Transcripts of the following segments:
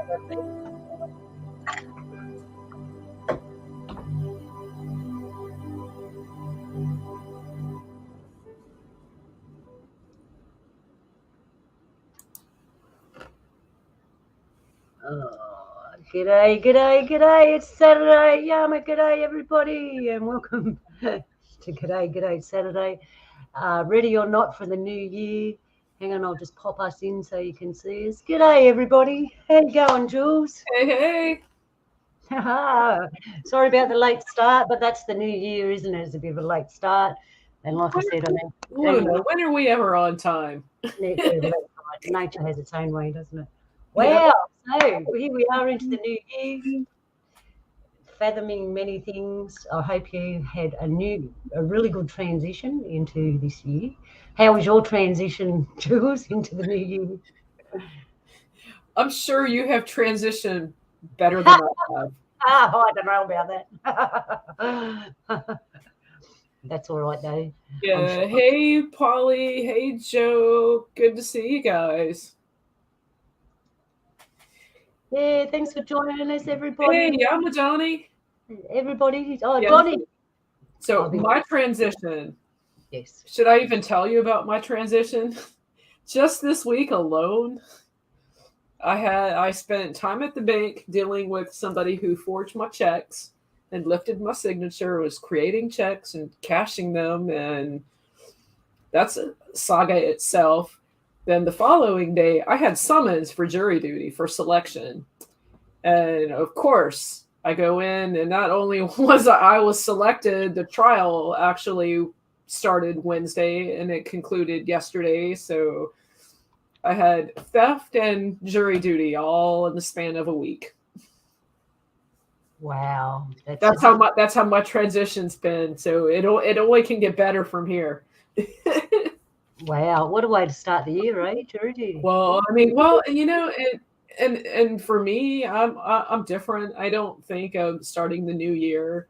G'day, g'day, g'day. It's Saturday. Yama, g'day, everybody, and welcome to G'day Saturday. Ready or not for the new year? Hang on, I'll just pop us in so you can see us. G'day, everybody. How you going, Jules? Hey. Sorry about the late start, but that's the new year, isn't it? It's a bit of a late start. And like I said, Luna, when are we ever on time? Nature has its own way, doesn't it? Wow. So here we are into the new year, fathoming many things. I hope you had a really good transition into this year. How was your transition, Jules, into the new year? I'm sure you have transitioned better than I have. I don't know about that. That's all right, though. Yeah. Sure. Hey, Polly. Hey, Joe. Good to see you guys. Yeah, thanks for joining us, everybody. Hey, I'm Donnie. Everybody. Oh, yeah. Donnie. So my transition. Yes. Should I even tell you about my transition? Just this week alone, I spent time at the bank dealing with somebody who forged my checks and lifted my signature, was creating checks and cashing them, and that's a saga itself. Then the following day, I had summons for jury duty for selection. And of course, I go in, and not only was I was selected, the trial actually started Wednesday, and it concluded yesterday. So I had theft and jury duty all in the span of a week. Wow, that's how my transition's been. So it only can get better from here. Wow, what a way to start the year, right, jury duty? Well, I mean, you know, and for me, I'm different. I don't think of starting the new year.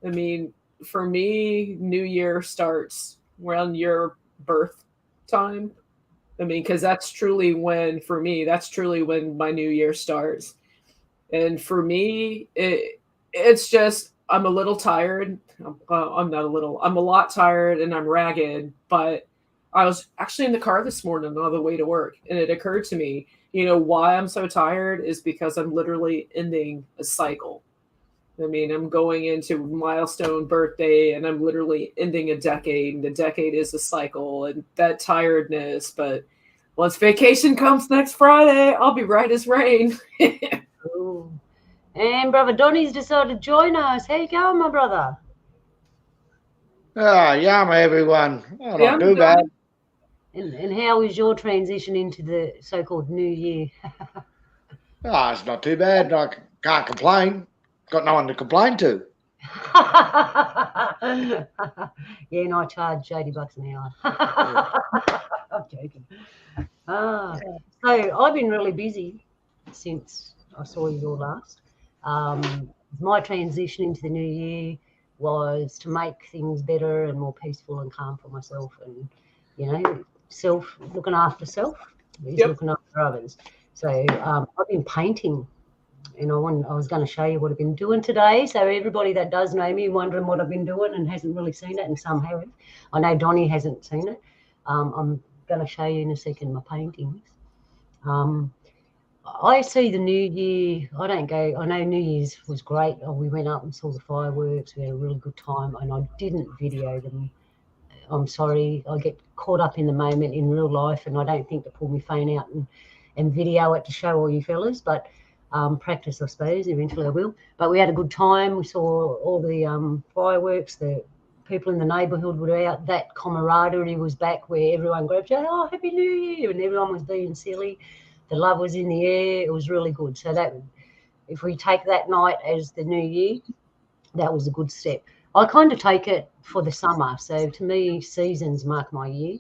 I mean, for me, New Year starts around your birth time. I mean, because that's truly when my new year starts. And for me, it's just, I'm a little tired. I'm a lot tired, and I'm ragged. But I was actually in the car this morning on the way to work, and it occurred to me, why I'm so tired is because I'm literally ending a cycle. I mean, I'm going into milestone birthday, and I'm literally ending a decade, and the decade is a cycle, and that tiredness. But once vacation comes next Friday, I'll be right as rain. And Brother Donnie's decided to join us. How you going, my brother? Yama, everyone. Oh, not too bad. And how is your transition into the so-called new year? It's not too bad. I can't complain. Got no one to complain to. Yeah, and I charge $80 an hour. I'm joking. So I've been really busy since I saw you all last. My transition into the new year was to make things better and more peaceful and calm for myself, and looking after self is looking after others. So I've been painting, and I was going to show you what I've been doing today. So everybody that does know me, wondering what I've been doing and hasn't really seen it, and some have. I know Donnie hasn't seen it. I'm going to show you in a second my paintings. I see the New Year. I know New Year's was great. We went up and saw the fireworks. We had a really good time, and I didn't video them. I'm sorry. I get caught up in the moment in real life, and I don't think to pull my phone out and video it to show all you fellas. But practice, I suppose. Eventually I will. But we had a good time. We saw all the fireworks. The people in the neighbourhood were out. That camaraderie was back, where everyone grabbed you. Oh, Happy New Year! And everyone was being silly. The love was in the air. It was really good. So that, if we take that night as the new year, that was a good step. I kind of take it for the summer. So to me, seasons mark my year.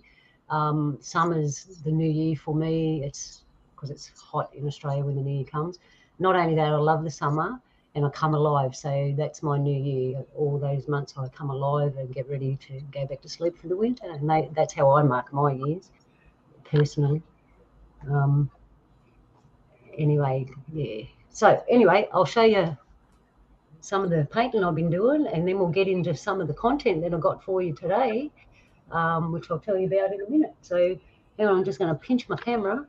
Summer's the new year for me. It's because it's hot in Australia when the new year comes. Not only that, I love the summer and I come alive. So that's my new year. All those months I come alive and get ready to go back to sleep for the winter. And that's how I mark my years, personally. anyway, yeah. So anyway, I'll show you some of the painting I've been doing, and then we'll get into some of the content that I've got for you today, which I'll tell you about in a minute. So now I'm just going to pinch my camera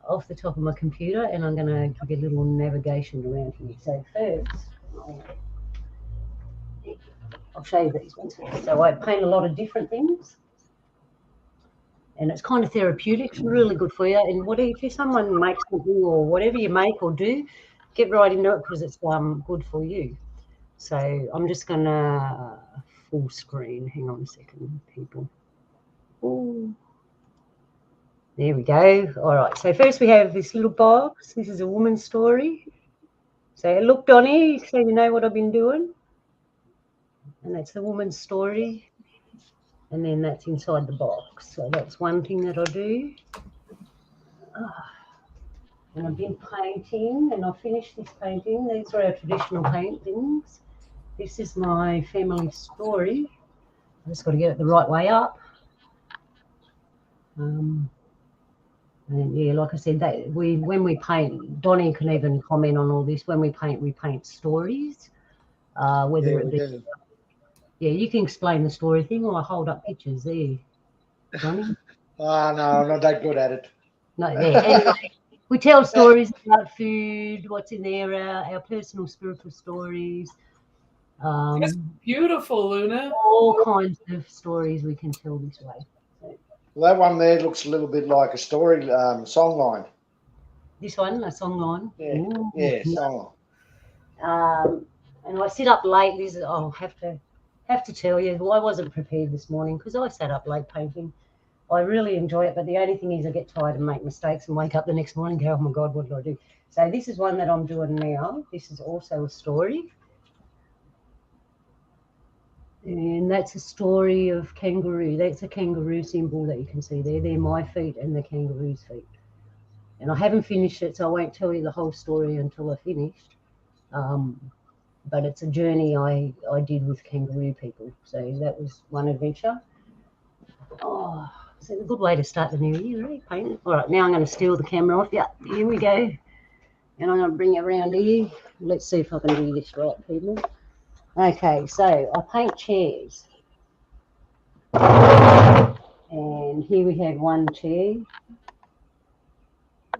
off the top of my computer, and I'm going to give you a little navigation around here. So first, I'll show you these ones first. So I paint a lot of different things, and it's kind of therapeutic. It's really good for you. And what if someone makes something or whatever you make or do, get right into it because it's good for you. So I'm just going to full screen. Hang on a second, people. Ooh. There we go. All right. So first we have this little box. This is a woman's story. So look, Donnie, so you know what I've been doing. And that's the woman's story. And then that's inside the box. So that's one thing that I do. And I've been painting, and I finished this painting. These are our traditional paintings. This is my family story. I just got to get it the right way up. And yeah, like I said, when we paint, Donnie can even comment on all this. When we paint stories. Whether it be, yeah, you can explain the story thing, or I hold up pictures there, Donnie. No, I'm not that good at it. No, yeah. Anyway, we tell stories about food, what's in there, our personal spiritual stories. That's beautiful, Luna. All kinds of stories we can tell this way. So, well, that one there looks a little bit like a story song line. This one, a song line. Yeah, Ooh, yeah, song line. And I sit up late. I'll have to tell you, I wasn't prepared this morning because I sat up late painting. I really enjoy it, but the only thing is I get tired and make mistakes and wake up the next morning and go, oh my God, what did I do? So this is one that I'm doing now. This is also a story. And that's a story of kangaroo. That's a kangaroo symbol that you can see there. They're my feet and the kangaroo's feet. And I haven't finished it, so I won't tell you the whole story until I finished. But it's a journey I did with kangaroo people. So that was one adventure. Oh, it's a good way to start the new year, right? Painting. All right, now I'm going to steal the camera off. Yeah, here we go. And I'm going to bring it around here. Let's see if I can do this right, people. Okay, so I paint chairs. And here we have one chair.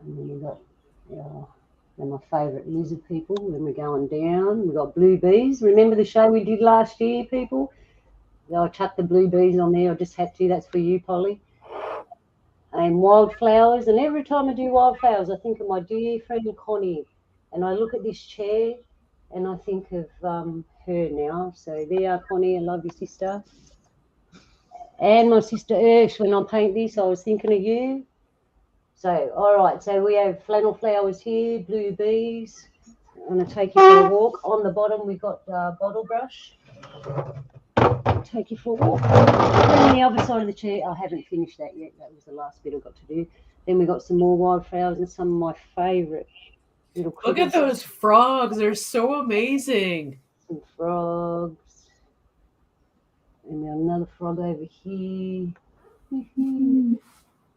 And then we've got they're my favourite lizard people. Then we're going down. We've got blue bees. Remember the show we did last year, people? I chucked the blue bees on there. I just had to. That's for you, Polly. And wildflowers. And every time I do wildflowers, I think of my dear friend Connie. And I look at this chair and I think of her now. So there you are, Connie. I love your sister. And my sister Ursh. When I paint this, I was thinking of you. So, all right. So we have flannel flowers here, blue bees. I'm going to take you for a walk. On the bottom, we've got bottle brush. Take you for a walk. And on the other side of the chair, I haven't finished that yet. That was the last bit I've got to do. Then we got some more wildflowers and some of my favourite little critters. Look at those frogs. They're so amazing. Some frogs. And then another frog over here.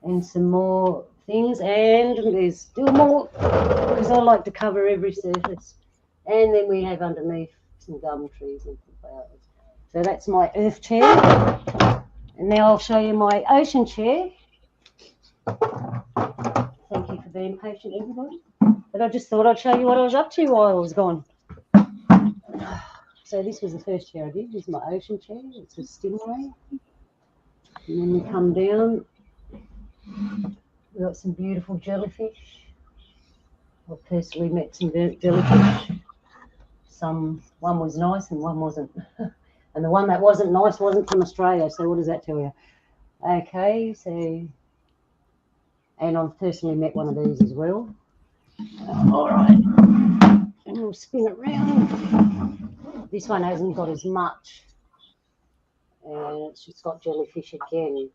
And some more things. And there's still more because I like to cover every surface. And then we have underneath some gum trees and some flowers. So that's my earth chair. And now I'll show you my ocean chair. Thank you for being patient, everybody. But I just thought I'd show you what I was up to while I was gone. So this was the first chair I did. This is my ocean chair. It's a stingray. And then we come down. We've got some beautiful jellyfish. I personally met some jellyfish. One was nice and one wasn't. And the one that wasn't nice wasn't from Australia. So what does that tell you? Okay, so, and I've personally met one of these as well. All right, and we'll spin it round. This one hasn't got as much, and it's just got jellyfish again.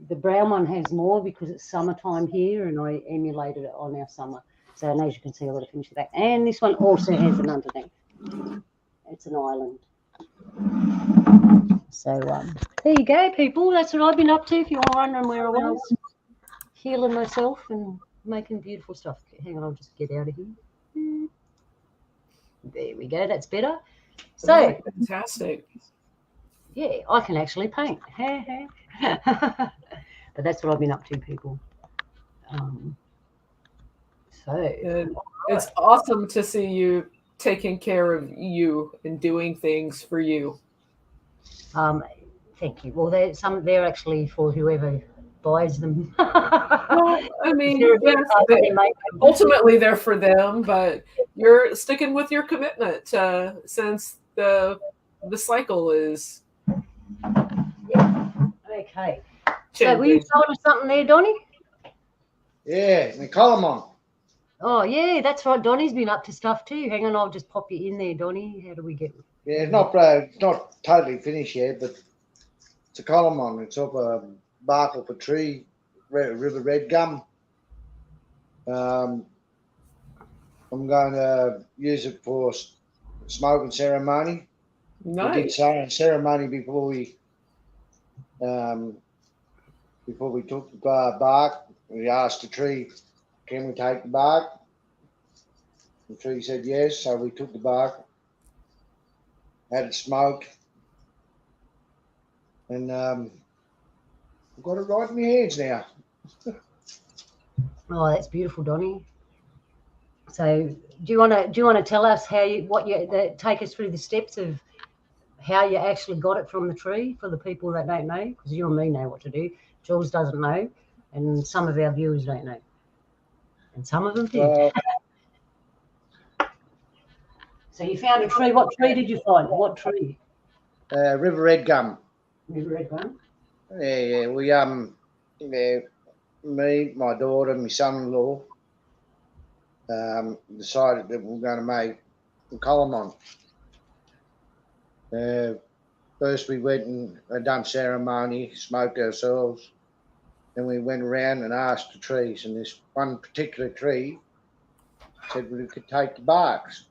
The brown one has more because it's summertime here, and I emulated it on our summer. So, and as you can see, I've got to finish that. And this one also has an underneath. It's an island. So there you go, people. That's what I've been up to. If you're wondering where I was, healing myself and making beautiful stuff. Hang on, I'll just get out of here. There we go. That's better. So fantastic. yeah, I can actually paint. But that's what I've been up to, people. And it's awesome to see you taking care of you and doing things for you. Thank you. Well, they're actually for whoever buys them. Well, I mean, yes, ultimately they're for them, but you're sticking with your commitment since the cycle is. Yeah. Okay. Changing. So were you showing us something there, Donnie? Yeah, my column. Oh yeah, that's right. Donnie's been up to stuff too. Hang on, I'll just pop you in there, Donnie. How do we get? Yeah, it's not totally finished yet, but it's a column. It's off a bark off a tree, river red gum. I'm going to use it for smoking ceremony. Nice. We did ceremony before we took the bark. We asked the tree, "Can we take the bark?" The tree said yes, so we took the bark, had it smoked, and I've got it right in my hands now. Oh, that's beautiful, Donnie. So, do you want to tell us take us through the steps of how you actually got it from the tree for the people that don't know? Because you and me know what to do. Jules doesn't know, and some of our viewers don't know, and some of them do. So you found a tree. What tree did you find? What tree? River red gum. River red gum. Yeah. We me, my daughter, my son-in-law, decided that we were going to make a column on. First, we went and done ceremony, smoked ourselves. Then we went around and asked the trees, and this one particular tree said we could take the barks.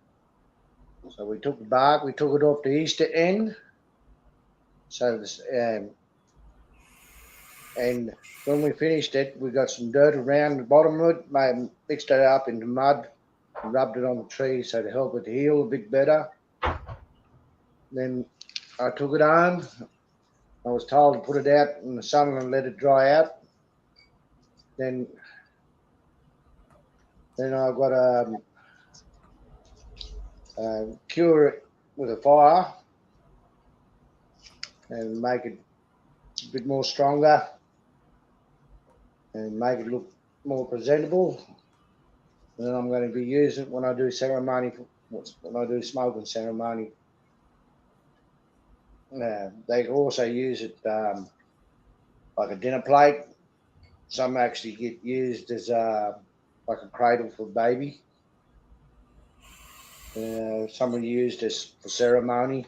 So we took the bark, we took it off the easter end. So this, and when we finished it, we got some dirt around the bottom of it, mixed it up into mud, and rubbed it on the tree so to help it heal a bit better. Then I took it home. I was told to put it out in the sun and let it dry out. Then I got cure it with a fire and make it a bit more stronger and make it look more presentable. And then I'm going to be using it when I do ceremony, when I do smoking ceremony. They can also use it like a dinner plate. Some actually get used as like a cradle for baby. Some are used as for ceremony.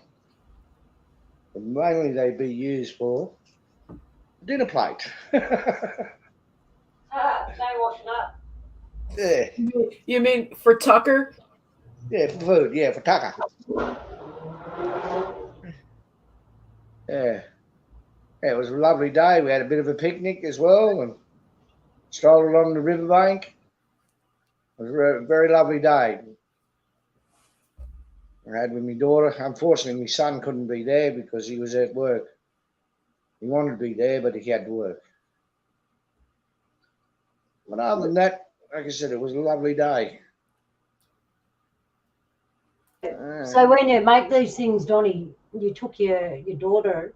But mainly they be used for a dinner plate. No washing up. Yeah. You mean for Tucker? Yeah, for food. Yeah, for Tucker. Yeah. It was a lovely day. We had a bit of a picnic as well and strolled along the riverbank. It was a very lovely day. I had with my daughter. Unfortunately, my son couldn't be there because he was at work. He wanted to be there, but he had to work. But other than that, like I said, it was a lovely day. So when you make these things, Donnie, you took your daughter.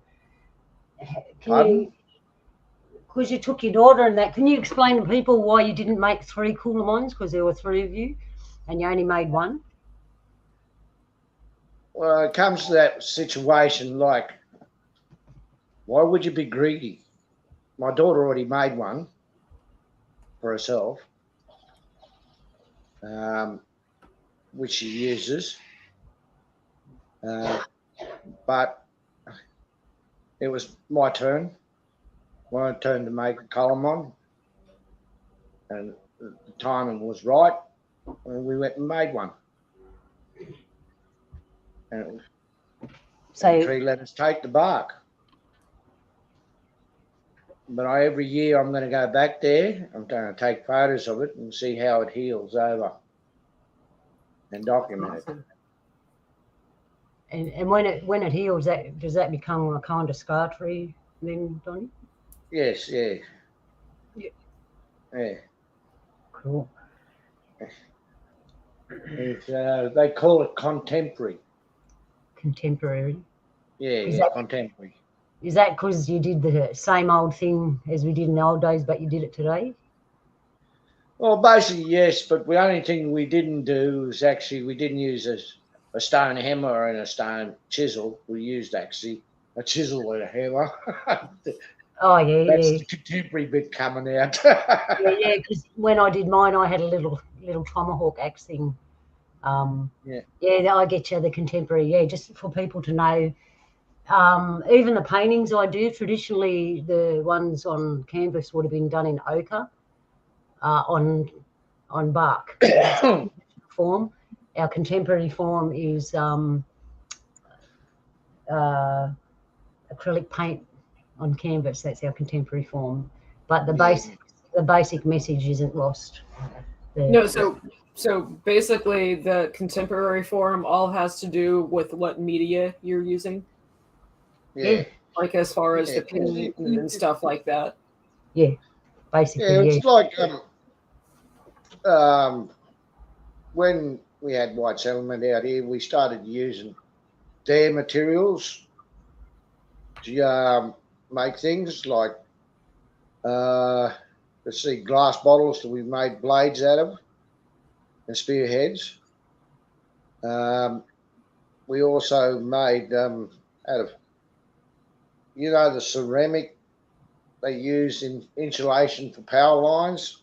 Because you took your daughter and that, can you explain to people why you didn't make 3 coolamons? Because there were 3 of you, and you only made 1. Well, it comes to that situation like, why would you be greedy? My daughter already made one for herself, which she uses. But it was my turn to make a column, and the timing was right, and we went and made one. And the tree let us take the bark. But every year I'm going to go back there. I'm going to take photos of it and see how it heals over and document it. Awesome. And when it heals, does that become a kind of scar-free then, Donnie? Yes, yeah. Yeah. Yeah. Cool. They call it contemporary. Contemporary. Yeah, contemporary. Is that because you did the same old thing as we did in the old days, but you did it today? Well, basically, yes, but the only thing we didn't do was actually we didn't use a stone hammer and a stone chisel. We used actually a chisel and a hammer. Oh, yeah, That's yeah. the contemporary bit coming out. Yeah, because when I did mine, I had a little tomahawk axe thing. Yeah, I get you, the contemporary. Yeah, just for people to know. Even the paintings I do, traditionally the ones on canvas would have been done in ochre on bark form. Our contemporary form is acrylic paint on canvas. That's our contemporary form. But the basic message isn't lost. No, so basically the contemporary form all has to do with what media you're using. Yeah. Like as far as the paint and stuff like that. Yeah, basically. Yeah, it's like when we had white settlement out here, we started using their materials to make things like let's see, glass bottles that we made blades out of and spearheads. We also made out of, the ceramic they use in insulation for power lines.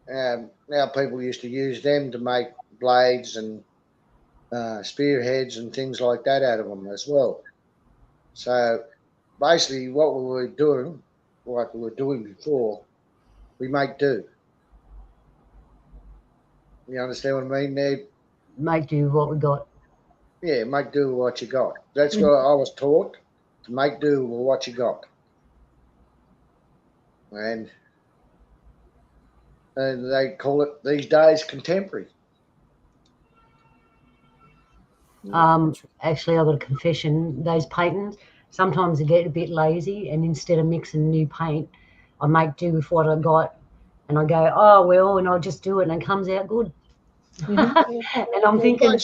Now people used to use them to make blades and spearheads and things like that out of them as well. So basically what we were doing, like we were doing before, we make do. You understand what I mean? Make do what we got. Yeah, make do with what you got. That's what I was taught, to make do with what you got. And they call it these days contemporary. Actually, I've got a confession. Those paintings, sometimes I get a bit lazy, and instead of mixing new paint, I make do with what I got, and I go, oh well, and I'll just do it, and it comes out good. And I'm thinking,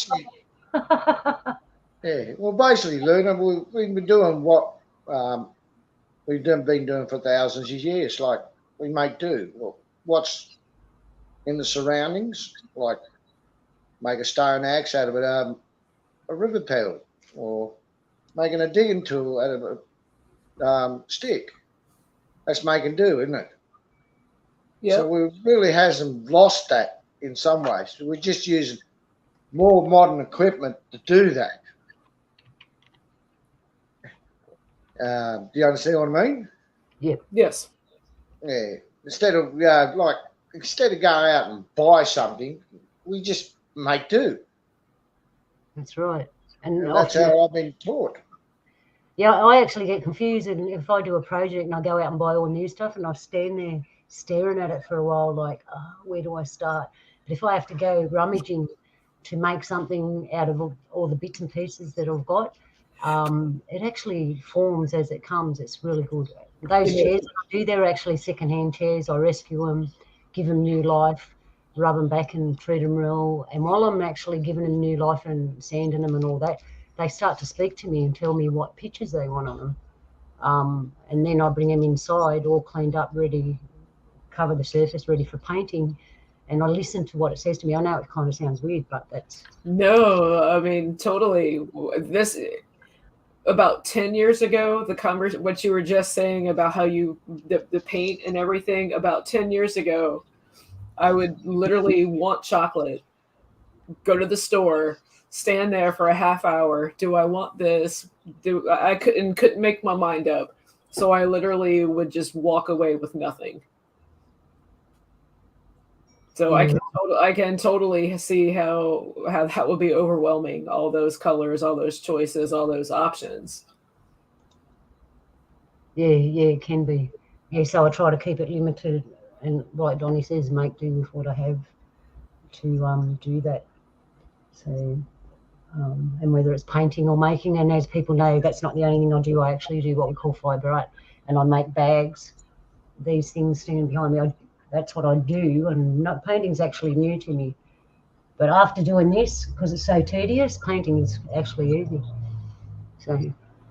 yeah. Well, basically, Luna, we've been doing what we've been doing for thousands of years. Like we make do. Well, what's in the surroundings? Like make a stone axe out of it. A river paddle, or making a digging tool out of a stick. That's making do, isn't it? Yeah. So we really hasn't lost that in some ways. We're just using more modern equipment to do that. Do you understand what I mean? Yeah. Yes. Yeah. Instead of going out and buy something, we just make do. That's right. And that's how I've been taught. Yeah, I actually get confused, and if I do a project and I go out and buy all new stuff and I stand there staring at it for a while, like, oh, where do I start? But if I have to go rummaging to make something out of all the bits and pieces that I've got, it actually forms as it comes. It's really good. Those chairs I do, they're actually secondhand chairs. I rescue them, give them new life, rub them back and treat them real. And while I'm actually giving them new life and sanding them and all that, they start to speak to me and tell me what pictures they want on them. And then I bring them inside, all cleaned up, ready, cover the surface, ready for painting. And I listen to what it says to me. I know it kind of sounds weird, but that's... No, I mean, totally. This... About 10 years ago, what you were just saying about how the paint and everything, about 10 years ago, I would literally want chocolate, go to the store, stand there for a half hour. Do I want this? I couldn't make my mind up. So I literally would just walk away with nothing. So I can totally see how that would be overwhelming. All those colors, all those choices, all those options. Yeah, it can be. Yeah, so I try to keep it limited, and like Donnie says, make do with what I have to do that. So, and whether it's painting or making, and as people know, that's not the only thing I do. I actually do what we call fibre art, and I make bags. These things stand behind me. That's what I do, and painting's actually new to me. But after doing this, because it's so tedious, painting is actually easy. So,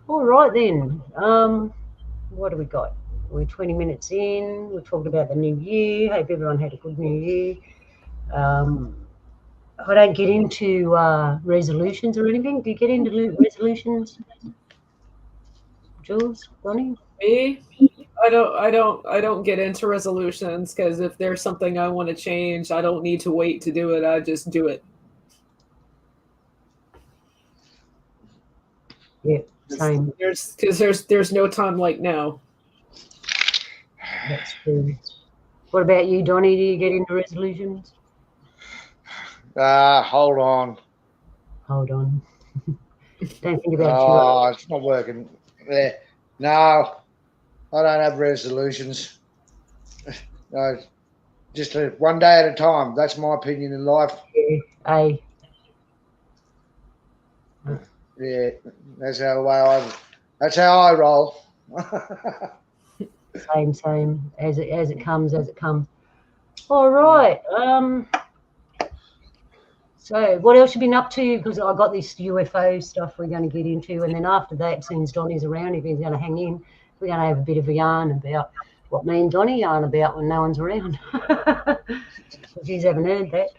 all right then. What do we got? We're 20 minutes in. We talked about the new year. Hope everyone had a good new year. I don't get into resolutions or anything. Do you get into resolutions, Jules, Bonnie? Me, I don't get into resolutions because if there's something I want to change, I don't need to wait to do it. I just do it. Yeah, same. There's no time like now. That's true. What about you, Donnie? Do you get into resolutions? Hold on. Hold on. Don't think about Oh, it's not working. Yeah. No, I don't have resolutions. No, just one day at a time. That's my opinion in life. Yeah, Yeah, that's how I roll. same. As it comes. All right. So what else you been up to? Because I got this UFO stuff we're going to get into, and then after that, since Donnie's around, if he's going to hang in, we're going to have a bit of a yarn about what me and Donnie yarn about when no one's around. If you haven't heard that.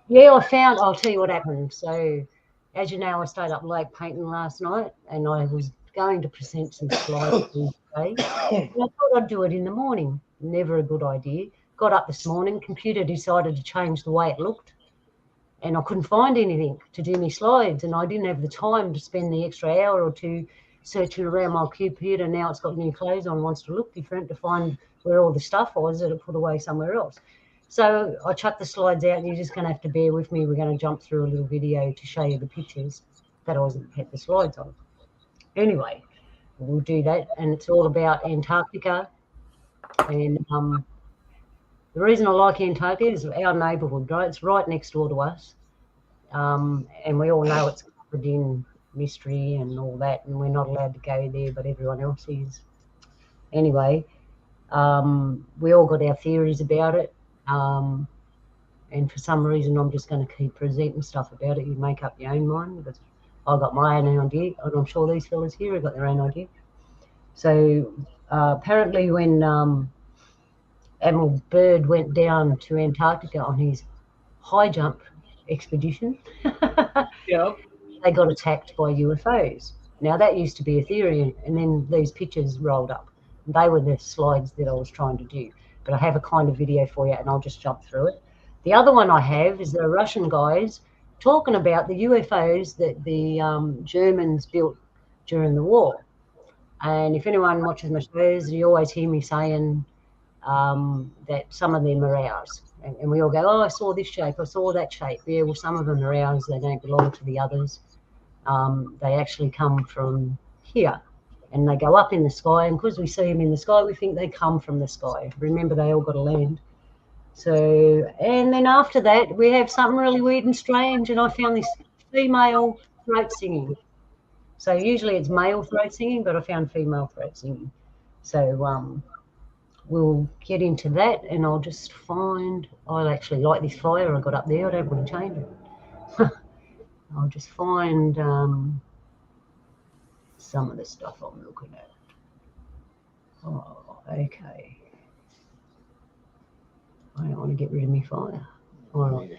Yeah, I'll tell you what happened. So, as you know, I stayed up late painting last night, and I was going to present some slides today. I thought I'd do it in the morning. Never a good idea. Got up this morning, computer decided to change the way it looked, and I couldn't find anything to do my slides, and I didn't have the time to spend the extra hour or two searching around my computer. Now it's got new clothes on, wants to look different, to find where all the stuff was that I put away somewhere else. So I chucked the slides out, and you're just going to have to bear with me. We're going to jump through a little video to show you the pictures that I wasn't had the slides on. Anyway, we'll do that, and it's all about Antarctica. And the reason I like Antarctica is our neighbourhood, right? It's right next door to us, and we all know it's covered in mystery and all that, and we're not allowed to go there, but everyone else is. Anyway, we all got our theories about it. And for some reason, I'm just going to keep presenting stuff about it. You make up your own mind. But I got my own idea, and I'm sure these fellas here have got their own idea. So apparently, when Admiral Byrd went down to Antarctica on his high jump expedition, Yep. they got attacked by UFOs. Now that used to be a theory, and then these pictures rolled up. They were the slides that I was trying to do. But I have a kind of video for you, and I'll just jump through it. The other one I have is the Russian guys talking about the UFOs that the Germans built during the war. And if anyone watches my shows, you always hear me saying that some of them are ours. And we all go, oh, I saw this shape, I saw that shape. Yeah, well, some of them are ours. They don't belong to the others. They actually come from here. And they go up in the sky. And because we see them in the sky, we think they come from the sky. Remember, they all got to land. So, and then after that, we have something really weird and strange. And I found this female throat singing. So usually it's male throat singing, but I found female throat singing. So we'll get into that, and I'll just find, I actually like this fire I got up there. I don't want to change it. I'll just find some of the stuff I'm looking at. Oh, okay. I don't want to get rid of my fire. All right.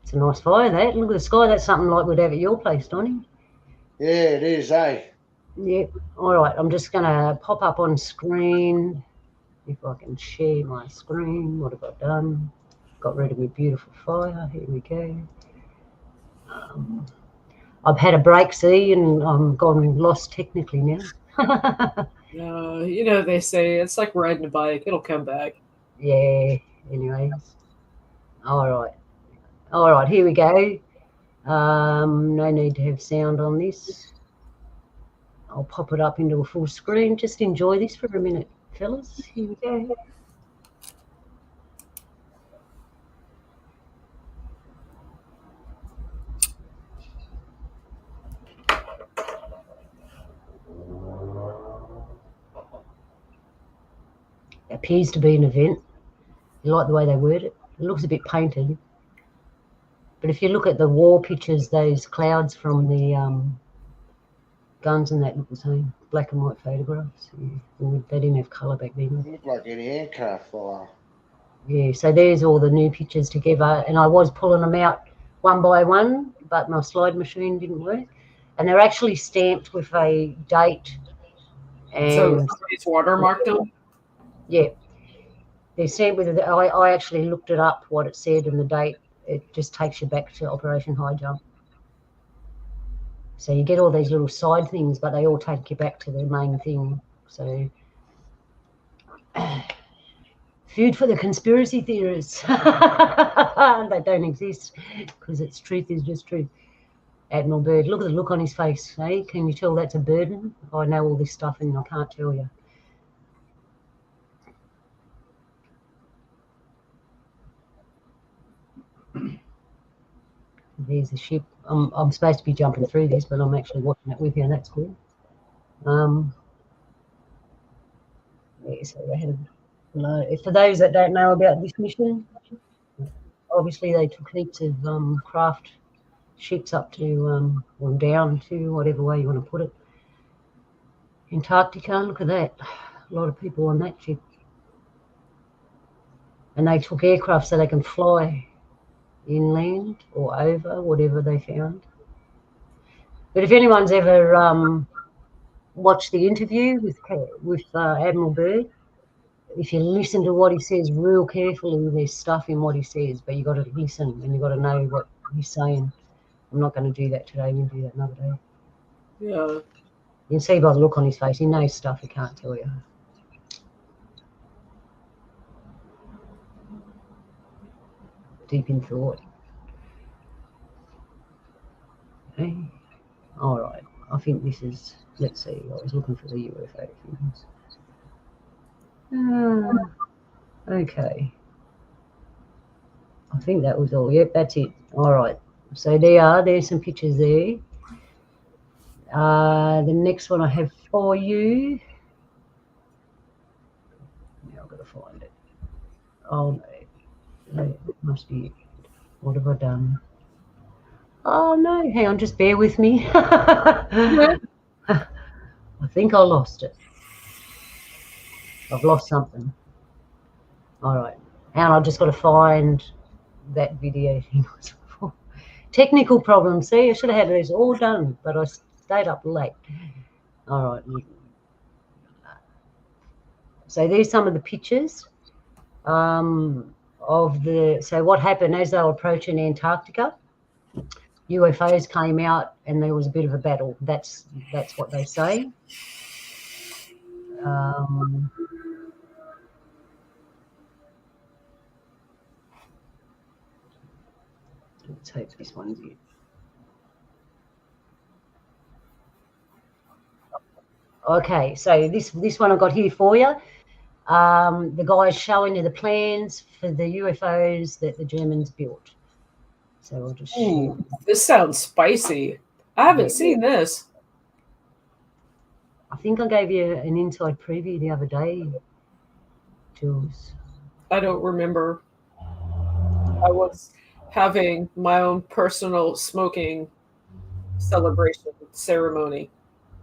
It's a nice fire, that. Look at the sky. That's something like we'd have at your place, Donnie. Yeah, it is, eh? Yep. All right. I'm just going to pop up on screen. If I can share my screen. What have I done? Got rid of my beautiful fire. Here we go. I've had a break, see, and I'm gone lost technically now. You know, they say it's like riding a bike. It'll come back. Yeah, anyways. All right, here we go. No need to have sound on this. I'll pop it up into a full screen. Just enjoy this for a minute, fellas. Here we go. Appears to be an event. You like the way they word it? It looks a bit painted. But if you look at the war pictures, those clouds from the guns and that look the same. Black and white photographs. Yeah. They didn't have colour back then. It looked like an aircraft fire. Yeah, so there's all the new pictures together. And I was pulling them out one by one, but my slide machine didn't work. And they're actually stamped with a date. And so it's watermarked them? Yeah. They're stamped with it. I actually looked it up, what it said and the date. It just takes you back to Operation High Jump. So you get all these little side things, but they all take you back to the main thing. So food for the conspiracy theorists. They don't exist because its truth is just truth. Admiral Byrd, look at the look on his face. Eh? Can you tell that's a burden? I know all this stuff and I can't tell you. There's the ship. I'm supposed to be jumping through this, but I'm actually watching it with you, and that's good. Yeah, so they had for those that don't know about this mission, obviously they took heaps of craft ships up to, or down to, whatever way you want to put it, Antarctica. Look at that. A lot of people on that ship. And they took aircraft so they can fly inland or over, whatever they found. But if anyone's ever watched the interview with Admiral Byrd, if you listen to what he says real carefully, there's stuff in what he says, but you got to listen and you got to know what he's saying. I'm not going to do that today. We'll do that another day. Yeah. You can see by the look on his face, he knows stuff he can't tell you. Deep in thought. Okay. All right. I think this is, let's see, I was looking for the UFO things. Okay. I think that was all. Yep, that's it. All right. So there's some pictures there. The next one I have for you. Now I've got to find it. Oh, no. It must be it. What have I done? Oh, no. Hang on. Just bear with me. I think I lost it. I've lost something. All right. And I've just got to find that video thing. Technical problems. See, I should have had those all done, but I stayed up late. All right. So there's some of the pictures of the. So what happened as they were approaching Antarctica? UFOs came out, and there was a bit of a battle. That's what they say. Let's hope this one's it. Okay, so this one I got here for you. The guy's showing you the plans for the UFOs that the Germans built. So I'll just share. This sounds spicy. I haven't seen this. I think I gave you an inside preview the other day, Jules. I don't remember. I was having my own personal smoking celebration ceremony.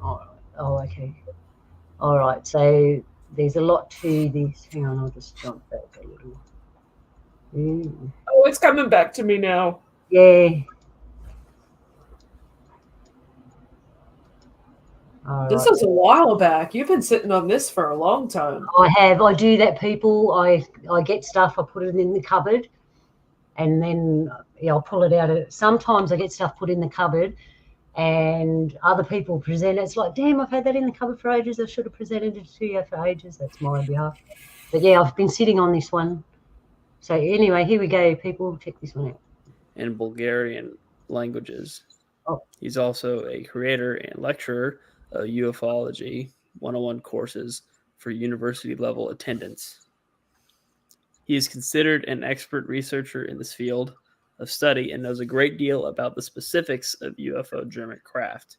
Oh, okay. All right. So there's a lot to this. Hang on, I'll just jump back a little. Oh, it's coming back to me now. Yeah. This is a while back. You've been sitting on this for a long time. I have. I do that, people. I get stuff. I put it in the cupboard, and then I'll pull it out. Sometimes I get stuff put in the cupboard, and other people present it. It's like, damn, I've had that in the cupboard for ages. I should have presented it to you for ages. That's my behalf. But yeah, I've been sitting on this one. So anyway, here we go, people. Check this one out. In Bulgarian languages. Oh. He's also a creator and lecturer ufology 101 courses for university level attendance. He is considered an expert researcher in this field of study and knows a great deal about the specifics of UFO German craft.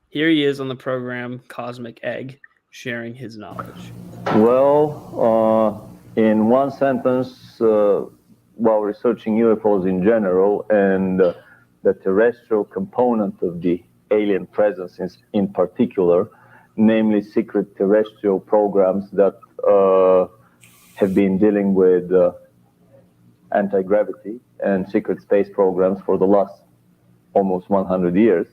Here he is on the program Cosmic Egg, sharing his knowledge. Well, in one sentence, while researching UFOs in general and the terrestrial component of the alien presence in particular, namely secret terrestrial programs that have been dealing with anti-gravity and secret space programs for the last almost 100 years,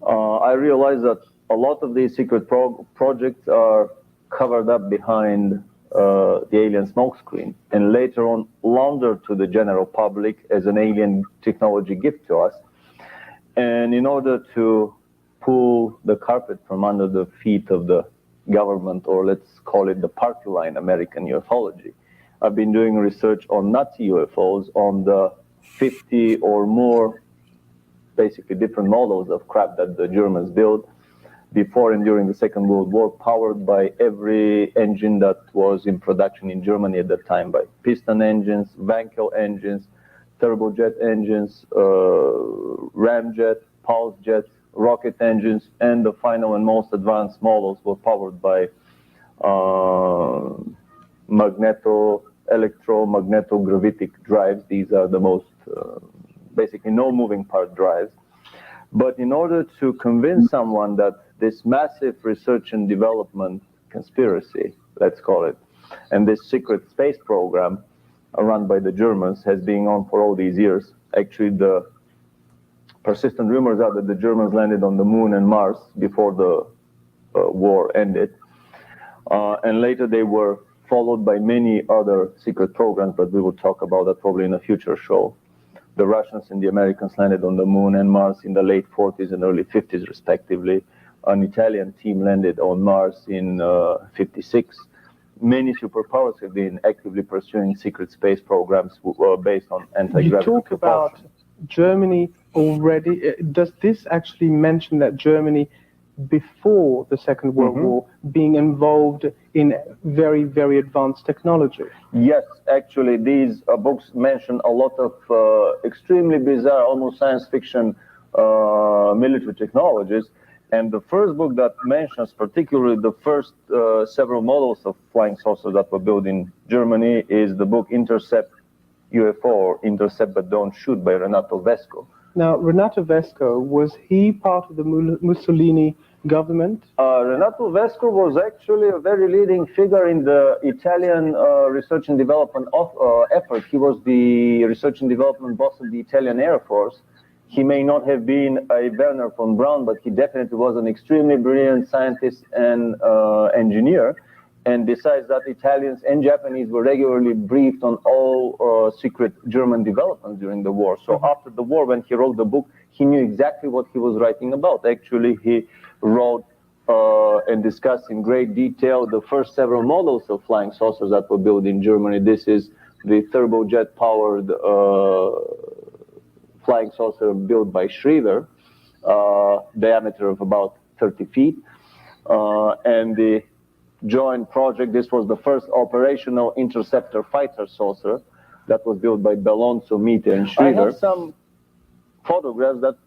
I realized that a lot of these secret projects are covered up behind the alien smokescreen and later on laundered to the general public as an alien technology gift to us. And in order to pull the carpet from under the feet of the government, or let's call it the party line American ufology, I've been doing research on Nazi UFOs, on the 50 or more basically different models of craft that the Germans built before and during the Second World War, powered by every engine that was in production in Germany at that time, by piston engines, Wankel engines, turbojet engines, ramjet, pulse jets, rocket engines, and the final and most advanced models were powered by electromagnetogravitic drives. These are the most basically no moving part drives. But in order to convince someone that this massive research and development conspiracy, let's call it, and this secret space program run by the Germans has been on for all these years. Actually, the persistent rumors are that the Germans landed on the moon and Mars before the war ended. And later they were followed by many other secret programs, but we will talk about that probably in a future show. The Russians and the Americans landed on the moon and Mars in the late 40s and early 50s, respectively. An Italian team landed on Mars in 56. Many superpowers have been actively pursuing secret space programs based on anti-gravity. You talk about Germany already. Does this actually mention that Germany, before the Second World War, being involved in very, very advanced technology? Yes, actually, these books mention a lot of extremely bizarre, almost science fiction military technologies. And the first book that mentions particularly the first several models of flying saucers that were built in Germany is the book Intercept UFO, or Intercept But Don't Shoot, by Renato Vesco. Now, Renato Vesco, was he part of the Mussolini government? Renato Vesco was actually a very leading figure in the Italian research and development effort. He was the research and development boss of the Italian Air Force. He may not have been a Werner von Braun, but he definitely was an extremely brilliant scientist and engineer. And besides that, Italians and Japanese were regularly briefed on all secret German developments during the war. So after the war, when he wrote the book, he knew exactly what he was writing about. Actually, he wrote and discussed in great detail the first several models of flying saucers that were built in Germany. This is the turbojet-powered flying saucer built by Schriever, diameter of about 30 feet. And the joint project, this was the first operational interceptor fighter saucer that was built by Bellonzo, Miete, and Schriever. I have some photographs that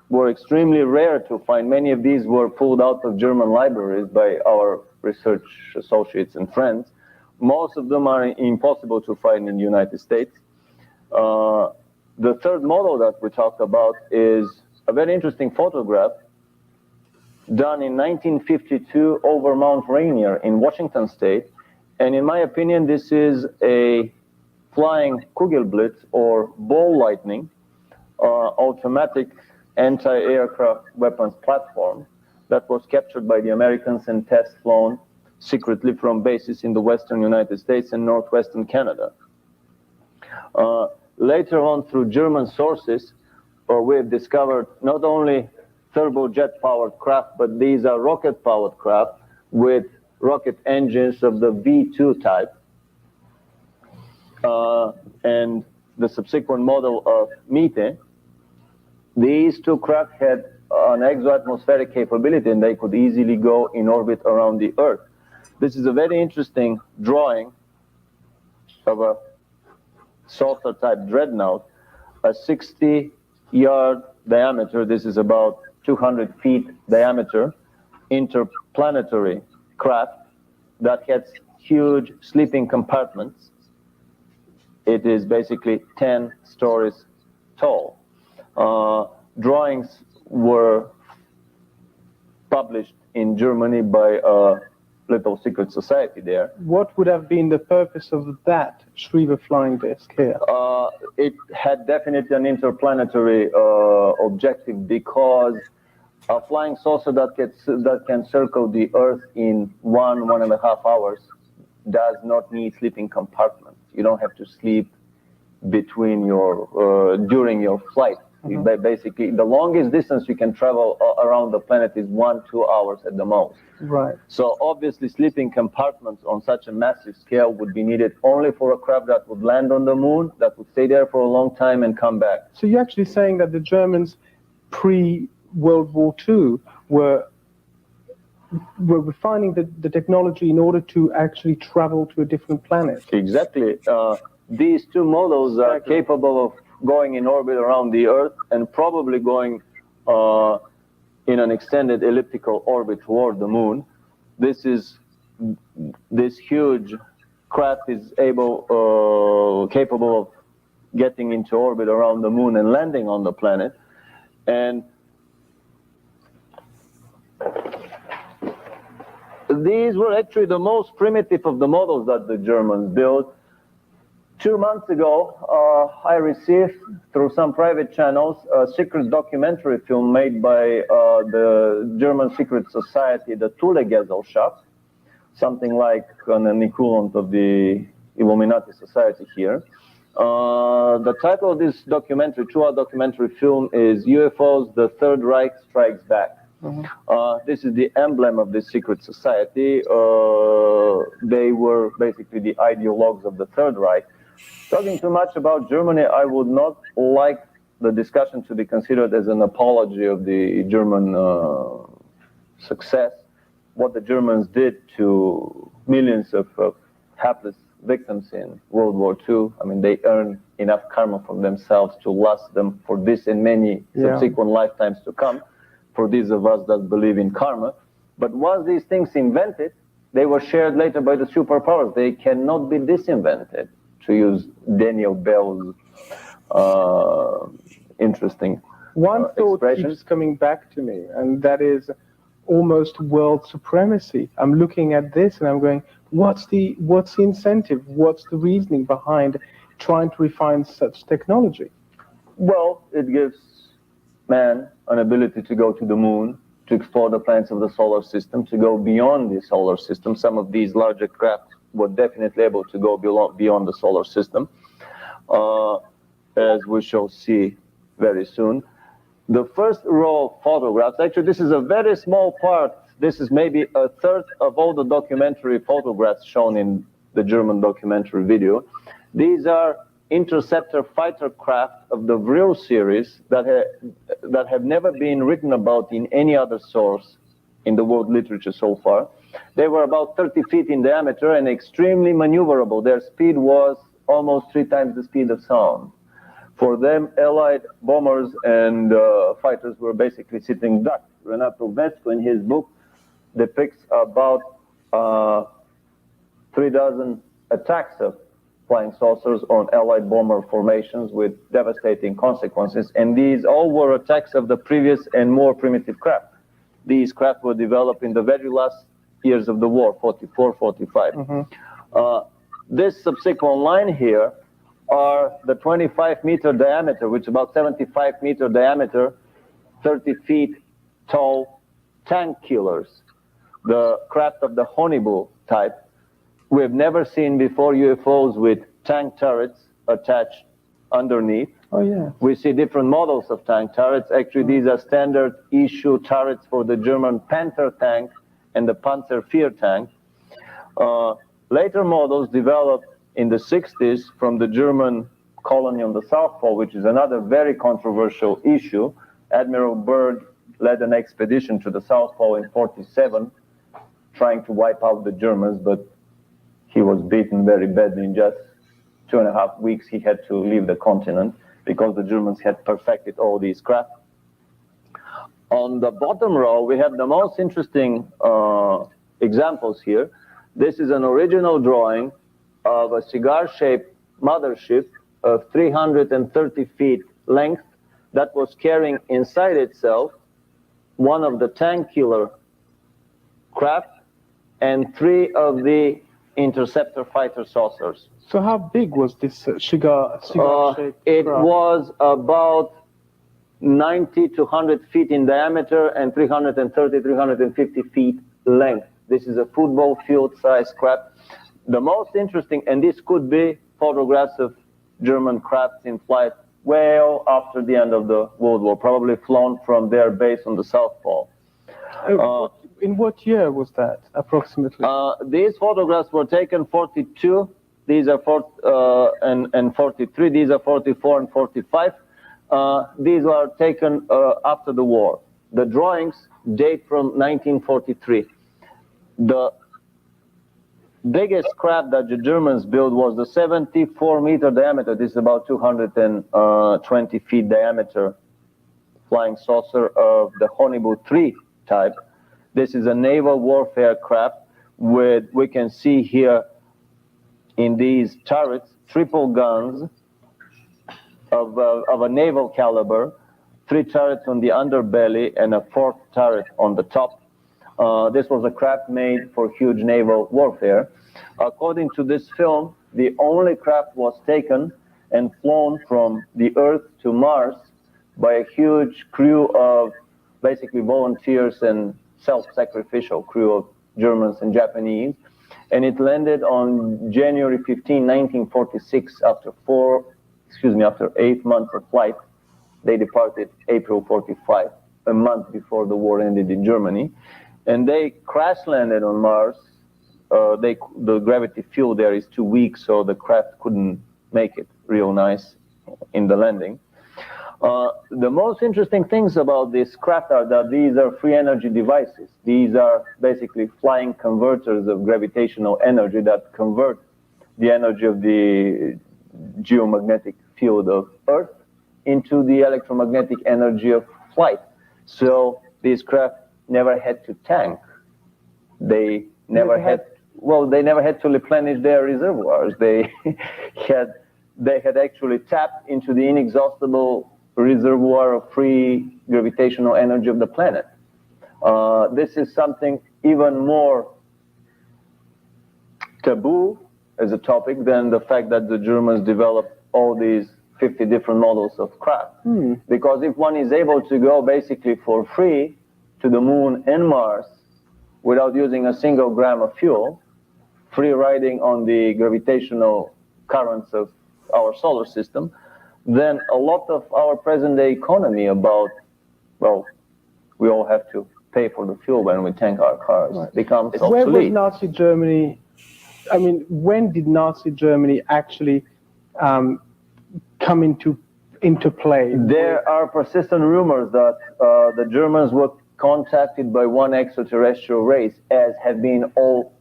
were extremely rare to find. Many of these were pulled out of German libraries by our research associates and friends. Most of them are impossible to find in the United States. The third model that we talked about is a very interesting photograph done in 1952 over Mount Rainier in Washington State. And in my opinion, this is a flying Kugelblitz, or ball lightning, automatic anti-aircraft weapons platform that was captured by the Americans and test flown secretly from bases in the western United States and northwestern Canada. Later on, through German sources, we have discovered not only turbojet-powered craft, but these are rocket-powered craft with rocket engines of the V2 type. And the subsequent model of Miete. These two craft had an exoatmospheric capability, and they could easily go in orbit around the Earth. This is a very interesting drawing of a saucer-type dreadnought, a 60-yard diameter. This is about 200 feet diameter, interplanetary craft that has huge sleeping compartments. It is basically 10 stories tall. Drawings were published in Germany by a little secret society there. What would have been the purpose of that Schriever flying disc here? It had definitely an interplanetary objective, because a flying saucer that can circle the Earth in 1.5 hours does not need sleeping compartments. You don't have to sleep between your during your flight. Basically, the longest distance you can travel around the planet is 1-2 hours at the most. Right. So obviously, sleeping compartments on such a massive scale would be needed only for a craft that would land on the moon, that would stay there for a long time and come back. So you're actually saying that the Germans pre-World War II were refining the technology in order to actually travel to a different planet. Exactly. These two models are capable of going in orbit around the Earth and probably going in an extended elliptical orbit toward the moon. This huge craft is capable of getting into orbit around the moon and landing on the planet. And these were actually the most primitive of the models that the Germans built. 2 months ago, I received, through some private channels, a secret documentary film made by the German secret society, the Thule Gesellschaft, something like an equivalent of the Illuminati society here. The title of this documentary, 2-hour documentary film, is UFOs, the Third Reich Strikes Back. This is the emblem of this secret society. They were basically the ideologues of the Third Reich. Talking too much about Germany, I would not like the discussion to be considered as an apology of the German success. What the Germans did to millions of hapless victims in World War II, I mean, they earned enough karma for themselves to last them for this and many subsequent lifetimes to come, for these of us that believe in karma. But once these things invented, they were shared later by the superpowers. They cannot be disinvented, to use Daniel Bell's interesting One thought expression. keeps coming back to me, and that is almost world supremacy. I'm looking at this and I'm going, what's the incentive? What's the reasoning behind trying to refine such technology? Well, it gives man an ability to go to the moon, to explore the planets of the solar system, to go beyond the solar system. Some of these larger craft were definitely able to go beyond the solar system, as we shall see very soon. The first row of photographs, actually this is a very small part, this is maybe a third of all the documentary photographs shown in the German documentary video. These are interceptor fighter craft of the Vril series that have never been written about in any other source in the world literature so far. They were about 30 feet in diameter and extremely maneuverable. Their speed was almost 3 times the speed of sound. For them, Allied bombers and fighters were basically sitting ducks. Renato Vesco, in his book, depicts about 3 dozen attacks of flying saucers on Allied bomber formations with devastating consequences. And these all were attacks of the previous and more primitive craft. These craft were developed in the very last years of the war, 44, 45. This subsequent line here are the 25-meter diameter, which is about 75-meter diameter, 30 feet tall tank killers, the craft of the Honeybull type. We have never seen before UFOs with tank turrets attached underneath. Oh, yeah. We see different models of tank turrets. Actually, these are standard issue turrets for the German Panther tank and the Panzer IV tank. Later models developed in the 60s from the German colony on the South Pole, which is another very controversial issue. Admiral Byrd led an expedition to the South Pole in 1947, trying to wipe out the Germans, but he was beaten very badly. In just 2.5 weeks, he had to leave the continent because the Germans had perfected all these craft. On the bottom row, we have the most interesting examples here. This is an original drawing of a cigar-shaped mothership of 330 feet length that was carrying inside itself one of the tank killer craft and 3 of the interceptor fighter saucers. So how big was this cigar-shaped It craft? was about 90 to 100 feet in diameter and 330, 350 feet length. This is a football field size craft. The most interesting, and this could be photographs of German crafts in flight well after the end of the World War, probably flown from their base on the South Pole. In what year was that, approximately? These photographs were taken 42. These are and 43. These are 44 and 45. These were taken after the war. The drawings date from 1943. The biggest craft that the Germans built was the 74-meter diameter. This is about 220 feet diameter flying saucer of the Honeybu 3 type. This is a naval warfare craft with, we can see here in these turrets, triple guns of a naval caliber, 3 turrets on the underbelly and a 4th turret on the top. This was a craft made for huge naval warfare. According to this film, the only craft was taken and flown from the Earth to Mars by a huge crew of basically volunteers and self-sacrificial crew of Germans and Japanese. And it landed on January 15, 1946, after 8 months of flight. They departed April 45, a month before the war ended in Germany. And they crash landed on Mars. The gravity field there is too weak, so the craft couldn't make it real nice in the landing. The most interesting things about this craft are that these are free energy devices. These are basically flying converters of gravitational energy that convert the energy of the geomagnetic field of Earth into the electromagnetic energy of flight. So these craft never had to tank. They never had to replenish their reservoirs. They had actually tapped into the inexhaustible reservoir of free gravitational energy of the planet. This is something even more taboo as a topic than the fact that the Germans developed all these 50 different models of craft. Because if one is able to go basically for free to the moon and Mars without using a single gram of fuel, free riding on the gravitational currents of our solar system, then a lot of our present-day economy about, well, we all have to pay for the fuel when we tank our cars, becomes obsolete. Where was Nazi Germany? I mean, when did Nazi Germany actually come into play? There are persistent rumors that the Germans were contacted by one extraterrestrial race, as have been all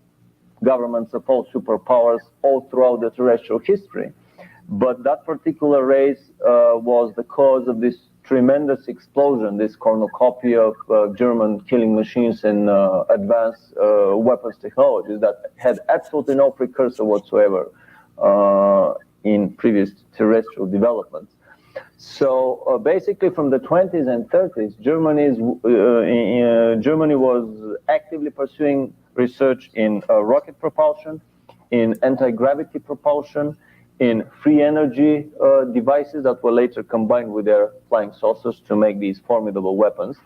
governments of all superpowers all throughout the terrestrial history. But that particular race was the cause of this tremendous explosion, this cornucopia of German killing machines and advanced weapons technologies that had absolutely no precursor whatsoever in previous terrestrial developments. So basically from the 20s and 30s, Germany was actively pursuing research in rocket propulsion, in anti-gravity propulsion, in free energy devices that were later combined with their flying saucers to make these formidable weapons.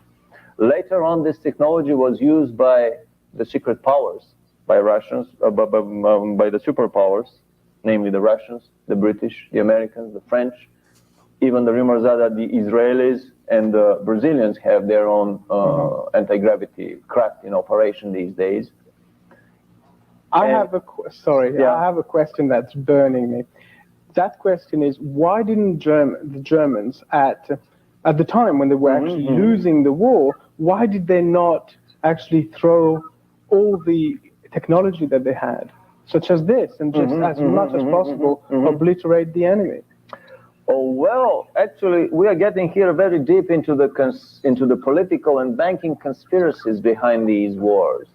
Later on, this technology was used by the secret powers, by Russians, by the superpowers, namely the Russians, the British, the Americans, the French. Even the rumors are that the Israelis and the Brazilians have their own anti-gravity craft in operation these days. I have a question that's burning me. That question is, why didn't the Germans at at the time when they were actually losing the war, why did they not actually throw all the technology that they had, such as this, and just as much as possible obliterate the enemy? Oh, well, actually, we are getting here very deep into the political and banking conspiracies behind these wars.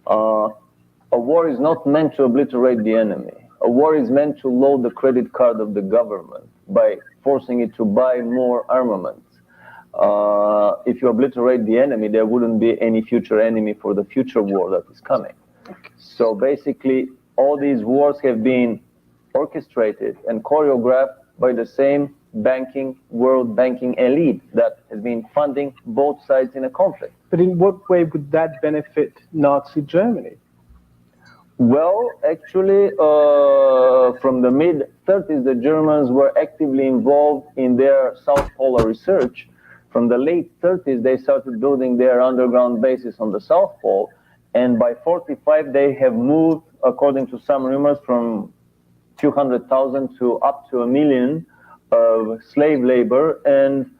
A war is not meant to obliterate the enemy. A war is meant to load the credit card of the government by forcing it to buy more armaments. If you obliterate the enemy, there wouldn't be any future enemy for the future war that is coming. So basically, all these wars have been orchestrated and choreographed by the same world banking elite that has been funding both sides in a conflict. But in what way would that benefit Nazi Germany? Well, actually, from the mid-30s, the Germans were actively involved in their South Polar research. From the late 30s, they started building their underground bases on the South Pole. And by 45, they have moved, according to some rumors, from a few 100,000 to up to 1 million of slave labor and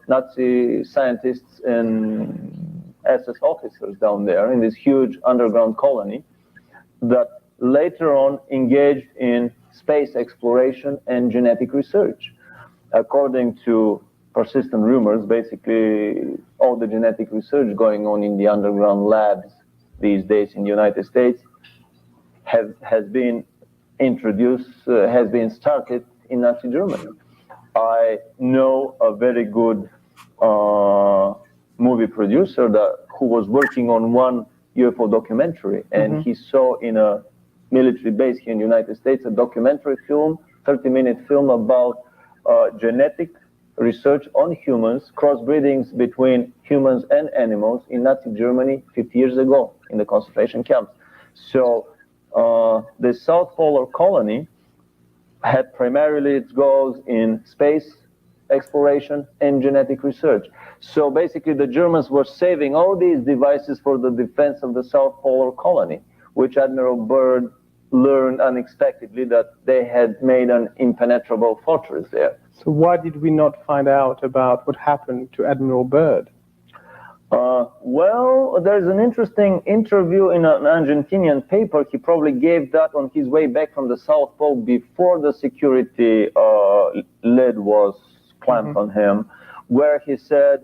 Nazi scientists and SS officers down there in this huge underground colony that later on engaged in space exploration and genetic research. According to persistent rumors, basically all the genetic research going on in the underground labs these days in the United States has been started in Nazi Germany. I know a very good movie producer who was working on one UFO documentary, and he saw in a military base here in the United States a documentary film, 30-minute film about genetic research on humans, crossbreedings between humans and animals in Nazi Germany 50 years ago in the concentration camps. So the South Polar colony had primarily its goals in space exploration and genetic research. So basically the Germans were saving all these devices for the defense of the South Polar colony, which Admiral Byrd learned unexpectedly that they had made an impenetrable fortress there. So why did we not find out about what happened to Admiral Byrd? Well, there's an interesting interview in an Argentinian paper. He probably gave that on his way back from the South Pole before the security lid was clamped on him, where he said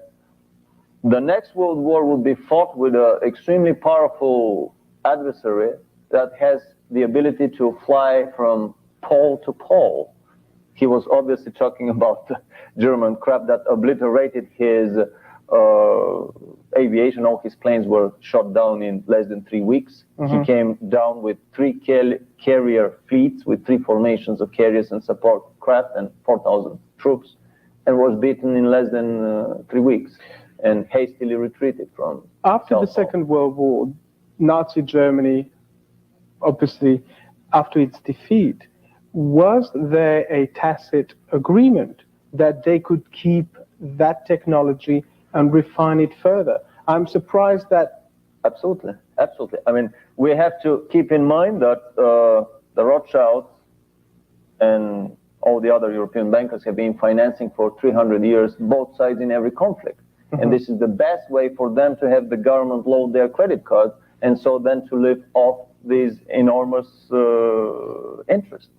the next World War will be fought with an extremely powerful adversary that has the ability to fly from pole to pole. He was obviously talking about the German craft that obliterated his aviation. All his planes were shot down in less than 3 weeks. He came down with 3 carrier fleets with 3 formations of carriers and support craft and 4,000 troops, and was beaten in less than 3 weeks and hastily retreated from After the Second World War, Nazi Germany, obviously, after its defeat, was there a tacit agreement that they could keep that technology and refine it further? I'm surprised that... Absolutely. I mean, we have to keep in mind that the Rothschilds and all the other European bankers have been financing for 300 years, both sides in every conflict. And this is the best way for them to have the government load their credit card, and so then to live off these enormous interest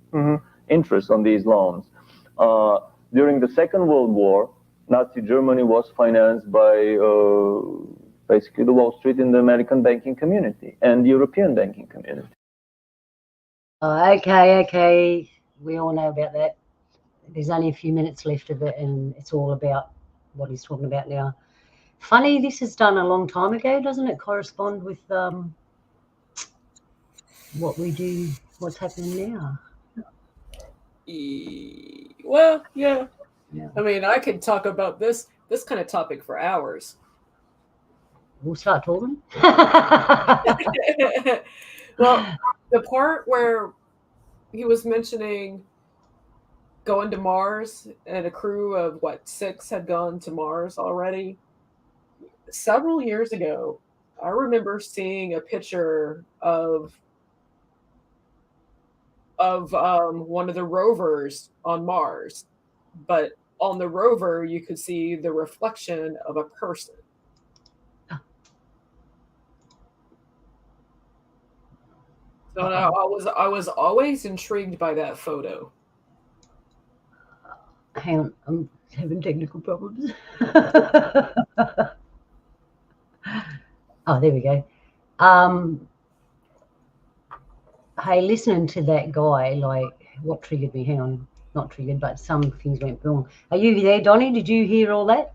on these loans. During the Second World War, Nazi Germany was financed by basically the Wall Street and the American banking community and the European banking community. Okay. We all know about that. There's only a few minutes left of it, and it's all about what he's talking about now. Funny, this is done a long time ago, doesn't it correspond with what we do, what's happening now? Well, yeah. I mean, I could talk about this kind of topic for hours. We'll start talking. Well, the part where he was mentioning going to Mars and a crew of 6 had gone to Mars already. Several years ago, I remember seeing a picture of one of the rovers on Mars, but on the rover, you could see the reflection of a person. So I was always intrigued by that photo. Hang on, I'm having technical problems. Oh, there we go. Hey, listening to that guy, like, what triggered me? Hang on, not triggered, but some things went wrong. Are you there, Donnie? Did you hear all that?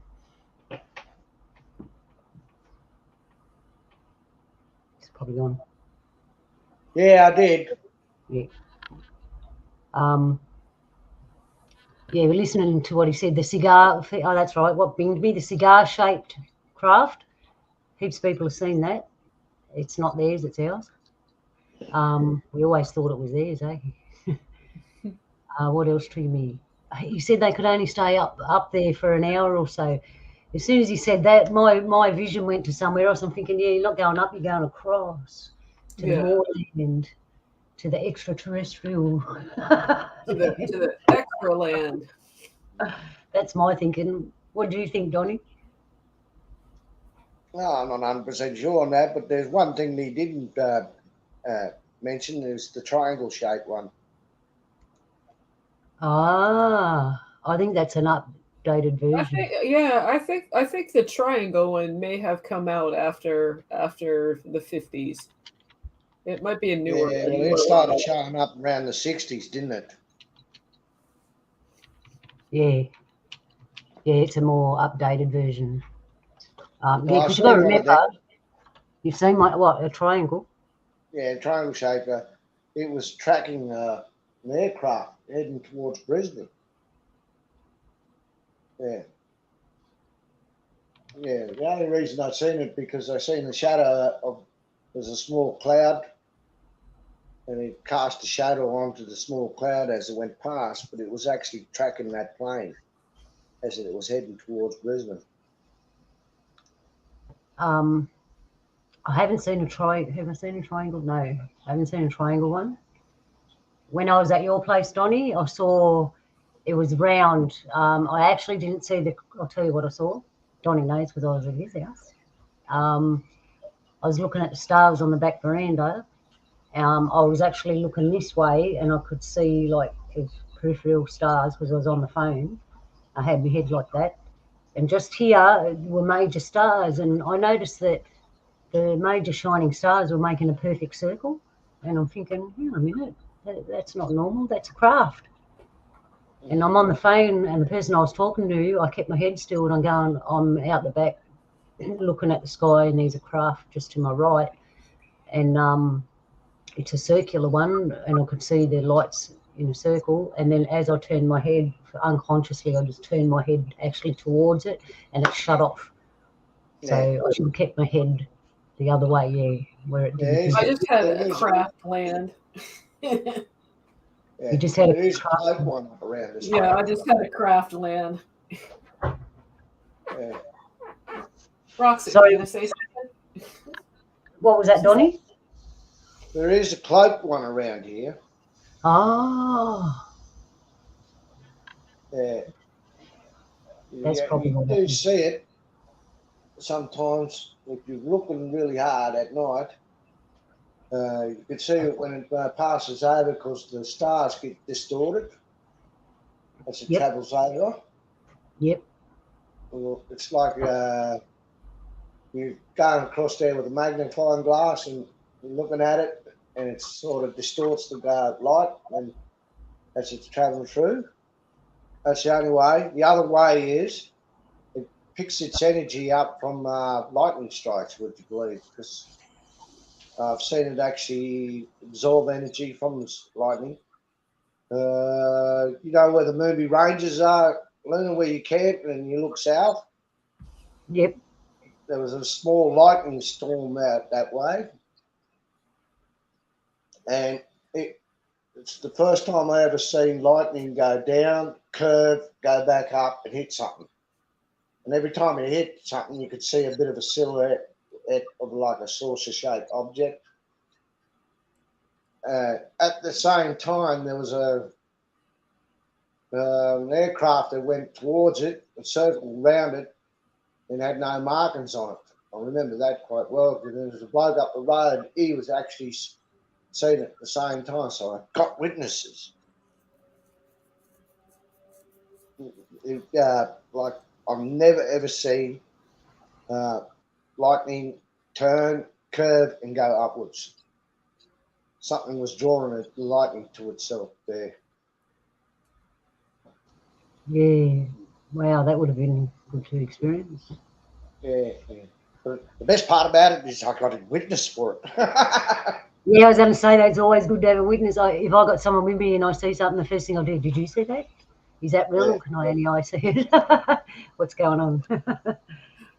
It's probably gone. Yeah, I did. Yeah. Yeah, we're listening to what he said. The cigar. Oh, that's right. What binged me? The cigar-shaped craft. Heaps of people have seen that. It's not theirs. It's ours. We always thought it was theirs, eh? What else triggered me? He said they could only stay up there for an hour or so. As soon as he said that, my vision went to somewhere else. I'm thinking, yeah, you're not going up, you're going across to the moorland, to the extraterrestrial. to the extra land. That's my thinking. What do you think, Donnie? No, I'm not 100% sure on that, but there's one thing he didn't mention is the triangle shaped one. Ah, I think that's an updated version. I think the triangle one may have come out after the 50s. It might be a newer. Yeah, well, it started showing up around the 60s, didn't it? Yeah, it's a more updated version. Yeah, Well, I because saw you've got to one of remember, you've seen a triangle. Yeah, triangle shape. It was tracking an aircraft heading towards Brisbane. Yeah. Yeah, the only reason I'd seen it because I seen the shadow of there's a small cloud, and it cast a shadow onto the small cloud as it went past, but it was actually tracking that plane as it was heading towards Brisbane. I haven't seen a triangle. Have I seen a triangle? No, I haven't seen a triangle one. When I was at your place, Donnie, I saw it was round. I actually didn't see I'll tell you what I saw. Donnie knows because I was at his house. I was looking at the stars on the back veranda. I was actually looking this way, and I could see like peripheral stars because I was on the phone. I had my head like that, and just here were major stars, and I noticed that the major shining stars were making a perfect circle, and I'm thinking, hang on a minute, that's not normal. That's a craft. And I'm on the phone, and the person I was talking to, I kept my head still, and I'm out the back looking at the sky, and there's a craft just to my right, and it's a circular one, and I could see the lights in a circle. And then as I turned my head, unconsciously, I just turned my head actually towards it, and it shut off. So I should have kept my head the other way, where it didn't. I just had a craft land. You just had a craft one up around us. Yeah, I just had a craft land. Yeah. Roxy, Sorry. you gonna say something? What was that, Donnie? There is a cloaked one around here. Oh. Yeah. That's probably what you do see it sometimes if you're looking really hard at night. You can see it when it passes over because the stars get distorted as it travels over. Yep. Well, it's like you're going across there with a magnifying glass and you're looking at it, and it sort of distorts the light and as it's traveling through. That's the only way. The other way is it picks its energy up from lightning strikes, would you believe? Because I've seen it actually absorb energy from this lightning. You know where the Moonby Ranges are, Luna, where you camp and you look south? Yep. There was a small lightning storm out that way. And it's the first time I ever seen lightning go down, curve, go back up and hit something. And every time it hit something, you could see a bit of a silhouette of like a saucer-shaped object. At the same time, there was a an aircraft that went towards it and circled around it and had no markings on it. I remember that quite well because there was a bloke up the road. He was actually seen it at the same time, so I got witnesses. Like I've never ever seen lightning turn, curve, and go upwards. Something was drawing the lightning to itself there. Yeah. Wow, that would have been good to experience. Yeah. But the best part about it is I got a witness for it. Yeah, I was going to say that it's always good to have a witness. If I got someone with me and I see something, the first thing I'll do, did you see that? Is that real, or can I see it? What's going on?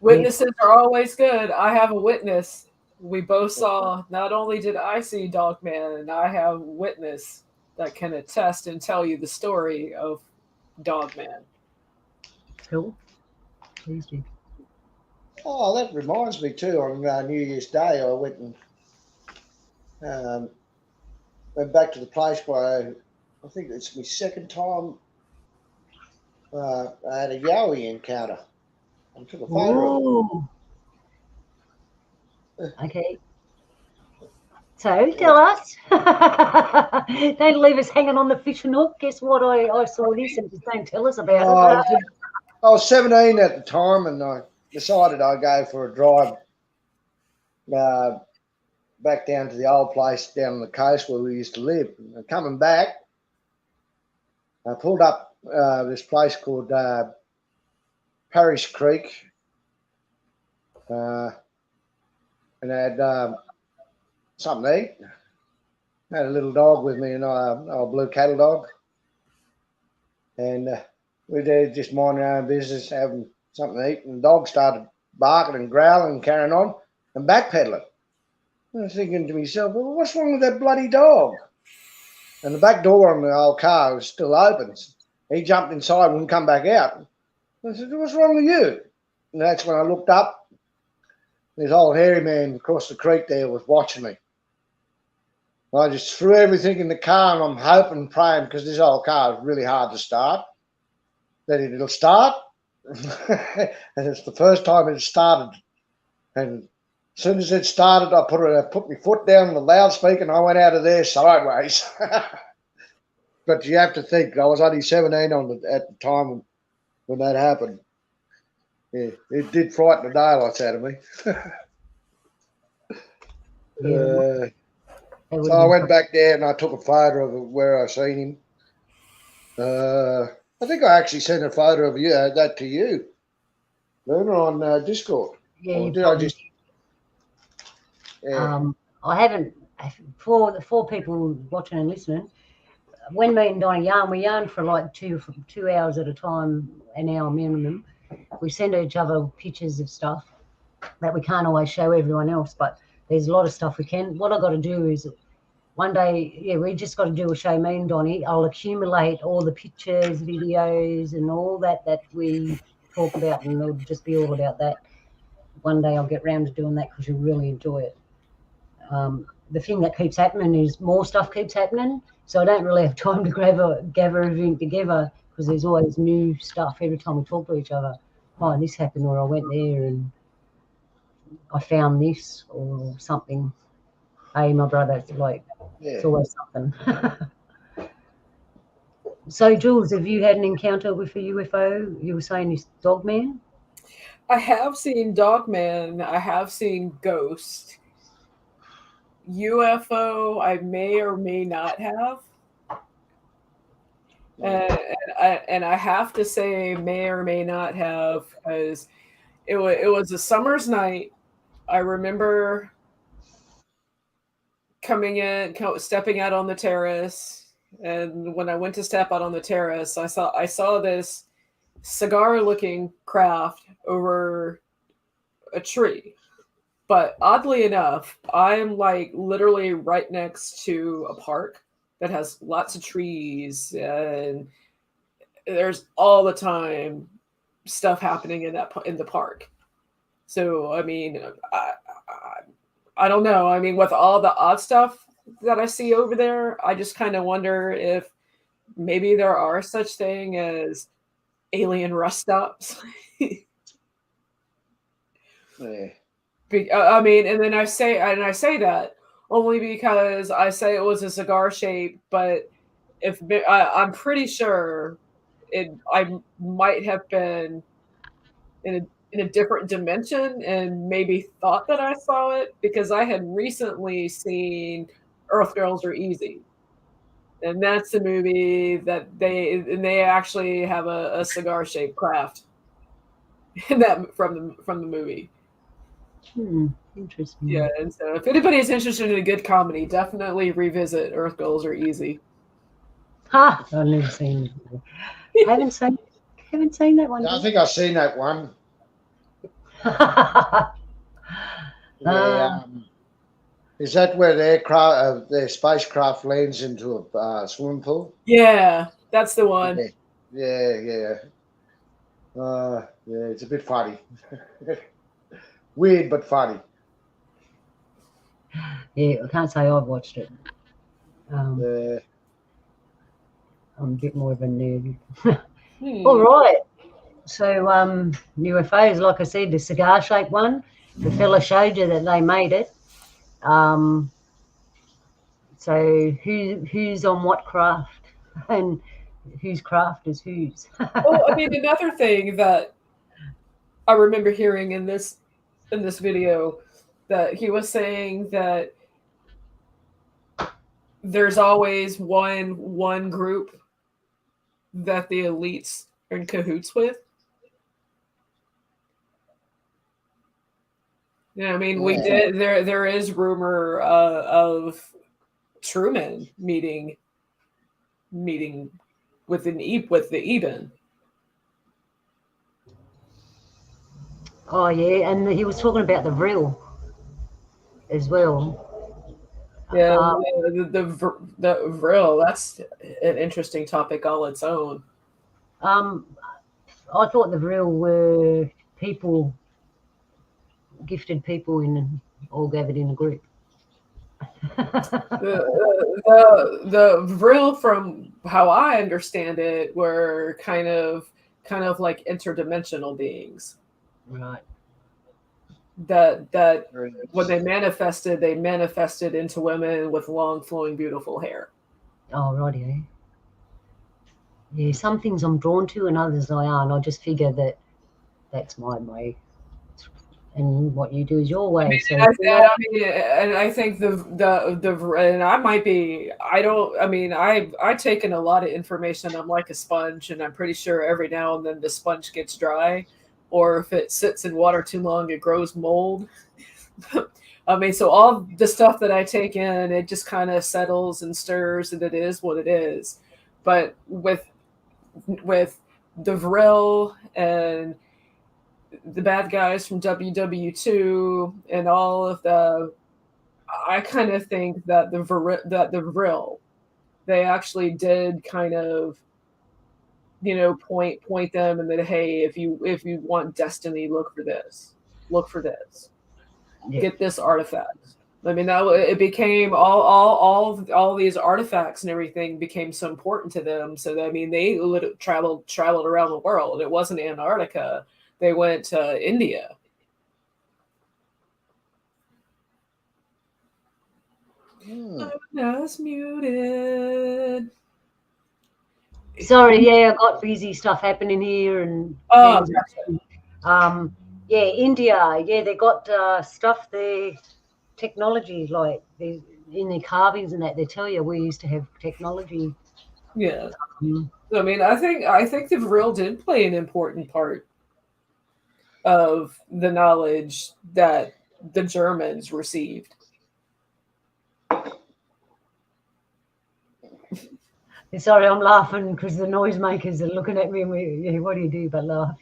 Witnesses are always good. I have a witness. We both saw, not only did I see Dogman, I have a witness that can attest and tell you the story of Dogman. Cool. Please do. Oh, that reminds me too. On New Year's Day, I went and went back to the place where I think it's my second time I had a yowie encounter. I took a photo of it. Okay. So tell us. Don't leave us hanging on the fishing hook. Guess what? I saw this and just don't tell us about it. I was 17 at the time, and I decided I'd go for a drive back down to the old place down on the coast where we used to live. And coming back, I pulled up this place called Parish Creek, and I had something to eat. I had a little dog with me, an old blue cattle dog, and we were there just minding our own business, having something to eat, and the dog started barking and growling and carrying on and backpedaling. I was thinking to myself, well, what's wrong with that bloody dog? And the back door on the old car was still open. He jumped inside and wouldn't come back out. I said, what's wrong with you? And that's when I looked up. This old hairy man across the creek there was watching me. I just threw everything in the car, and I'm hoping, praying, because this old car is really hard to start, that it'll start. And it's the first time it started. And as soon as it started, I put my foot down on the loudspeaker, and I went out of there sideways. But you have to think, I was only 17 at the time when that happened. Yeah, it did frighten the daylights out of me. So I went back there and I took a photo of where I seen him. I think I actually sent a photo of that to you, Luna, on Discord. Yeah, or did I just? Yeah. I haven't. For the 4 people watching and listening, when me and Donnie yarn, we yarn for like 2 hours at a time, an hour minimum. We send each other pictures of stuff that we can't always show everyone else, but there's a lot of stuff we can. What I got to do is one day, we just got to do a show, me and Donnie. I'll accumulate all the pictures, videos, and all that we talk about, and it'll just be all about that. One day I'll get round to doing that because you'll really enjoy it. The thing that keeps happening is more stuff keeps happening, so I don't really have time to gather everything together because there's always new stuff every time we talk to each other. Oh, this happened, or I went there and I found this or something. Hey, my brother, it's like it's always something. So, Jules, have you had an encounter with a UFO? You were saying this Dogman? I have seen Dogman. I have seen Ghost. UFO, I may or may not have. And I have to say may or may not have, because it was a summer's night. I remember stepping out on the terrace, and when I went to step out on the terrace, I saw this cigar-looking craft over a tree. But oddly enough, I'm like literally right next to a park that has lots of trees, and there's all the time stuff happening in the park. So I mean, I don't know. I mean, with all the odd stuff that I see over there, I just kind of wonder if maybe there are such thing as alien rust stops. Yeah. I mean, and then I say that only because I say it was a cigar shape, but if I'm pretty sure I might have been in a different dimension and maybe thought that I saw it because I had recently seen Earth Girls Are Easy. And that's the movie that they actually have a cigar shaped craft in that from the movie. Interesting. Yeah, and so if anybody is interested in a good comedy, definitely revisit Earth Girls Are Easy. Ha! I've never seen it. I haven't seen that one. I think I've seen that one. Yeah, is that where their spacecraft lands into a swimming pool? Yeah, that's the one. Yeah. Yeah, it's a bit funny. Weird but funny. Yeah, I can't say I've watched it. Yeah. I'm a bit more of a nerd. All right. So UFOs, like I said, the cigar-shaped one. The fella showed you that they made it. So who's on what craft, and whose craft is whose? Well, I mean, another thing that I remember hearing in this video that he was saying that there's always one group that the elites are in cahoots with. Yeah, I mean, we did. There is rumor of Truman meeting with the Eben. Oh yeah, and he was talking about the vril as well. Yeah, the vril. That's an interesting topic all its own. I thought the vril were gifted people all gathered in a group. The vril, from how I understand it, were kind of like interdimensional beings. Right. That when they manifested into women with long, flowing, beautiful hair. Oh, righty. Yeah, some things I'm drawn to and others I aren't. I just figure that that's my way, and what you do is your way. And I think and I might be. I've taken a lot of information. I'm like a sponge, and I'm pretty sure every now and then the sponge gets dry, or if it sits in water too long, it grows mold. I mean, so all the stuff that I take in, it just kind of settles and stirs, and it is what it is. But with the vril and the bad guys from WW2 and all of I kind of think that the vril, they actually did kind of, point them and then, hey, if you want destiny, look for this, get this artifact. I mean, it became all these artifacts and everything became so important to them. So that, I mean, they traveled around the world. It wasn't Antarctica. They went to India. That's muted. Sorry, yeah, I got busy stuff happening here, and yeah, India, yeah, they got stuff there, technology, like in their carvings and that. They tell you we used to have technology. Yeah, I mean, I think the vril did play an important part of the knowledge that the Germans received. Sorry, I'm laughing because the noisemakers are looking at me and what do you do but laugh,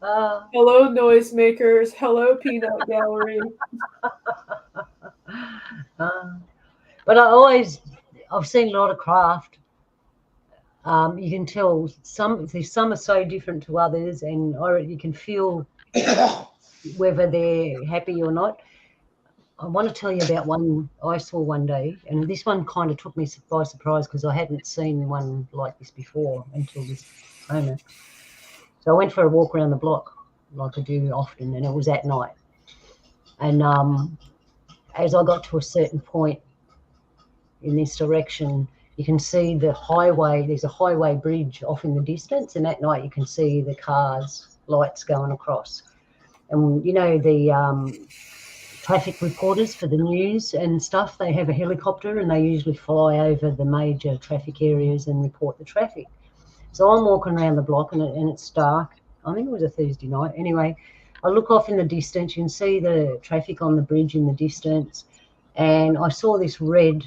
Hello, noisemakers. Hello, Peanut Gallery. But I've seen a lot of craft. You can tell some are so different to others, and you can feel whether they're happy or not. I want to tell you about one I saw one day, and this one kind of took me by surprise because I hadn't seen one like this before until this moment. So I went for a walk around the block, like I do often, and it was at night. And as I got to a certain point in this direction, you can see the highway. There's a highway bridge off in the distance, and at night you can see the cars' lights going across. And you know the traffic reporters for the news and stuff, they have a helicopter and they usually fly over the major traffic areas and report the traffic. So I'm walking around the block and it's dark. I think it was a Thursday night. Anyway, I look off in the distance. You can see the traffic on the bridge in the distance. And I saw this red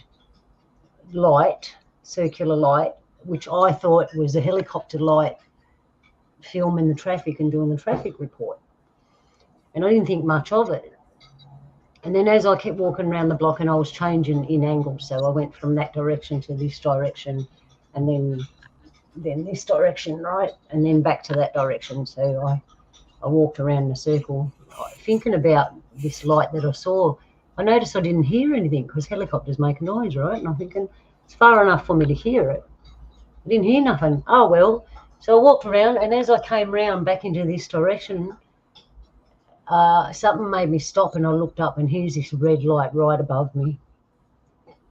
light, circular light, which I thought was a helicopter light filming the traffic and doing the traffic report. And I didn't think much of it. And then as I kept walking around the block and I was changing in angle, so I went from that direction to this direction and then this direction, right? And then back to that direction. So I walked around in a circle thinking about this light that I saw. I noticed I didn't hear anything because helicopters make a noise, right? And I'm thinking, it's far enough for me to hear it. I didn't hear nothing. Oh, well. So I walked around, and as I came round back into this direction, something made me stop, and I looked up, and here's this red light right above me.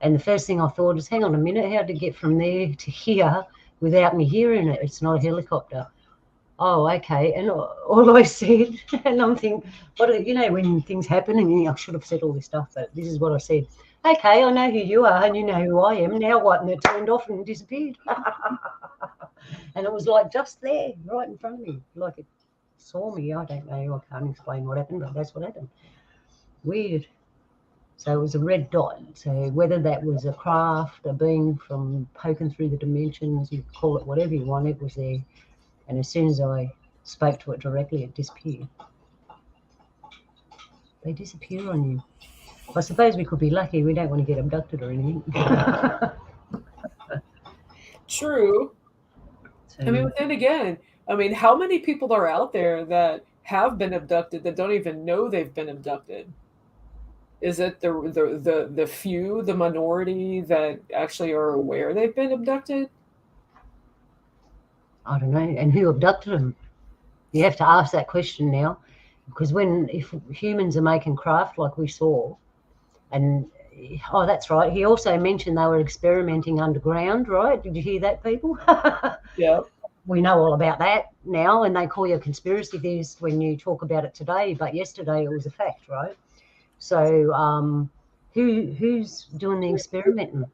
And the first thing I thought is, hang on a minute, how to get from there to here without me hearing it? It's not a helicopter. Oh, okay. And all I said, and I'm thinking, when things happen, and I should have said all this stuff, but this is what I said. Okay, I know who you are, and you know who I am. Now what? And it turned off and disappeared. And it was like just there, right in front of me, like it saw me. I don't know. I can't explain what happened, but that's what happened. Weird. So it was a red dot. So whether that was a craft, a being from poking through the dimensions, you call it whatever you want, it was there. And as soon as I spoke to it directly, it disappeared. They disappear on you. I suppose we could be lucky. We don't want to get abducted or anything. True. So, I mean, but then again, how many people are out there that have been abducted that don't even know they've been abducted? Is it the few, the minority that actually are aware they've been abducted? I don't know. And who abducted them? You have to ask that question now, because if humans are making craft like we saw, and that's right. He also mentioned they were experimenting underground, right? Did you hear that, people? Yeah. We know all about that now, and they call you a conspiracy theorist when you talk about it today, but yesterday it was a fact, right? So who's doing the experimenting?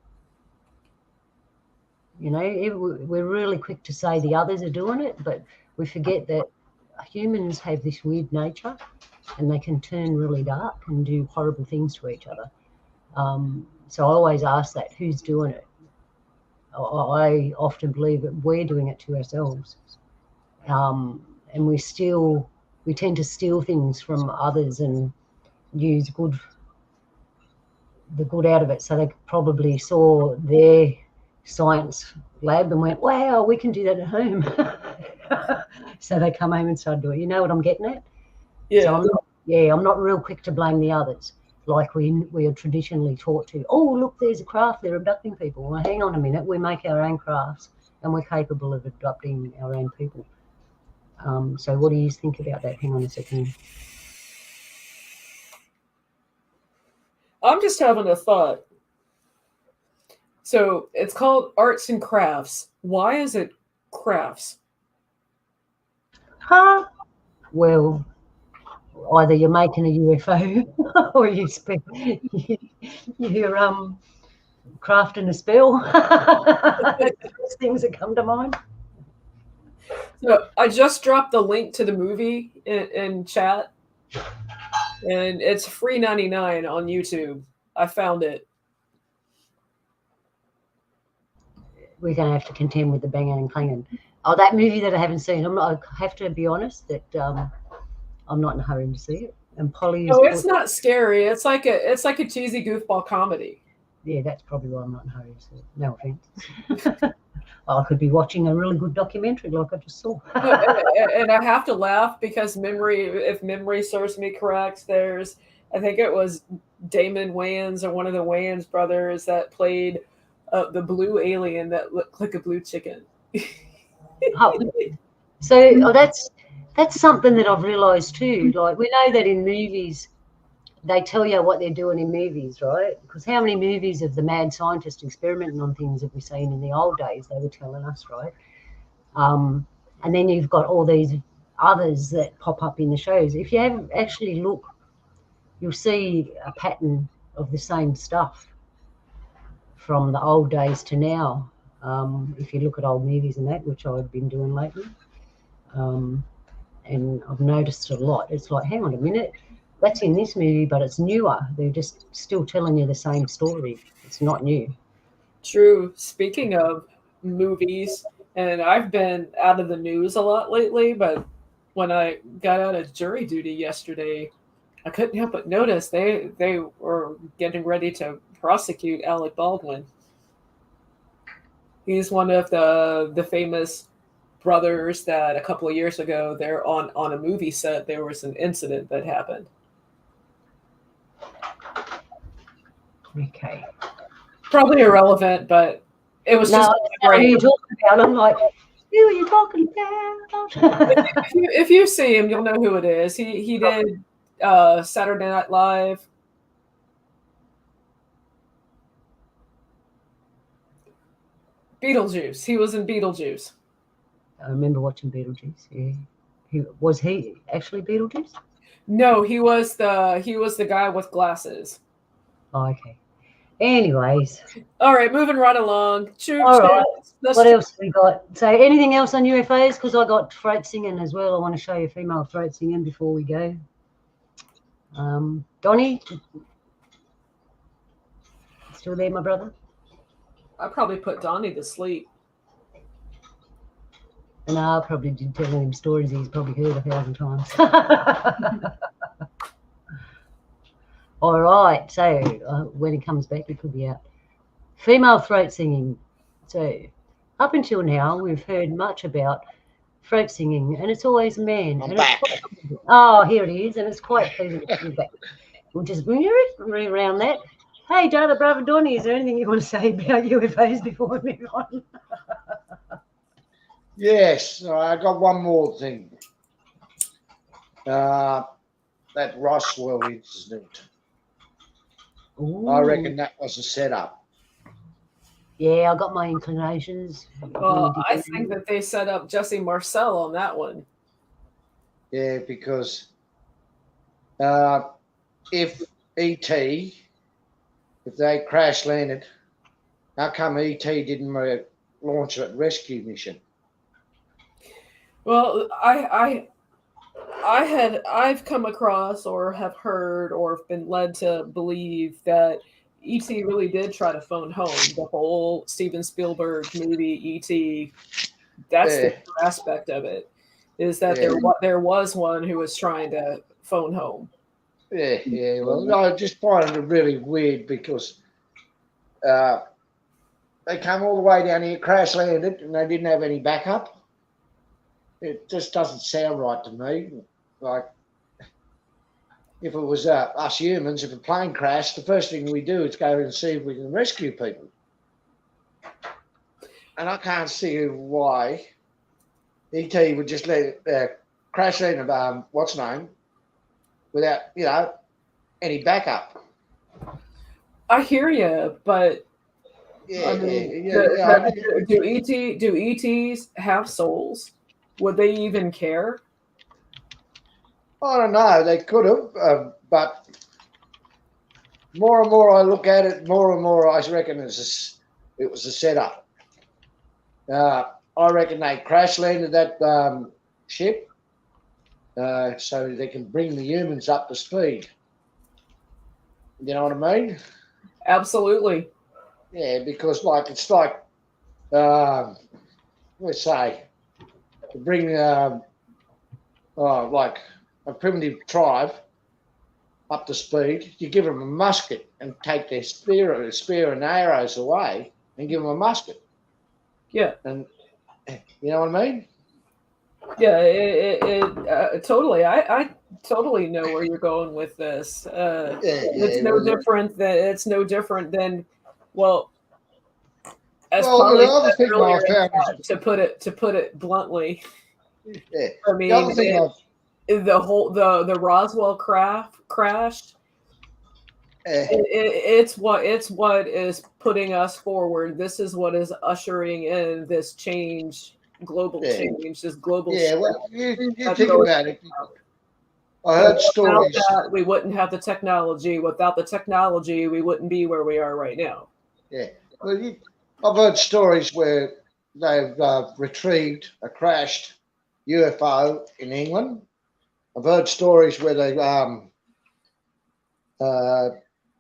We're really quick to say the others are doing it, but we forget that humans have this weird nature and they can turn really dark and do horrible things to each other. So I always ask that, who's doing it? I often believe that we're doing it to ourselves. And we tend to steal things from others and use the good out of it. So they probably saw their science lab and went, wow, we can do that at home. So they come home and start doing it. You know what I'm getting at? Yeah. So I'm not real quick to blame the others like we are traditionally taught to. Oh, look, there's a craft, they're abducting people. Well, hang on a minute, we make our own crafts and we're capable of abducting our own people. So what do you think about that? Hang on a second. I'm just having a thought. So it's called arts and crafts. Why is it crafts? Well, either you're making a UFO or you're crafting a spell. Those things that come to mind. So I just dropped the link to the movie in chat, and it's free 99 on YouTube. I found it. We're going to have to contend with the banging and clanging. Oh, that movie that I haven't seen. I have to be honest that I'm not in a hurry to see it. And Polly is. Oh, it's not scary. It's like a cheesy goofball comedy. Yeah, that's probably why I'm not in a hurry to see it. No offense. I could be watching a really good documentary like I just saw. And I have to laugh because if memory serves me correct, I think it was Damon Wayans or one of the Wayans brothers that played the blue alien that looked like a blue chicken. Oh, so that's something that I've realised too. Like, we know that in movies, they tell you what they're doing in movies, right? Because how many movies of the mad scientist experimenting on things have we seen in the old days? They were telling us, right? And then you've got all these others that pop up in the shows. If you have actually look, you'll see a pattern of the same stuff from the old days to now. If you look at old movies and that, which I've been doing lately, and I've noticed a lot. It's like, hang on a minute, that's in this movie, but it's newer. They're just still telling you the same story. It's not new. True. Speaking of movies, and I've been out of the news a lot lately, but when I got out of jury duty yesterday, I couldn't help but notice they were getting ready to prosecute Alec Baldwin. He's one of the famous brothers that a couple of years ago, they're on a movie set, there was an incident that happened. Okay. Probably irrelevant, but it was just great. Who are you talking about? I'm like, who are you talking about? if you see him, you'll know who it is. He did Saturday Night Live. Beetlejuice. He was in Beetlejuice. I remember watching Beetlejuice. Yeah. Was he actually Beetlejuice? No, he was the guy with glasses. Oh, okay. Anyways. All right, moving right along. All right. What else we got? So anything else on UFOs? Because I got throat singing as well. I want to show you female throat singing before we go. Donnie? Still there, my brother? I probably put Donnie to sleep. And I probably did telling him stories he's probably heard 1,000 times. All right, so when he comes back, he could be out. Female throat singing. So up until now, we've heard much about throat singing, and it's always a man. I'm and back. Oh, here it is, and it's quite pleasant to be back. We'll just bring around that. Hey, Dada, brother Donnie, is there anything you want to say about UFOs before we move on? Yes, I got one more thing. That Roswell incident. Ooh. I reckon that was a setup. Yeah, I got my inclinations. Well, I think that they set up Jesse Marcel on that one. Yeah, because if they crash landed, how come ET didn't launch a rescue mission? Well, I've come across or have heard or been led to believe that E.T. really did try to phone home. The whole Steven Spielberg movie E.T. That's the aspect of it, is that there was one who was trying to phone home. Yeah. Well, I just find it really weird because they come all the way down here, crash landed, and they didn't have any backup. It just doesn't sound right to me. Like, if it was us humans, if a plane crashed, the first thing we do is go and see if we can rescue people. And I can't see why ET would just let it crash land what's name without, any backup. I hear you, but do ETs have souls? Would they even care? I don't know. They could have, but more and more I look at it, more and more I reckon it was a setup. I reckon they crash landed that ship so they can bring the humans up to speed. You know what I mean? Absolutely. Yeah, because it's like let's say to bring like a primitive tribe up to speed, you give them a musket and take their spear and arrows away and give them a musket. Yeah. And you know what I mean? Yeah, it totally. I totally know where you're going with this. It's no different than, well, as Well, Carly the other said thing earlier, I found is, to put it bluntly, yeah, I the other mean, thing the Roswell crash. It's what is putting us forward. This is what is ushering in this change, global change, this global shift. well, you That's think going about it. I heard Without stories. that, we wouldn't have the technology. Without the technology, we wouldn't be where we are right now. Yeah, well, I've heard stories where they've retrieved a crashed UFO in England. I've heard stories where they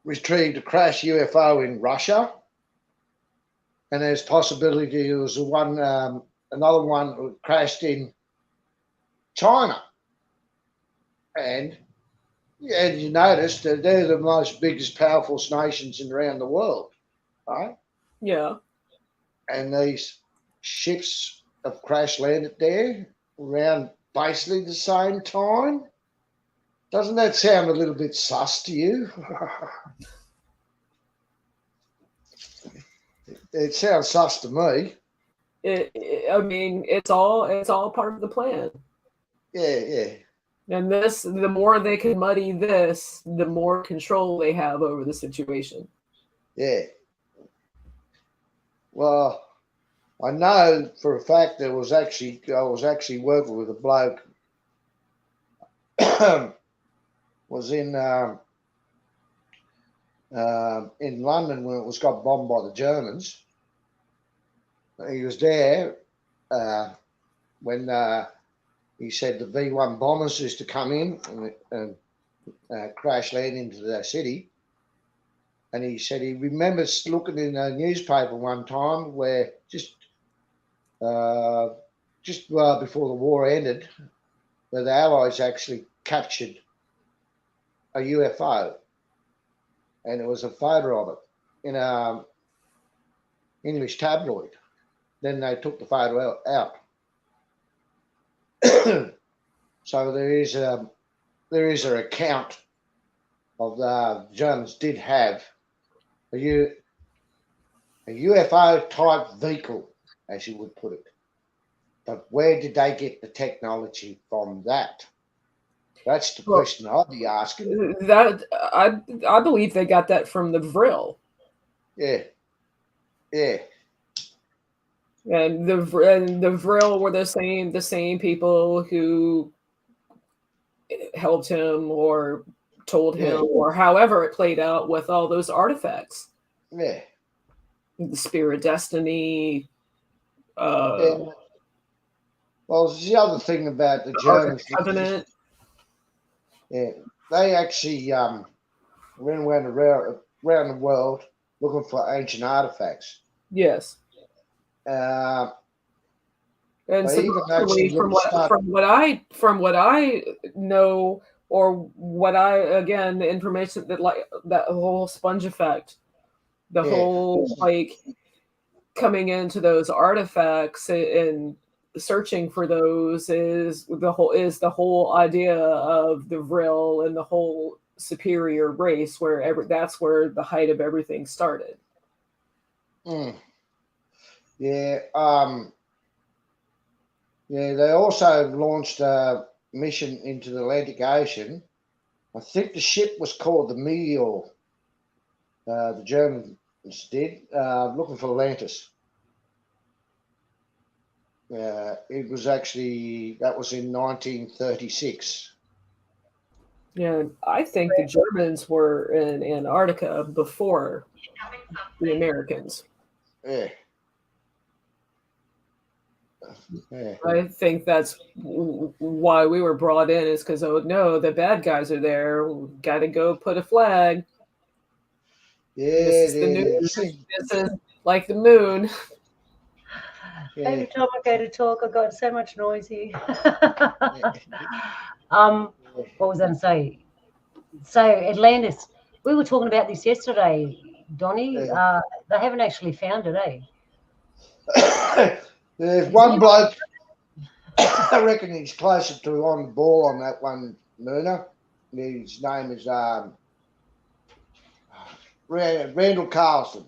retrieved a crashed UFO in Russia, and there's possibility there was another one that crashed in China. And you notice that they're the most biggest, powerful nations around the world, right? Yeah. And these ships have crash landed there around basically the same time. Doesn't that sound a little bit sus to you? It sounds sus to me. I mean, it's all part of the plan. Yeah. And the more they can muddy this, the more control they have over the situation. Yeah. Well, I know for a fact I was actually working with a bloke was in London when it got bombed by the Germans. He was there when he said the V1 bombers used to come in and crash land into the city. And he said he remembers looking in a newspaper one time where just before the war ended, where the Allies actually captured a UFO, and it was a photo of it in a English tabloid. Then they took the photo out. So there is an account of the Germans did have a UFO type vehicle, as you would put it. But where did they get the technology from that? That's the question I'd be asking. That I believe they got that from the Vril. Yeah. And the Vril were the same people who helped him or told him or however it played out with all those artifacts. Yeah. The Spear of Destiny. Well, the other thing about the Germans. Covenant. Yeah, they actually went around the world looking for ancient artifacts. Yes. And supposedly, from what I know, or what the information that whole sponge effect, the whole coming into those artifacts and searching for those is the whole idea of the Vril and the whole superior race, that's where the height of everything started. Yeah. They also launched a mission into the Atlantic Ocean. I think the ship was called the Meteor. The Germans did, looking for Atlantis. It was that was in 1936. Yeah, I think the Germans were in Antarctica before the Americans. Yeah. I think that's why we were brought in, is because, oh no, the bad guys are there. We've got to go put a flag. Yeah, this is like the moon. Yeah. Every time I go to talk, I've got so much noise here. What was I going to say? So Atlantis, we were talking about this yesterday, Donnie. They haven't actually found it, eh? There's one bloke, I reckon he's closer to on the ball on that one Myrna. His name is Randall Carlson.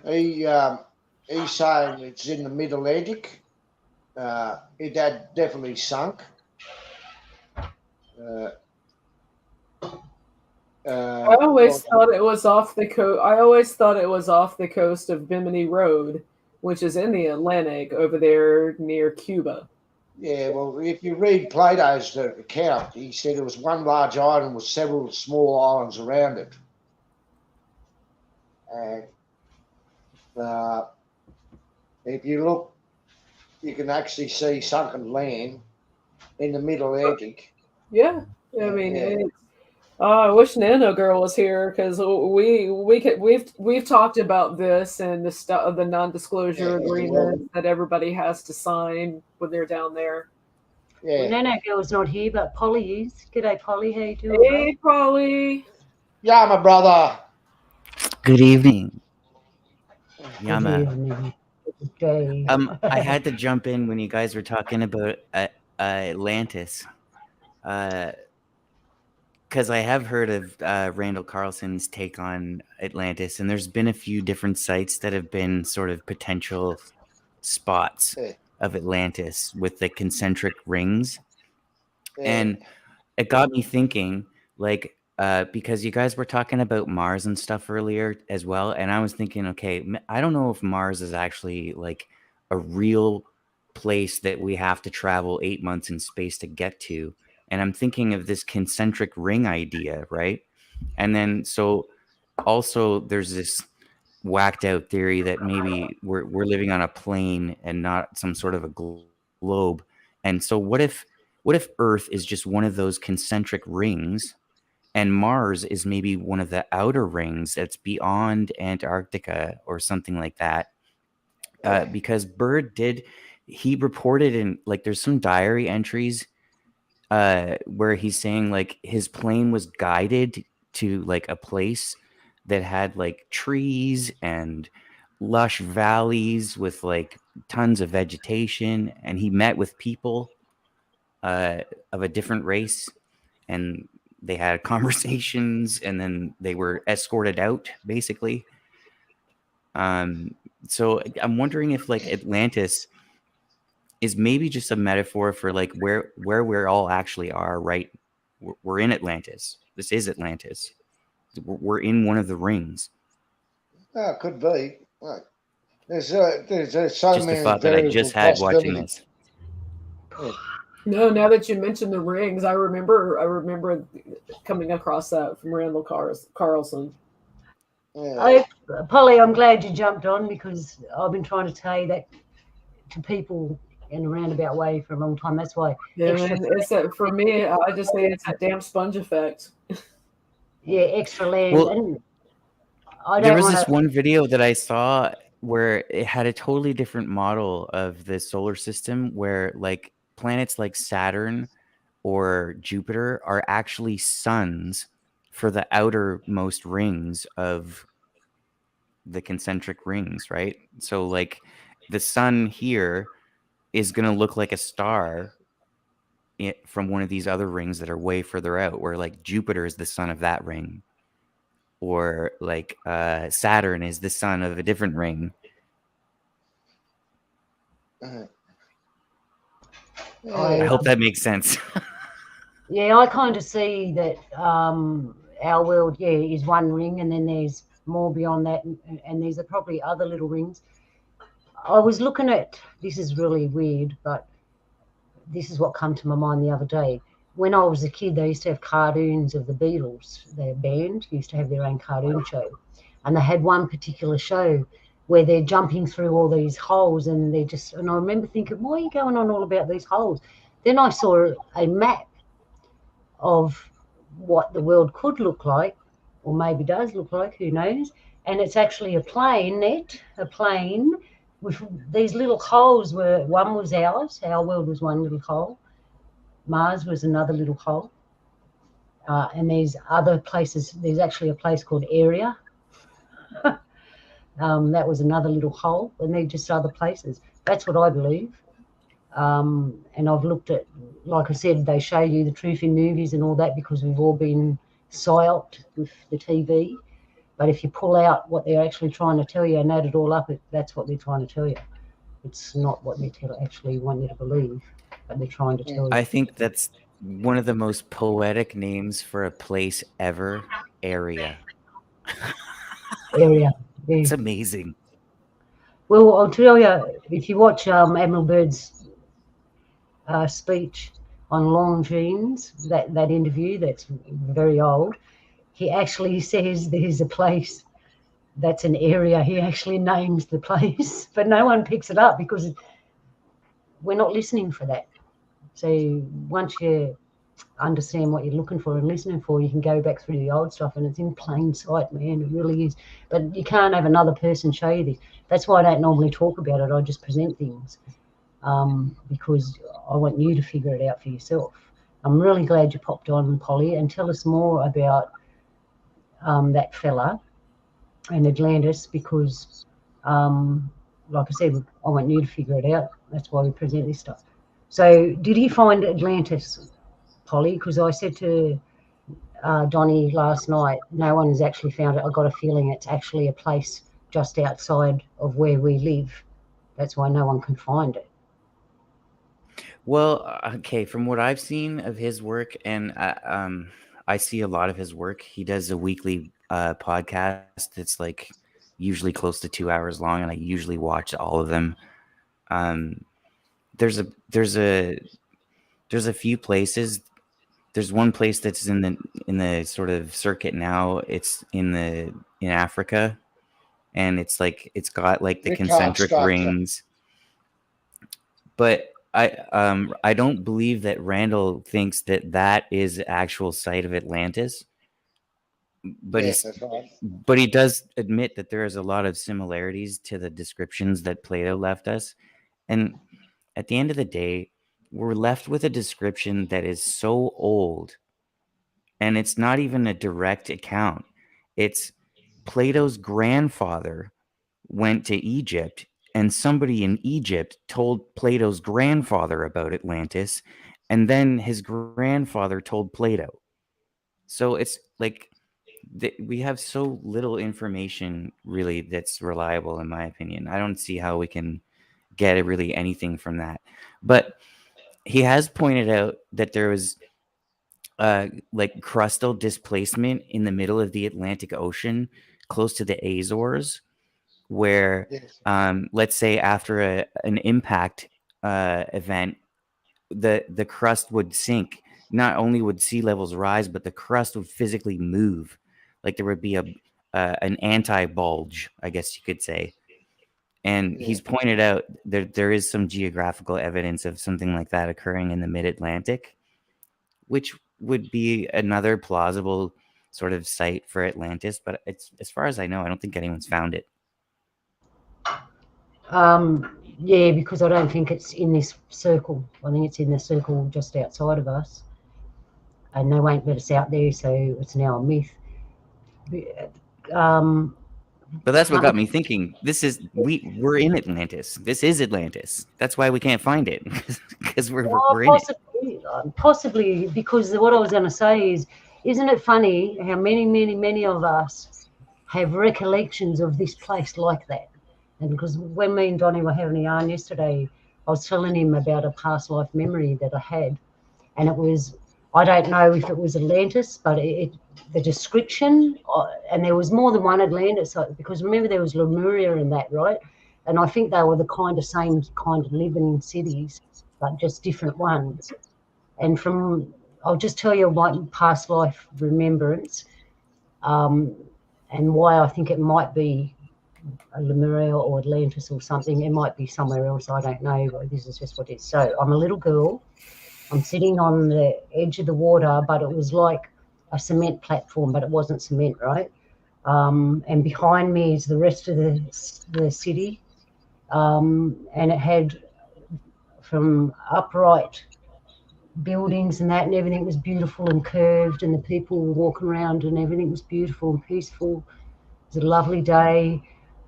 He's saying it's in the Mid-Atlantic. It had definitely sunk. I always thought it was off the coast. I always thought it was off the coast of Bimini Road, which is in the Atlantic over there near Cuba. Yeah, well, if you read Plato's account, he said it was one large island with several small islands around it. And if you look, you can actually see sunken land in the Mid-Atlantic. Yeah, I mean, I wish Nano Girl was here because we've talked about this and the non-disclosure agreement that everybody has to sign when they're down there. Yeah. Well, Nano Girl's not here, but Polly is. G'day, Polly. How you doing? Hey, Polly. Yeah, my brother. Good evening. Yama. I had to jump in when you guys were talking about Atlantis, because I have heard of Randall Carlson's take on Atlantis, and there's been a few different sites that have been sort of potential spots of Atlantis with the concentric rings, and it got me thinking, like, because you guys were talking about Mars and stuff earlier as well, and I was thinking, okay, I don't know if Mars is actually like a real place that we have to travel 8 months in space to get to. And I'm thinking of this concentric ring idea, right? And then so also there's this whacked out theory that maybe we're living on a plane and not some sort of a globe. And so what if Earth is just one of those concentric rings, and Mars is maybe one of the outer rings that's beyond Antarctica or something like that? Because Bird he reported in, like, there's some diary entries where he's saying like his plane was guided to like a place that had like trees and lush valleys with like tons of vegetation, and he met with people of a different race, and they had conversations, and then they were escorted out, basically. So I'm wondering if like Atlantis is maybe just a metaphor for like where we all actually are, right? We're in Atlantis. This is Atlantis. We're in one of the rings. Could be. Right. There's so just many a thought that I just had watching this. No, now that you mentioned the rings, I remember coming across that from Randall Carlson. Polly, I'm glad you jumped on, because I've been trying to tell you that to people in a roundabout way for a long time. That's why. Yeah, for me, I just say it's a damn sponge effect. Yeah, extra land. Well, and there was this one video that I saw where it had a totally different model of the solar system, where like planets like Saturn or Jupiter are actually suns for the outermost rings of the concentric rings, right? So like the sun here is going to look like a star from one of these other rings that are way further out, where like Jupiter is the sun of that ring, or like Saturn is the sun of a different ring. I hope that makes sense. Yeah, I kind of see that our world, is one ring, and then there's more beyond that, and there's probably other little rings. I was looking at, this is really weird, but this is what came to my mind the other day. When I was a kid, they used to have cartoons of the Beatles. Their band used to have their own cartoon show, and they had one particular show where they're jumping through all these holes, and and I remember thinking, why are you going on all about these holes? Then I saw a map of what the world could look like, or maybe does look like, who knows? And it's actually a plane with these little holes. One was ours, our world was one little hole, Mars was another little hole, and there's other places. There's actually a place called Area. That was another little hole, and they're just other places. That's what I believe. And I've looked at like I said, they show you the truth in movies and all that because we've all been psyoped with the TV. But if you pull out what they're actually trying to tell you and add it all up, that's what they're trying to tell you. It's not what they actually want you to believe, but they're trying to tell you. I think that's one of the most poetic names for a place ever. Area. Area. Yeah. It's amazing. Well, I'll tell you, if you watch Admiral Byrd's speech on Longines, that interview that's very old, he actually says there's a place that's an area. He actually names the place, but no one picks it up because we're not listening for that. So once you understand what you're looking for and listening for, you can go back through the old stuff and it's in plain sight, man. It really is. But you can't have another person show you this. That's why I don't normally talk about it. I just present things because I want you to figure it out for yourself. I'm really glad you popped on, Polly, and tell us more about that fella in Atlantis because, like I said, I want you to figure it out. That's why we present this stuff. So did he find Atlantis, Polly? Because I said to Donnie last night, no one has actually found it. I got a feeling it's actually a place just outside of where we live. That's why no one can find it. Well, okay, from what I've seen of his work, and I see a lot of his work. He does a weekly podcast that's like usually close to 2 hours long, and I usually watch all of them. There's a few places. There's one place that's in the sort of circuit now. It's in Africa, and it's got like the concentric rings. But I don't believe that Randall thinks that is the actual site of Atlantis. But Yes, that's right. But he does admit that there is a lot of similarities to the descriptions that Plato left us. And at the end of the day, we're left with a description that is so old, and it's not even a direct account. It's Plato's grandfather went to Egypt, and somebody in Egypt told Plato's grandfather about Atlantis, and then his grandfather told Plato. So it's like we have so little information really that's reliable, in my opinion. I don't see how we can get really anything from that. But he has pointed out that there was like crustal displacement in the middle of the Atlantic Ocean, close to the Azores, where let's say after an impact event, the crust would sink. Not only would sea levels rise, but the crust would physically move. Like there would be an anti-bulge, I guess you could say. And he's pointed out that there is some geographical evidence of something like that occurring in the mid-Atlantic, which would be another plausible sort of site for Atlantis. But it's, as far as I know, I don't think anyone's found it. Yeah, because I don't think it's in this circle. I think it's in the circle just outside of us. And they won't let us out there, so it's now a myth. But that's what got me thinking. We're in Atlantis. This is Atlantis. That's why we can't find it, because we're in it. Possibly, because what I was going to say is, isn't it funny how many of us have recollections of this place like that? And because when me and Donnie were having a yarn yesterday, I was telling him about a past life memory that I had, and it was, I don't know if it was Atlantis, but the description, and there was more than one Atlantis, because remember there was Lemuria and that, right? And I think they were the same kind of living cities, but just different ones. And I'll just tell you my past life remembrance, and why I think it might be Lemuria or Atlantis or something. It might be somewhere else, I don't know, but this is just what it is. So I'm a little girl. I'm sitting on the edge of the water, but it was like a cement platform, but it wasn't cement, right? And behind me is the rest of the city, and it had from upright buildings and that, and everything was beautiful and curved, and the people were walking around, and everything was beautiful and peaceful. It was a lovely day.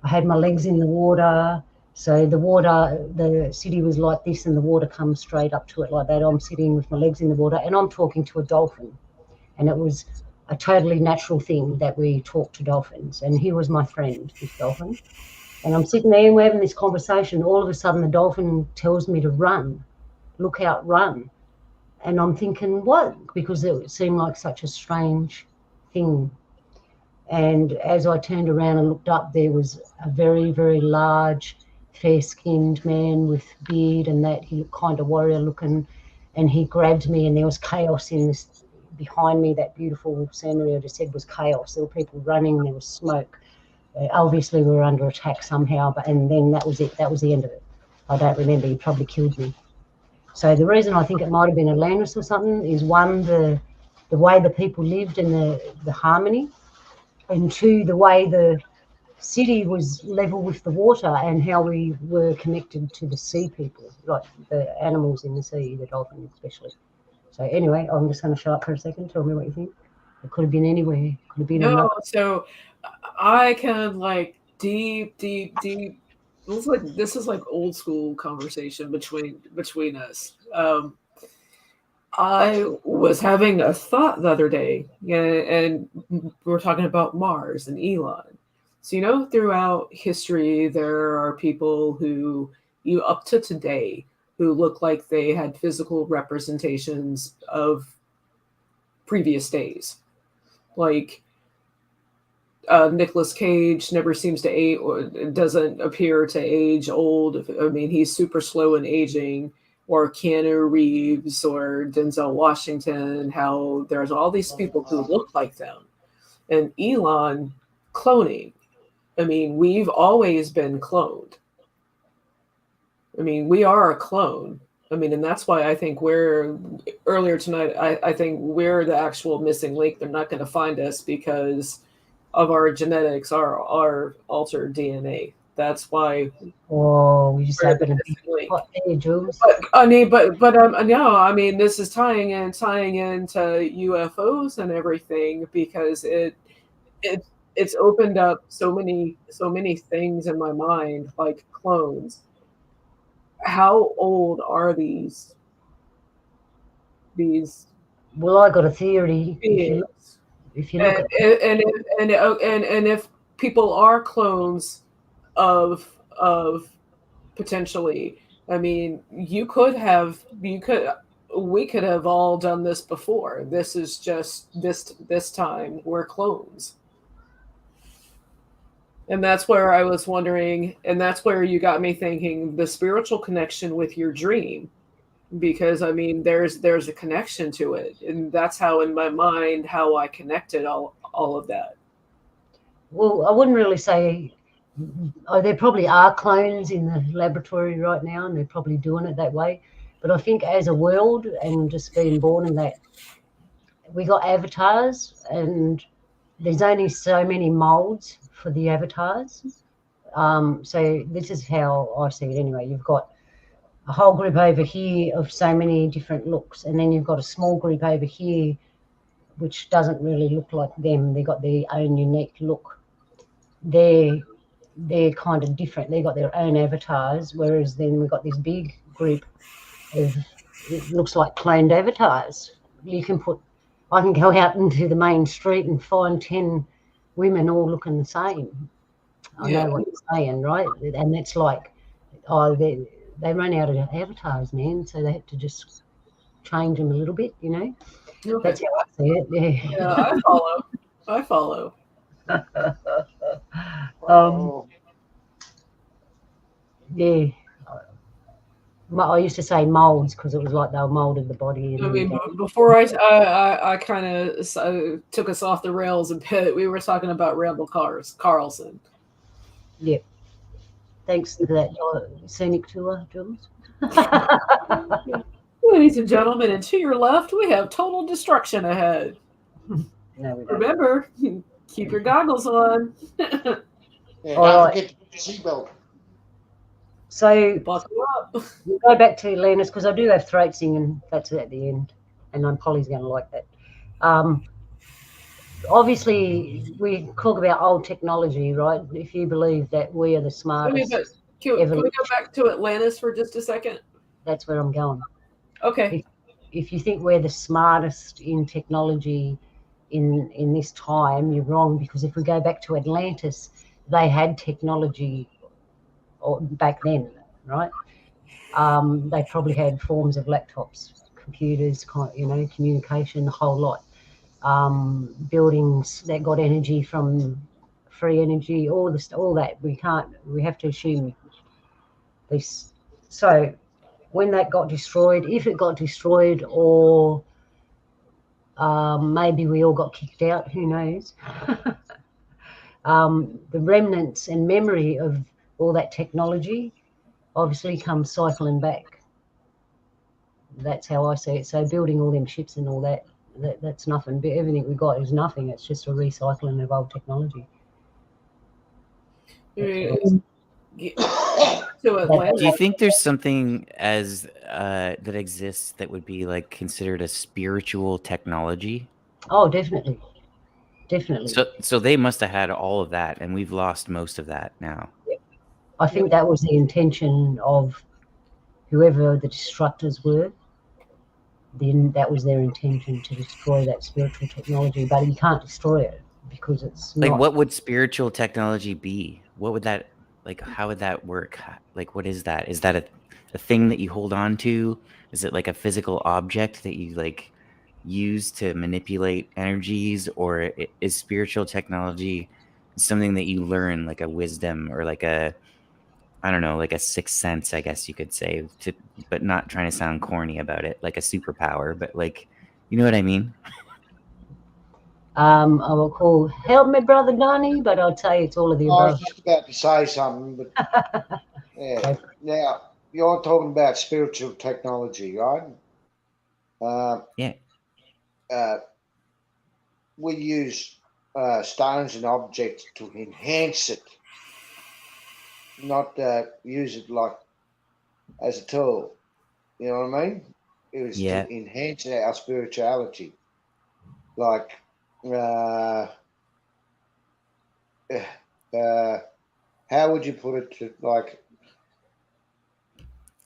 I had my legs in the water, So the city was like this, and the water comes straight up to it like that. I'm sitting with my legs in the water, and I'm talking to a dolphin, and it was a totally natural thing that we talk to dolphins, and he was my friend, this dolphin. And I'm sitting there and we're having this conversation. All of a sudden, the dolphin tells me to run, look out, run. And I'm thinking, what? Because it seemed like such a strange thing. And as I turned around and looked up, there was a very, very large, fair-skinned man with beard and that. He looked kind of warrior looking, and he grabbed me, and there was chaos in this behind me. That beautiful scenery I just said was chaos. There were people running, there was smoke. Obviously, we were under attack somehow, and then that was it. That was the end of it. I don't remember. He probably killed me. So the reason I think it might have been Atlantis or something is, one, the way the people lived and the harmony, and two, the way the city was level with the water and how we were connected to the sea people, like the animals in the sea, the dolphins especially. So anyway, I'm just going to shut up for a second. Tell me what you think. It could have been anywhere. It could have been No, so I can deep. This is like old school conversation between us. I was having a thought the other day, and we're talking about Mars and Elon. So throughout history, there are people who, up to today, who look like they had physical representations of previous days, like. Nicolas Cage never seems to age, or doesn't appear to age old. I mean, he's super slow in aging. Or Keanu Reeves or Denzel Washington, how there's all these people who look like them. And Elon, cloning. I mean, we've always been cloned. I mean, we are a clone. I mean, and that's why I think earlier tonight, I think we're the actual missing link. They're not going to find us because of our genetics, our altered DNA. That's why. Oh, we just happened to be hot there, Jules. No, I mean, this is tying into UFOs and everything, because it's opened up so many things in my mind, like clones. How old are these? Well, I got a theory. If you look at and if people are clones of potentially, I mean, we could have all done this before. This is just this time we're clones. And that's where I was wondering, and that's where you got me thinking, the spiritual connection with your dream, because I mean, there's a connection to it, and that's how in my mind how I connected all of that. Well, I wouldn't really say. There probably are clones in the laboratory right now, and they're probably doing it that way. But I think as a world, and just being born in that, we got avatars, and there's only so many molds for the avatars. So this is how I see it anyway. You've got a whole group over here of so many different looks, and then you've got a small group over here which doesn't really look like them. They got their own unique look. They're kind of different. They got their own avatars, whereas then we've got this big group of, it looks like cloned avatars. I can go out into the main street and find 10 women all looking the same. I know what you're saying, right? And that's like, they run out of avatars, man, so they have to just change them a little bit, Okay. That's how I see it, Yeah, I follow. Yeah, I used to say molds because it was like they were molded the body. I mean, before I kind of took us off the rails a bit, we were talking about Randall Carlson. Yep. Thanks to that scenic tour, Jules. Ladies and gentlemen, and to your left, we have total destruction ahead. No, we don't. Remember, keep your goggles on. Don't forget the seatbelt. So Buckle up. we'll go back to Atlantis because I do have throat singing. That's at the end, and I'm Polly's going to like that. Obviously, we talk about old technology, right? If you believe that we are the smartest. Can we go back to Atlantis for just a second? That's where I'm going. Okay. If you think we're the smartest in technology in this time, you're wrong, because if we go back to Atlantis, they had technology back then, right? They probably had forms of laptops, computers, communication, the whole lot. Buildings that got energy from free energy, all that. We have to assume this. So when that got destroyed, if it got destroyed, or maybe we all got kicked out, who knows? The remnants and memory of all that technology obviously comes cycling back. That's how I see it. So building all them ships and all that's nothing. But everything we got is nothing. It's just a recycling of old technology. To Do you think there's something as that exists that would be like considered a spiritual technology? Oh, definitely. So they must have had all of that, and we've lost most of that now. I think that was the intention of whoever the destructors were. Then that was their intention, to destroy that spiritual technology, but you can't destroy it because it's like not. What would spiritual technology be? What would that, like, how would that work? Like, what is that? Is that a thing that you hold on to? Is it like a physical object that you like use to manipulate energies, or is spiritual technology something that you learn, like a wisdom, or like a, I don't know, like a sixth sense, I guess you could say, but not trying to sound corny about it, like a superpower, but like, you know what I mean? I will call help me, brother Donnie, but I'll tell you it's all of the I was above. just about to say something, but yeah. Now you're talking about spiritual technology, right? Yeah. We use stones and objects to enhance it, not use it like as a tool. You know what I mean? It was to enhance our spirituality. Like, how would you put it? To, like,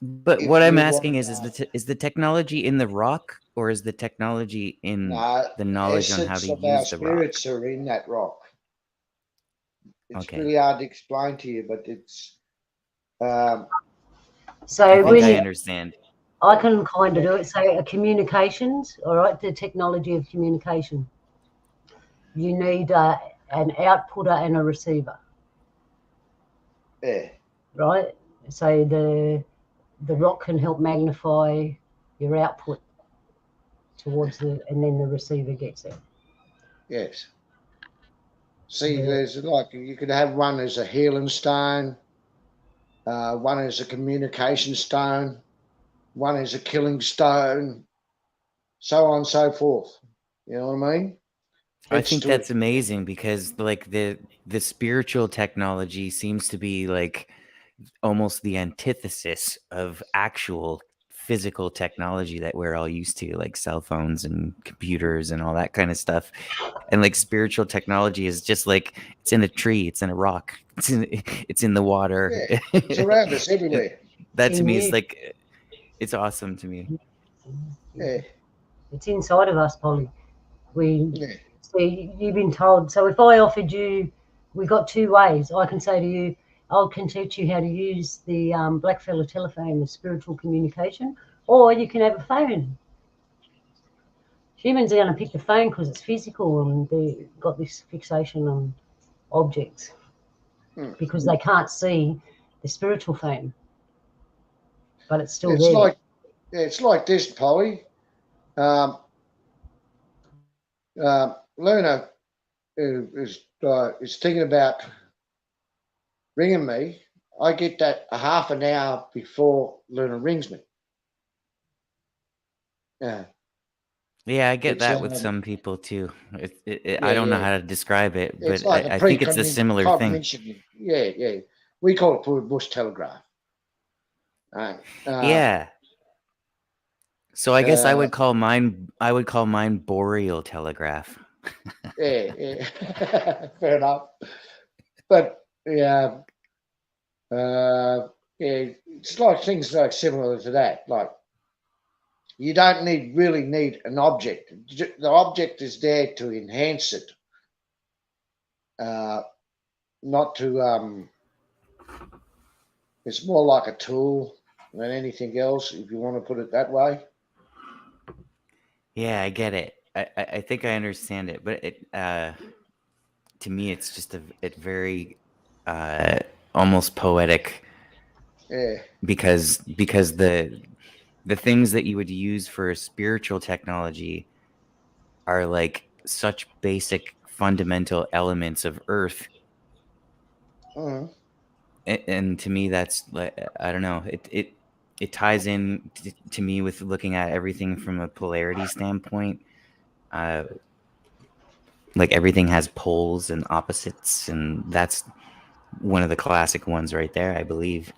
but what I'm asking is the technology in the rock, or is the technology in the knowledge on how to use the rock? Spirits are in that rock. It's really hard to explain to you, but it's. So I think I understand. I can kind of do it. So communications, all right, the technology of communication. You need an outputter and a receiver. Yeah. Right. So the rock can help magnify your output towards and then the receiver gets it. Yes. See, there's like, you could have one as a healing stone, one as a communication stone, one as a killing stone, so on and so forth. You know what I mean? I think that's amazing, because like the spiritual technology seems to be like almost the antithesis of actual physical technology that we're all used to, like cell phones and computers and all that kind of stuff. And like spiritual technology is just like, it's in a tree, it's in a rock, it's in the water. Yeah, it's around us everywhere. That to me is like, it's awesome to me. Yeah. It's inside of us, Polly. See, you've been told. So if I offered you, we got two ways. I can say to you, I can teach you how to use the blackfellow telephone, the spiritual communication, or you can have a phone. Humans are going to pick the phone because it's physical, and they've got this fixation on objects because they can't see the spiritual phone, but it's still there. It's like this, Polly. Luna is thinking about ringing me. I get that a half an hour before Luna rings me. Yeah, I get that with some people too. I don't know how to describe it, but like I think it's a similar thing. Yeah. We call it bush telegraph. Yeah. So I guess I would call mine boreal telegraph. Yeah. Fair enough. But yeah, Yeah, it's like things like similar to that. Like you don't really need an object. The object is there to enhance it, not to. It's more like a tool than anything else, if you want to put it that way. Yeah, I get it. I think I understand it, but it to me it's just a very almost poetic. Yeah. Because the things that you would use for spiritual technology are like such basic fundamental elements of Earth. Mm-hmm. And to me that's like, I don't know, it ties in to me with looking at everything from a polarity standpoint. Like everything has poles and opposites, and that's one of the classic ones right there, I believe.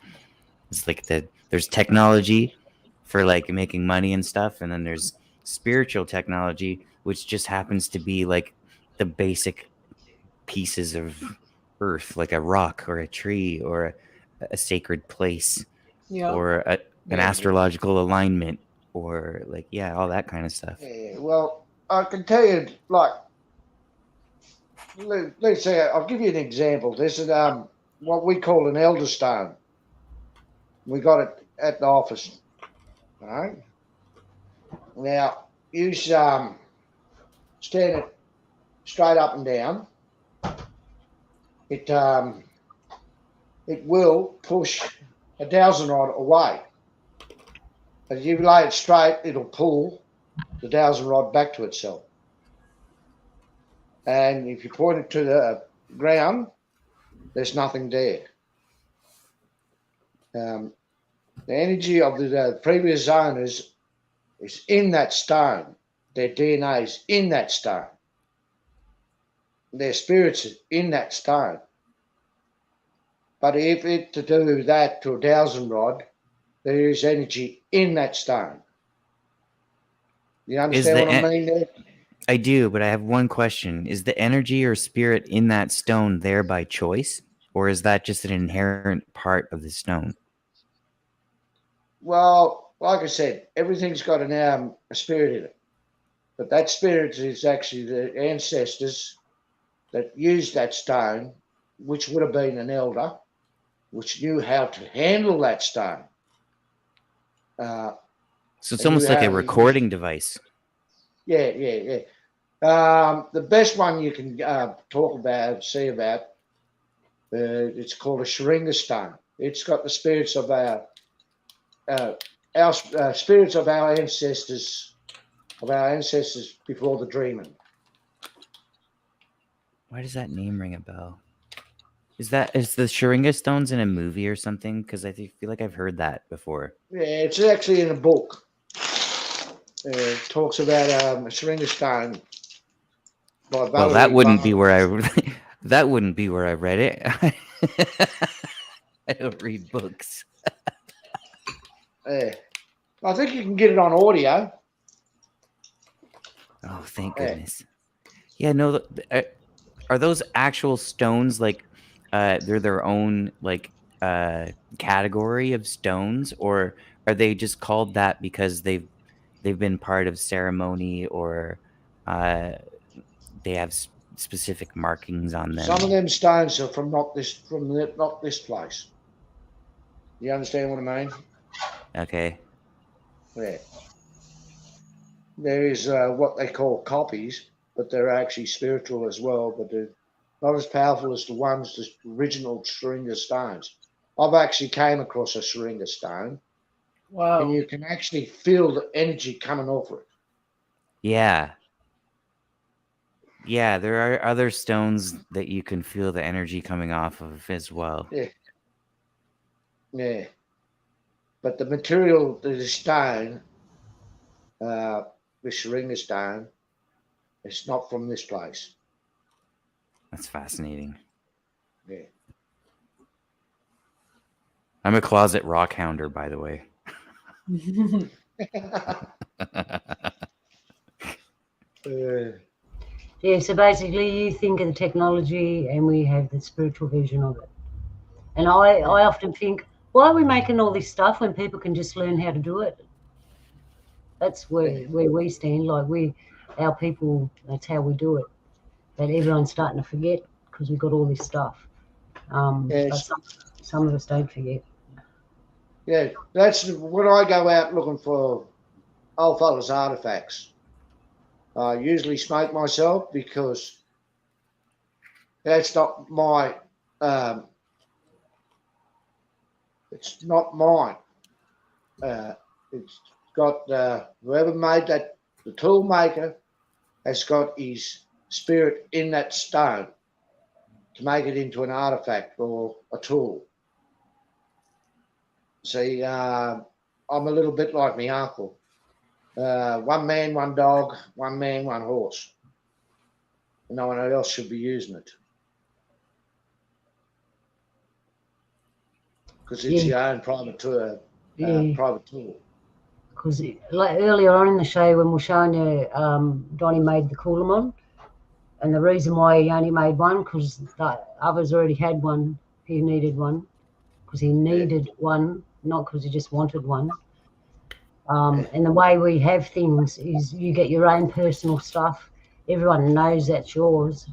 It's like there's technology for like making money and stuff, and then there's spiritual technology, which just happens to be like the basic pieces of Earth, like a rock or a tree or a sacred place, or an astrological alignment, or like all that kind of stuff. Yeah, well, I can tell you, like, let's say, I'll give you an example. This is what we call an elder stone. We got it at the office. All right. Now, you stand it straight up and down. It will push a dowsing rod away. As you lay it straight, it'll pull the dowsing rod back to itself. And if you point it to the ground, there's nothing there. The energy of the previous owners is in that stone. Their DNA is in that stone. Their spirits is in that stone. But if it to do that to a dowsing rod, there is energy in that stone. You understand what I mean there? I do, but I have one question. Is the energy or spirit in that stone there by choice, or is that just an inherent part of the stone? Well, like I said, everything's got a spirit in it. But that spirit is actually the ancestors that used that stone, which would have been an elder, which knew how to handle that stone. So it's almost like a recording device. Yeah. The best one you can see about, it's called a Sharinga stone. It's got the spirits of our spirits of our ancestors before the dreaming. Why does that name ring a bell? Is the Sharinga stones in a movie or something? Because I feel like I've heard that before. Yeah, it's actually in a book. It talks about a Sharinga stone. Well, that wouldn't be where I read it. I don't read books. Yeah, I think you can get it on audio. Oh, thank goodness. Yeah, no. Are those actual stones like they're their own like category of stones, or are they just called that because they've been part of ceremony, or they have specific markings on them? Some of them stones are from not this place. You understand what I mean? Okay. Yeah. There is what they call copies, but they're actually spiritual as well, but they're not as powerful as the original Sharinga stones. I've actually came across a Sharinga stone. Wow. And you can actually feel the energy coming off it. Yeah. Yeah, there are other stones that you can feel the energy coming off of as well. Yeah. But the material, the stone, the Sharinga stone, it's not from this place. That's fascinating. Yeah. I'm a closet rock hounder, by the way. Yeah, so basically you think of the technology and we have the spiritual version of it. And I often think, why are we making all this stuff when people can just learn how to do it? That's where we stand. Like our people, that's how we do it. But everyone's starting to forget because we've got all this stuff. But some of us don't forget. Yeah, that's when I go out looking for old fellas' artifacts. I usually smoke myself because that's not my. It's not mine. It's got whoever made that. The tool maker has got his spirit in that stone to make it into an artifact or a tool. See, I'm a little bit like my uncle. One man, one dog, one man, one horse. No one else should be using it. Because it's your own private tool. Because like earlier on in the show when we're showing you, Donnie made the Coolamon, and the reason why he only made one because the others already had one. He needed one because he needed one, not because he just wanted one. And the way we have things is you get your own personal stuff. Everyone knows that's yours.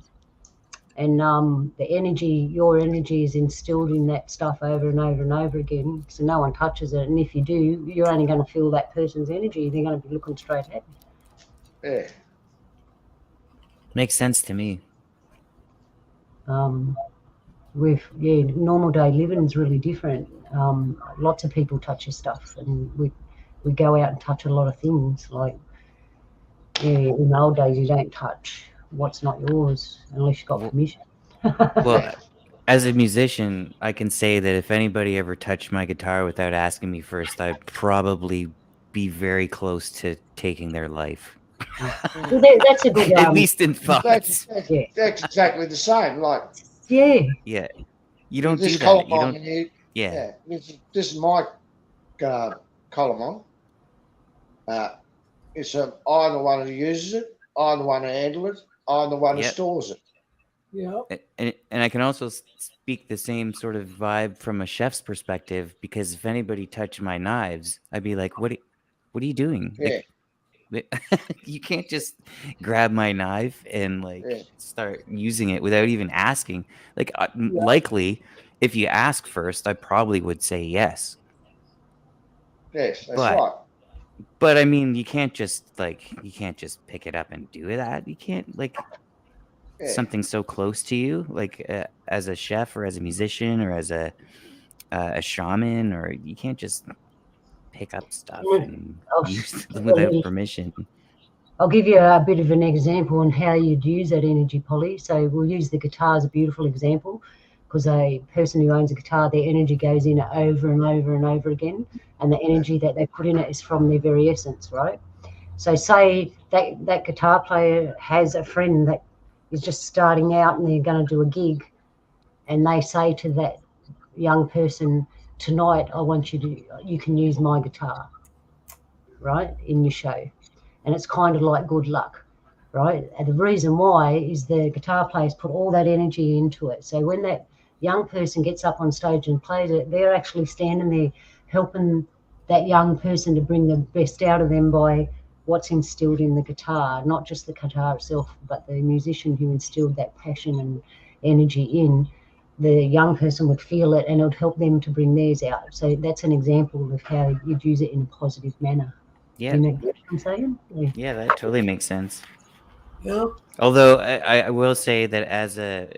And the energy, your energy is instilled in that stuff over and over and over again. So no one touches it. And if you do, you're only going to feel that person's energy. They're going to be looking straight at you. Yeah. Makes sense to me. Normal day living is really different. Lots of people touch your stuff, and we go out and touch a lot of things. Like, in the old days, you don't touch what's not yours unless you've got permission. Well, as a musician, I can say that if anybody ever touched my guitar without asking me first, I'd probably be very close to taking their life. Well, that's a good. At least in thoughts. That's exactly the same. Like, yeah. You don't do that. You don't. This is my Coolamon. It's I'm the one who uses it. I'm the one who handles it. I'm the one who stores it. Yeah. And I can also speak the same sort of vibe from a chef's perspective, because if anybody touched my knives, I'd be like, what are you doing? Yeah. You can't just grab my knife and start using it without even asking. Likely, if you ask first, I probably would say yes. Yes, that's right. But I mean, you can't just pick it up and do that. You can't something so close to you, as a chef or as a musician or as a shaman, or you can't just pick up stuff and use them without permission. I'll give you a bit of an example on how you'd use that energy, Polly. So we'll use the guitar as a beautiful example, because a person who owns a guitar, their energy goes in it over and over and over again, and the energy that they put in it is from their very essence, right? So say that guitar player has a friend that is just starting out and they're going to do a gig, and they say to that young person, tonight you can use my guitar, right, in your show. And it's kind of like good luck, right? And the reason why is the guitar players put all that energy into it. So when that young person gets up on stage and plays it, they're actually standing there helping that young person to bring the best out of them by what's instilled in the guitar, not just the guitar itself, but the musician who instilled that passion and energy in. The young person would feel it, and it would help them to bring theirs out. So that's an example of how you'd use it in a positive manner. Yeah. You know what I'm saying? Yeah, that totally makes sense. Yeah. Although I will say that as a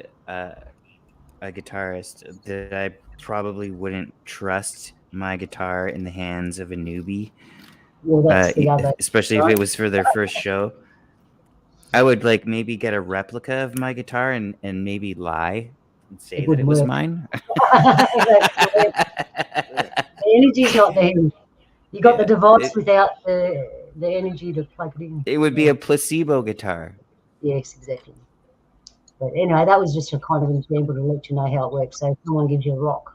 guitarist, that I probably wouldn't trust my guitar in the hands of a newbie. Well, that's the other, especially if it was for their first show. I would maybe get a replica of my guitar and maybe lie and say that it was mine. The energy's not there. You got the device without the energy to plug it in. It would be a placebo guitar. Yes, exactly. But anyway, that was just a kind of example to let you know how it works. So if someone gives you a rock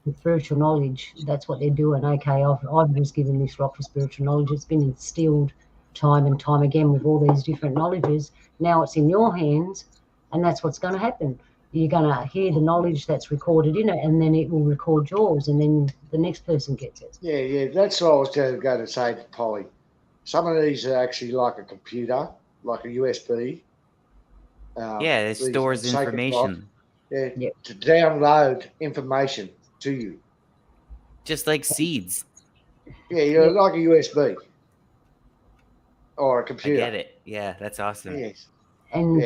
with spiritual knowledge, that's what they're doing. Okay, I've was given this rock for spiritual knowledge. It's been instilled time and time again with all these different knowledges. Now it's in your hands, and that's what's going to happen. you're going to hear the knowledge that's recorded in it, and then it will record yours, and then the next person gets it. Yeah, that's what I was going to say to Polly. Some of these are actually like a computer, like a USB. Yeah, it stores information. Yeah, Yep. to download information to you. Just like seeds. Yeah, you're like a USB or a I computer. get it. Yeah, that's awesome. Yes. And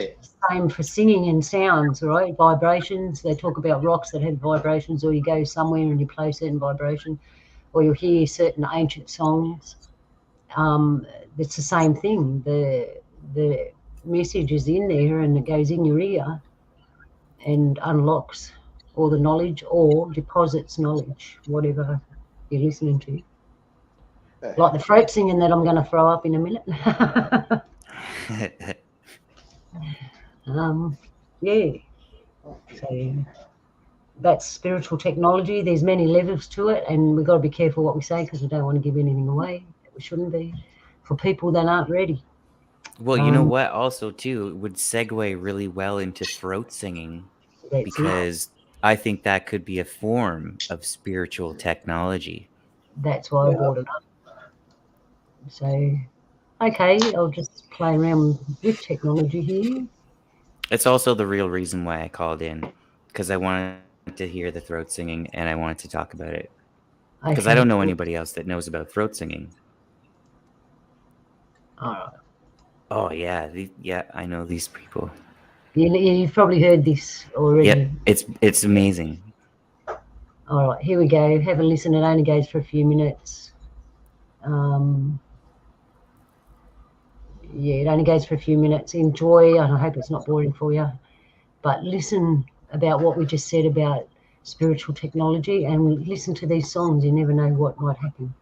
same for singing and sounds, right? Vibrations. They talk about rocks that have vibrations, or you go somewhere and you play certain vibration, or you'll hear certain ancient songs. It's the same thing. The message is in there, and it goes in your ear and unlocks all the knowledge or deposits knowledge, whatever you're listening to. Like the throat singing that I'm going to throw up in a minute. Yeah. So that's spiritual technology. There's many levels to it, and we've got to be careful what we say because we don't want to give anything away that we shouldn't be for people that aren't ready. Well, you know what? Also, too, it would segue really well into throat singing because I think that could be a form of spiritual technology. That's why I brought it up. So, okay, I'll just play around with technology here. It's also the real reason why I called in, because I wanted to hear the throat singing and I wanted to talk about it. Because I don't know anybody else that knows about throat singing. All right. Oh, yeah. Yeah, I know these people. You've probably heard this already. Yep, it's amazing. All right, here we go. Have a listen. It only goes for a few minutes. Yeah, it only goes for a few minutes. Enjoy, and I hope it's not boring for you. But listen about what we just said about spiritual technology, and listen to these songs. You never know what might happen.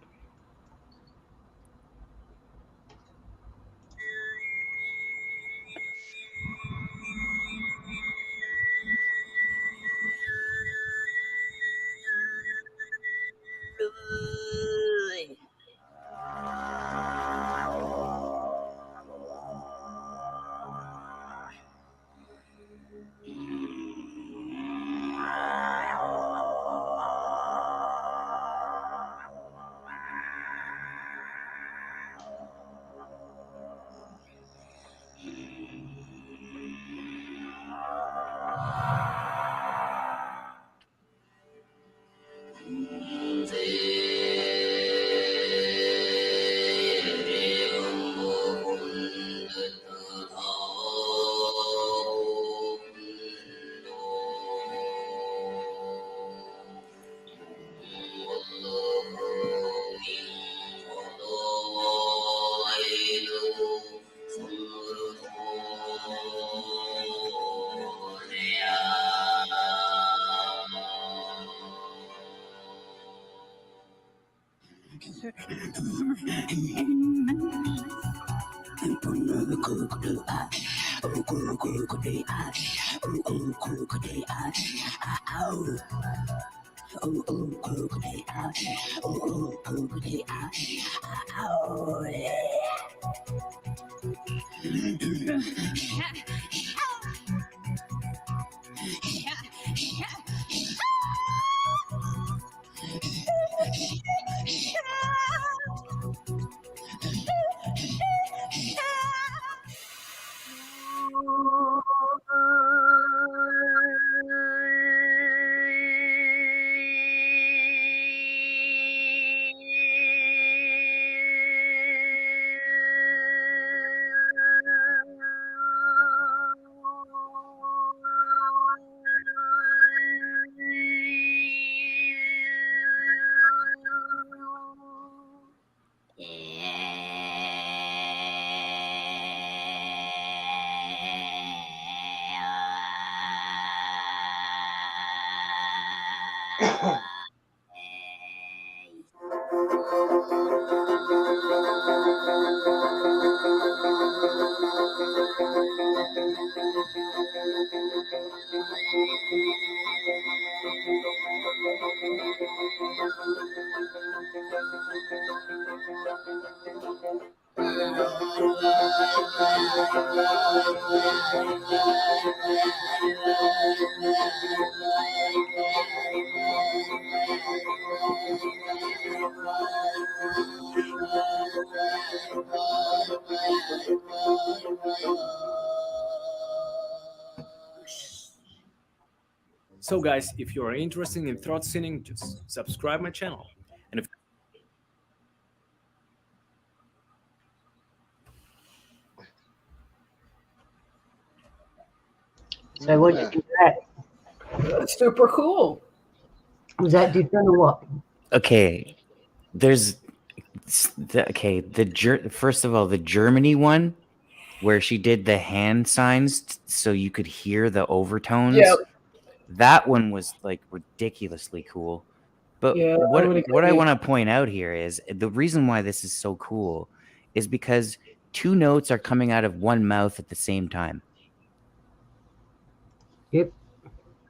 So guys, if you are interested in throat singing, just subscribe my channel. And if So what did you think of that? That's super cool. Was that different or what? Okay, there's first of all, the Germany one where she did the hand signs so you could hear the overtones. Yep. That one was like ridiculously cool. But Yeah, what I want to point out here is the reason why this is so cool is because two notes are coming out of one mouth at the same time. Yep.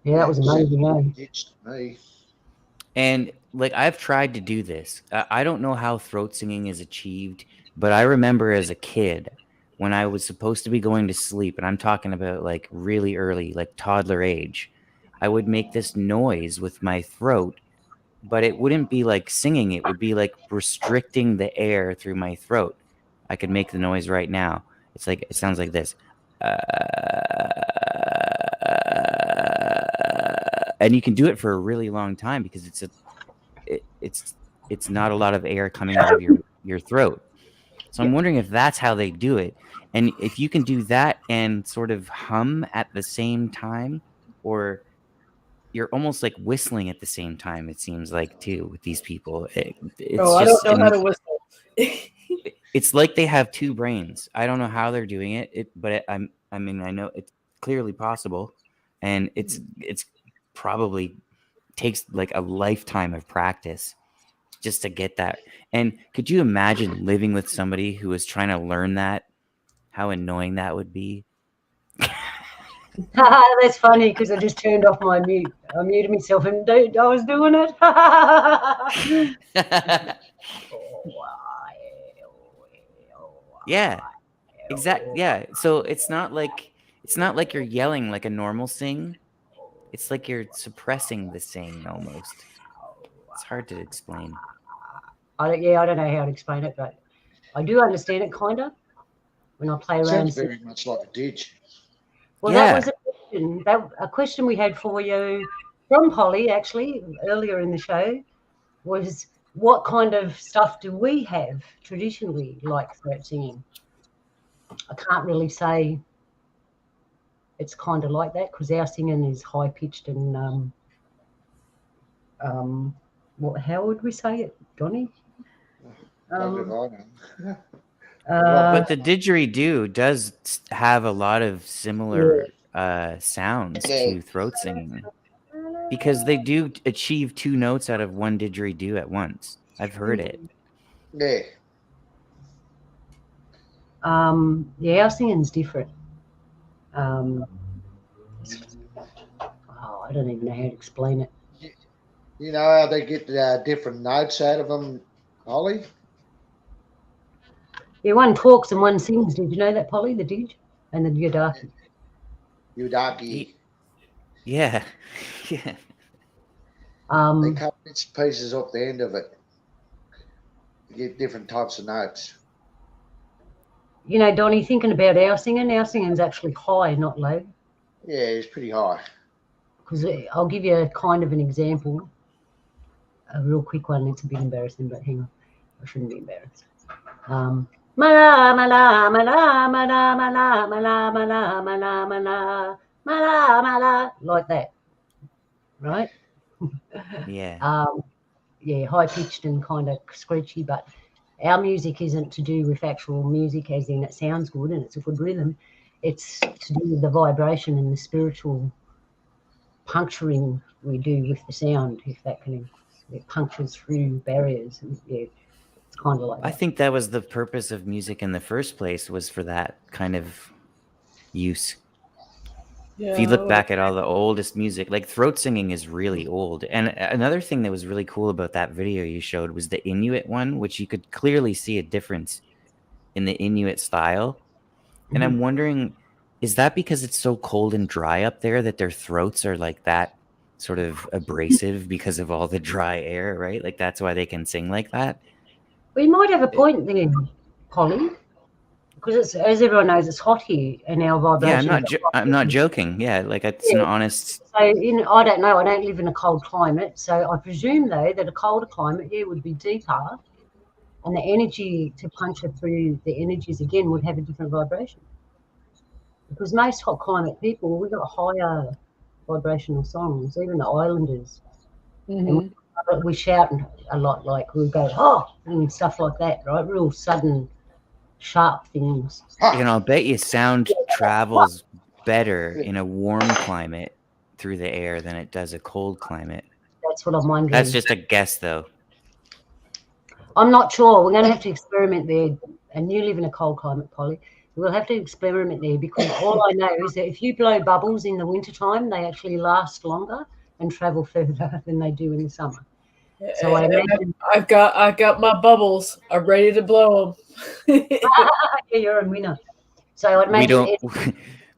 Yeah, that was amazing. It's me. And like I've tried to do this. I don't know how throat singing is achieved, but I remember as a kid when I was supposed to be going to sleep, and I'm talking about like really early, like toddler age, I would make this noise with my throat, but it wouldn't be like singing. It would be like restricting the air through my throat. I could make the noise right now. It's like, it sounds like this. And you can do it for a really long time because it's not a lot of air coming out of your throat. So I'm wondering if that's how they do it. And if you can do that and sort of hum at the same time, or you're almost like whistling at the same time, it seems like, too, with these people. I don't know how to whistle. It's like they have two brains. I don't know how they're doing it, but I mean, I know it's clearly possible, and it's probably takes like a lifetime of practice just to get that. And could you imagine living with somebody who was trying to learn that? How annoying that would be. That's funny because I just turned off my mute. I muted myself and I was doing it. Yeah, exactly. Yeah, so it's not like you're yelling like a normal sing. It's like you're suppressing the sing almost. It's hard to explain. I don't know how to explain it, but I do understand it kind of when I play around. Sounds very much like a ditch. Well, yeah. That was a question. A question we had for you from Holly, actually, earlier in the show, was what kind of stuff do we have traditionally like throat singing? I can't really say it's kind of like that because our singing is high pitched and how would we say it, Donnie? But the didgeridoo does have a lot of similar sounds to throat singing because they do achieve two notes out of one didgeridoo at once. I've heard it. Yeah. Our singing's different. I don't even know how to explain it. You know how they get different notes out of them, Holly? Yeah, one talks and one sings. Did you know that, Polly? The didge and the yudaki. Yudaki. Yeah. Yeah. They cut bits and pieces off the end of it. You get different types of notes. You know, Donnie, thinking about our singing's actually high, not low. Yeah, it's pretty high. Because I'll give you a kind of an example, a real quick one. It's a bit embarrassing, but hang on, I shouldn't be embarrassed. Mala, mala, mala, mala, mala, mala, mala, mala, mala, mala, mala, like that, right? Yeah. Yeah, high pitched and kind of screechy, but our music isn't to do with actual music, as in it sounds good and it's a good rhythm. It's to do with the vibration and the spiritual puncturing we do with the sound, if that can, it punctures through barriers. And yeah, it's kind of like that. I think that was the purpose of music in the first place, was for that kind of use. Yeah. If you look back at all the oldest music, like throat singing is really old. And another thing that was really cool about that video you showed was the Inuit one, which you could clearly see a difference in the Inuit style. And I'm wondering, is that because it's so cold and dry up there that their throats are like that sort of abrasive because of all the dry air, right? Like that's why they can sing like that? We might have a point there, Polly, because it's, as everyone knows, it's hot here, and our Yeah, vibrations. I'm not joking. Yeah, like it's an honest. So I don't know. I don't live in a cold climate, so I presume though that a colder climate, would be deeper, and the energy to punch it through the energies again would have a different vibration. Because most hot climate people, we got higher vibrational songs, even the islanders, and we shout a lot, like we go and stuff like that, right? Real sudden, sharp things. I'll bet you sound travels better in a warm climate through the air than it does a cold climate. That's what I'm wondering. That's just a guess, though. I'm not sure. We're going to have to experiment there. And you live in a cold climate, Polly. We'll have to experiment there, because all I know is that if you blow bubbles in the wintertime, they actually last longer and travel further than they do in the summer. So I imagine I've got my bubbles. I'm ready to blow them. you're a winner. So I imagine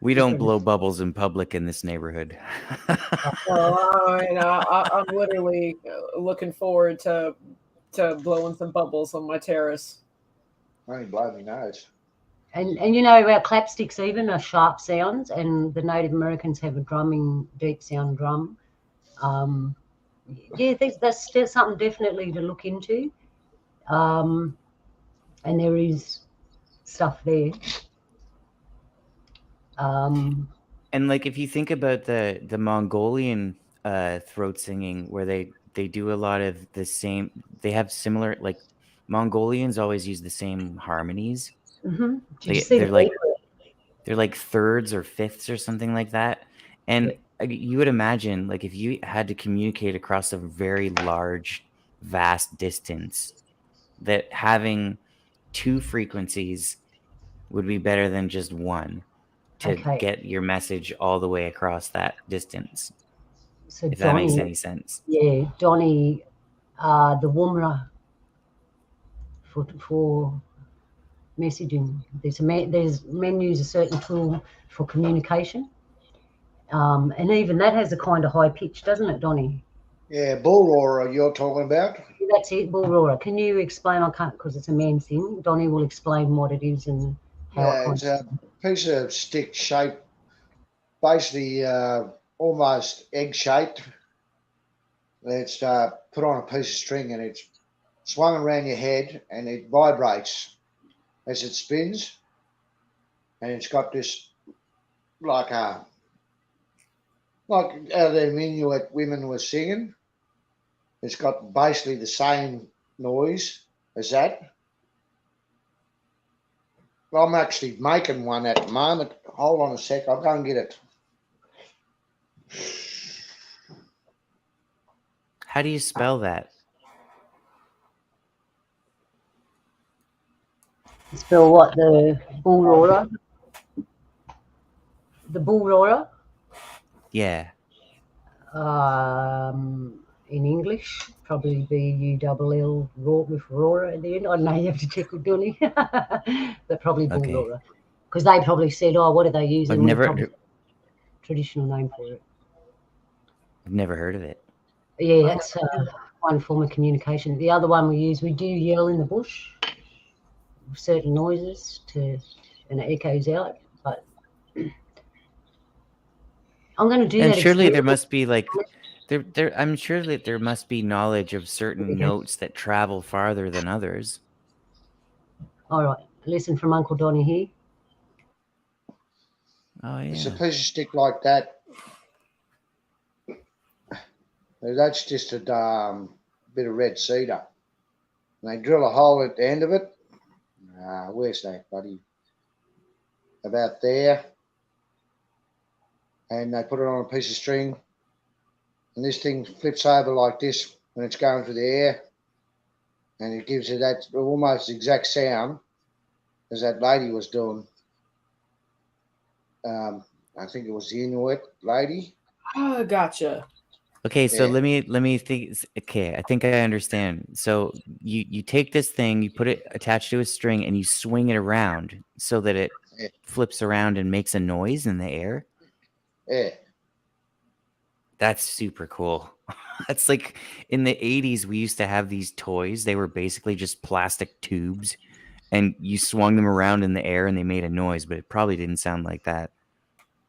we don't blow bubbles in public in this neighborhood. I'm literally looking forward to blowing some bubbles on my terrace. I ain't blow me nose. And our clapsticks even are sharp sounds, and the Native Americans have a drumming, deep sound drum. That's something definitely to look into. And there is stuff there. And like if you think about the Mongolian throat singing, where they do a lot of the same, they have similar, like Mongolians always use the same harmonies. Mm-hmm. They're like thirds or fifths or something like that. And you would imagine, like, if you had to communicate across a very large, vast distance, that having two frequencies would be better than just one to get your message all the way across that distance. So if that makes any sense. Yeah, Donnie, the Woomera for messaging. Men use a certain tool for communication, and even that has a kind of high pitch, doesn't it, Donnie? Yeah, bull roarer you're talking about. That's it, bull roarer. Can you explain? I can't, because it's a man thing. Donnie will explain what it is and how it's a piece of stick shape, basically almost egg shaped. It's put on a piece of string and it's swung around your head and it vibrates as it spins, and it's got this like how the Inuit women were singing. It's got basically the same noise as that. I'm actually making one at the moment. Hold on a sec, I'll go and get it. How do you spell that? Spell what? The bull roarer? The bull roarer? Yeah. In English, probably B-U-L-L, with roarer at the end. I don't know, you have to check with Donnie. But probably bull roarer. Because they probably said, what do they use? I've never... Traditional name for it. I've never heard of it. Yeah, that's one form of communication. The other one we do yell in the bush, certain noises and it echoes out. But I'm going to do that. And surely there must be like, I'm sure that there must be knowledge of certain notes that travel farther than others. All right, listen from Uncle Donnie here. Oh yeah. It's a piece of stick like that. That's just a bit of red cedar. And they drill a hole at the end of it. Where's that, buddy? About there. And they put it on a piece of string. And this thing flips over like this when it's going through the air. And it gives you that almost exact sound as that lady was doing. I think it was the Inuit lady. Oh, gotcha. Okay, so Yeah. let me think. Okay, I think I understand. So you take this thing, you put it attached to a string, and you swing it around so that it Yeah. flips around and makes a noise in the air. Yeah. That's super cool. That's like in the 80s, we used to have these toys. They were basically just plastic tubes, and you swung them around in the air and they made a noise, but it probably didn't sound like that.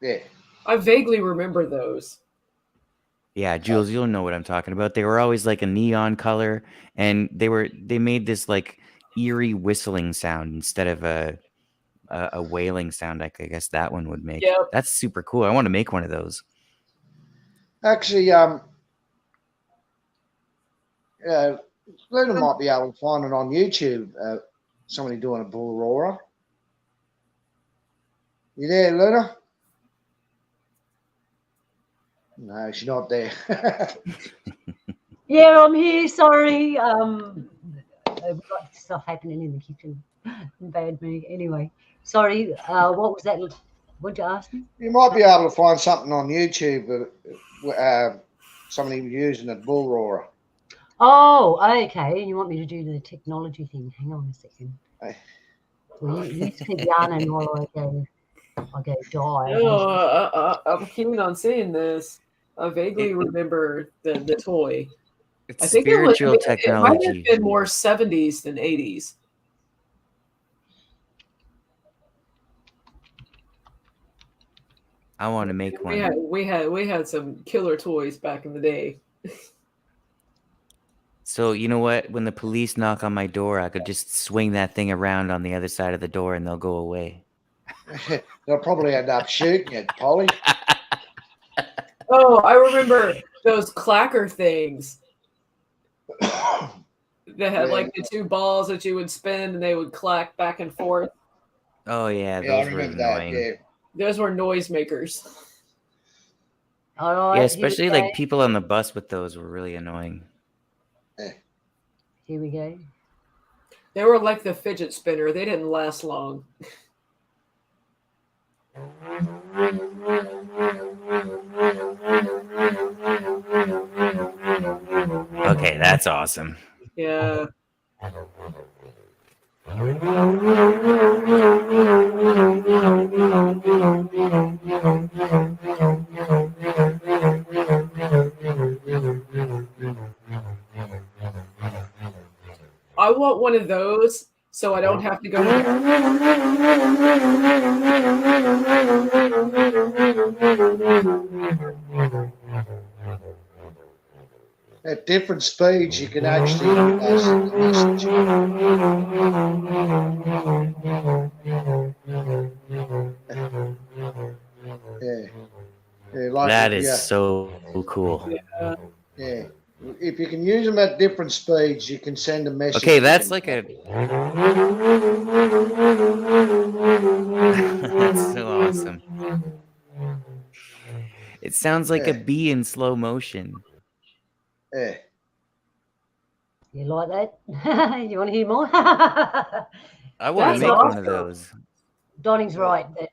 Yeah. I vaguely remember those. Yeah, Jules, you'll know what I'm talking about. They were always like a neon color, and they made this like eerie whistling sound instead of a wailing sound. Like I guess that one would make. Yep. That's super cool. I want to make one of those. Actually, Luna might be able to find it on YouTube. Somebody doing a bull roarer. You there, Luna? No, she's not there. Yeah, I'm here. Sorry. We've got stuff happening in the kitchen. Bad me. Anyway, sorry. What was that? What'd you ask me? You might be able to find something on YouTube. Somebody using a bull roarer. Oh, okay. You want me to do the technology thing? Hang on a second. Hey. Well, you keep yarning while I go die. Oh, I'm keen on seeing this. I vaguely remember the toy. It's I think spiritual it might have technology. been more 70s than 80s. I want to make one. We had some killer toys back in the day. So you know what? When the police knock on my door, I could just swing that thing around on the other side of the door, and they'll go away. They'll probably end up shooting you, Polly. Oh, I remember those clacker things. They had like the two balls that you would spin and they would clack back and forth. Oh yeah, Yeah, I those were remember that. annoying. Yeah. Those were noisemakers. All right. Yeah, especially like people on the bus with those were really annoying. Here we go. They were like the fidget spinner. They didn't last long. Okay, that's awesome. Yeah. I want one of those so I don't have to go. At different speeds, you can actually send a message. Yeah, like that is so cool. Yeah, if you can use them at different speeds, you can send a message. Okay, that's like a. That's so awesome. It sounds like a bee in slow motion. Yeah. You like that? You want to hear more? I want to make one of those. Donning's right that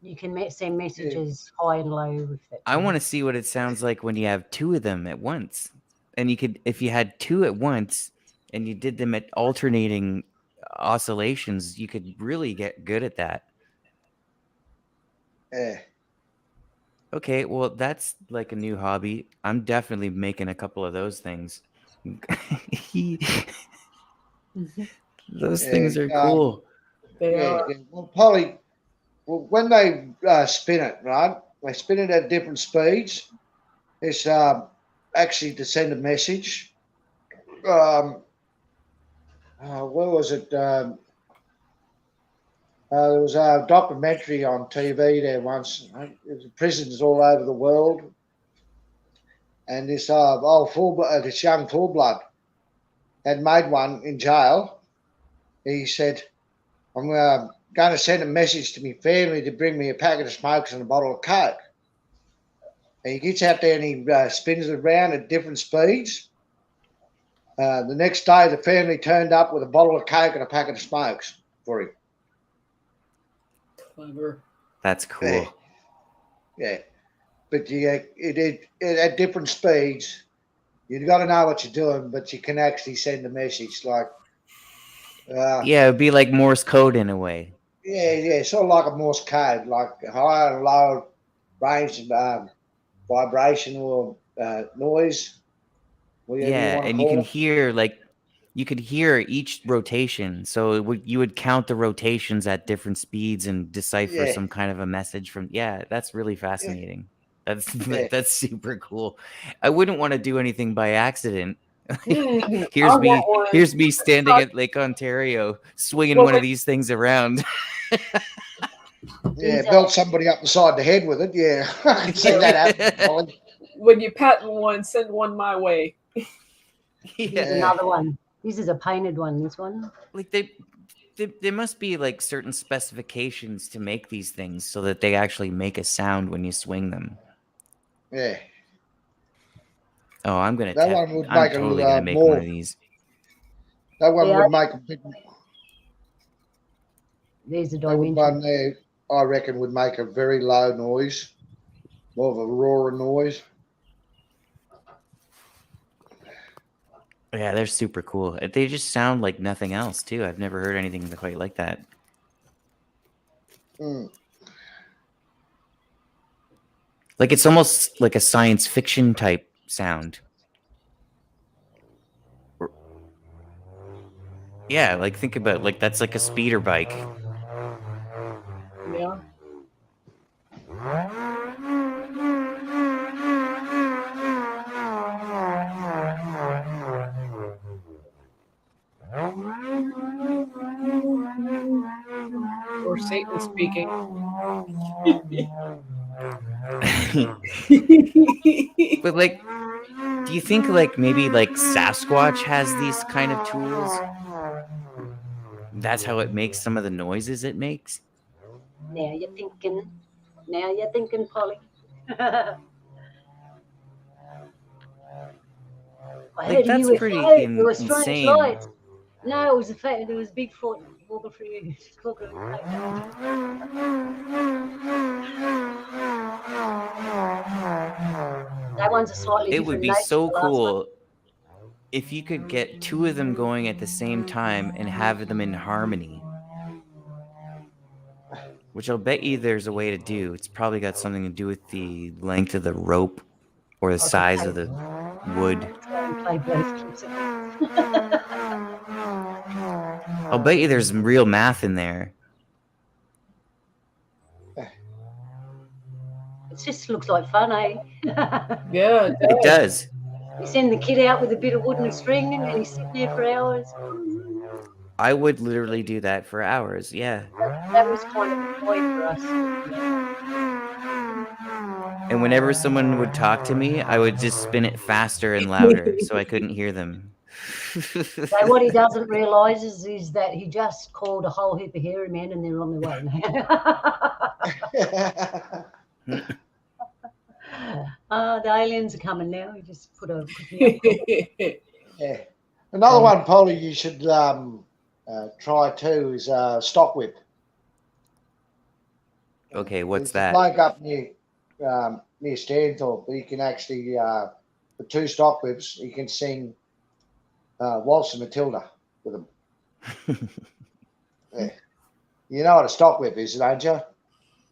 you can send messages high and low with that. I want to see what it sounds like when you have two of them at once. And you could, if you had two at once and you did them at alternating oscillations, you could really get good at that. Yeah. Okay, well, that's like a new hobby. I'm definitely making a couple of those things. Those things are cool. They are. Well, Polly, when they spin it, right? They spin it at different speeds. It's actually to send a message. Where was it? There was a documentary on TV there once. It was prisons all over the world, and this this young full blood had made one in jail. He said, "I'm going to send a message to my family to bring me a packet of smokes and a bottle of Coke." And he gets out there and he spins it around at different speeds. The next day, the family turned up with a bottle of Coke and a packet of smokes for him. Clever. That's cool. Yeah. but it at different speeds. You've got to know what you're doing, but you can actually send a message like. Yeah, it'd be like Morse code in a way. Yeah, sort of like a Morse code, like higher and lower range of vibration or noise, whatever you Yeah, want to and you can call it. hear you could hear each rotation. So you would count the rotations at different speeds and decipher Yeah, some kind of a message from. Yeah, that's really yeah, fascinating. That's yeah. that's super cool. I wouldn't want to do anything by accident. I here's got me one. here's me standing at Lake Ontario swinging Well, one of these things around. Yeah, These belt somebody up the side of the head with it. Yeah, I can see that happening, Polly. when you patent one, send one my way. here's Yeah, another one. This is a painted one. This one. like there must be like certain specifications to make these things so that they actually make a sound when you swing them. Yeah, Oh, I'm gonna that one would I'm make totally a gonna make one more. of these. That one Yeah, would make a bit. there's a That dimension. one there, I reckon, would make a very low noise, more of a roaring noise. Yeah, they're super cool. They just sound like nothing else too. I've never heard anything quite like that. Mm. Like it's almost like a science fiction type sound. Yeah, like think about like that's like a speeder bike. Yeah. Or Satan speaking. But like, do you think like maybe like Sasquatch has these kind of tools? That's how it makes some of the noises it makes. Now you're thinking. Now you're thinking, Polly. I Like heard a that's UFO. pretty There were strange insane. lights. No, it was a fact. There was Bigfoot walking through you. That one's a slightly It different would be nature so to the last one. cool if you could get two of them going at the same time and have them in harmony. Which I'll bet you there's a way to do. It's probably got something to do with the length of the rope or the size of the wood. Play both clips. I'll bet you there's some real math in there. It just looks like fun, eh? Yeah, It does. You send the kid out with a bit of wood and a string, and he's sitting there for hours. I would literally do that for hours. Yeah. That was kind of a joy for us. And whenever someone would talk to me, I would just spin it faster and louder so I couldn't hear them. So what he doesn't realise is that he just called a whole heap of hairy men and they're on their way. The aliens are coming now. He just put a... Yeah. Another one, Polly, you should try too is stock whip. Okay, what's There's that? a bloke up near Stanthorpe. He can actually, with two stock whips, he can sing Waltz and Matilda with them. Yeah. You know what a stock whip is, don't you?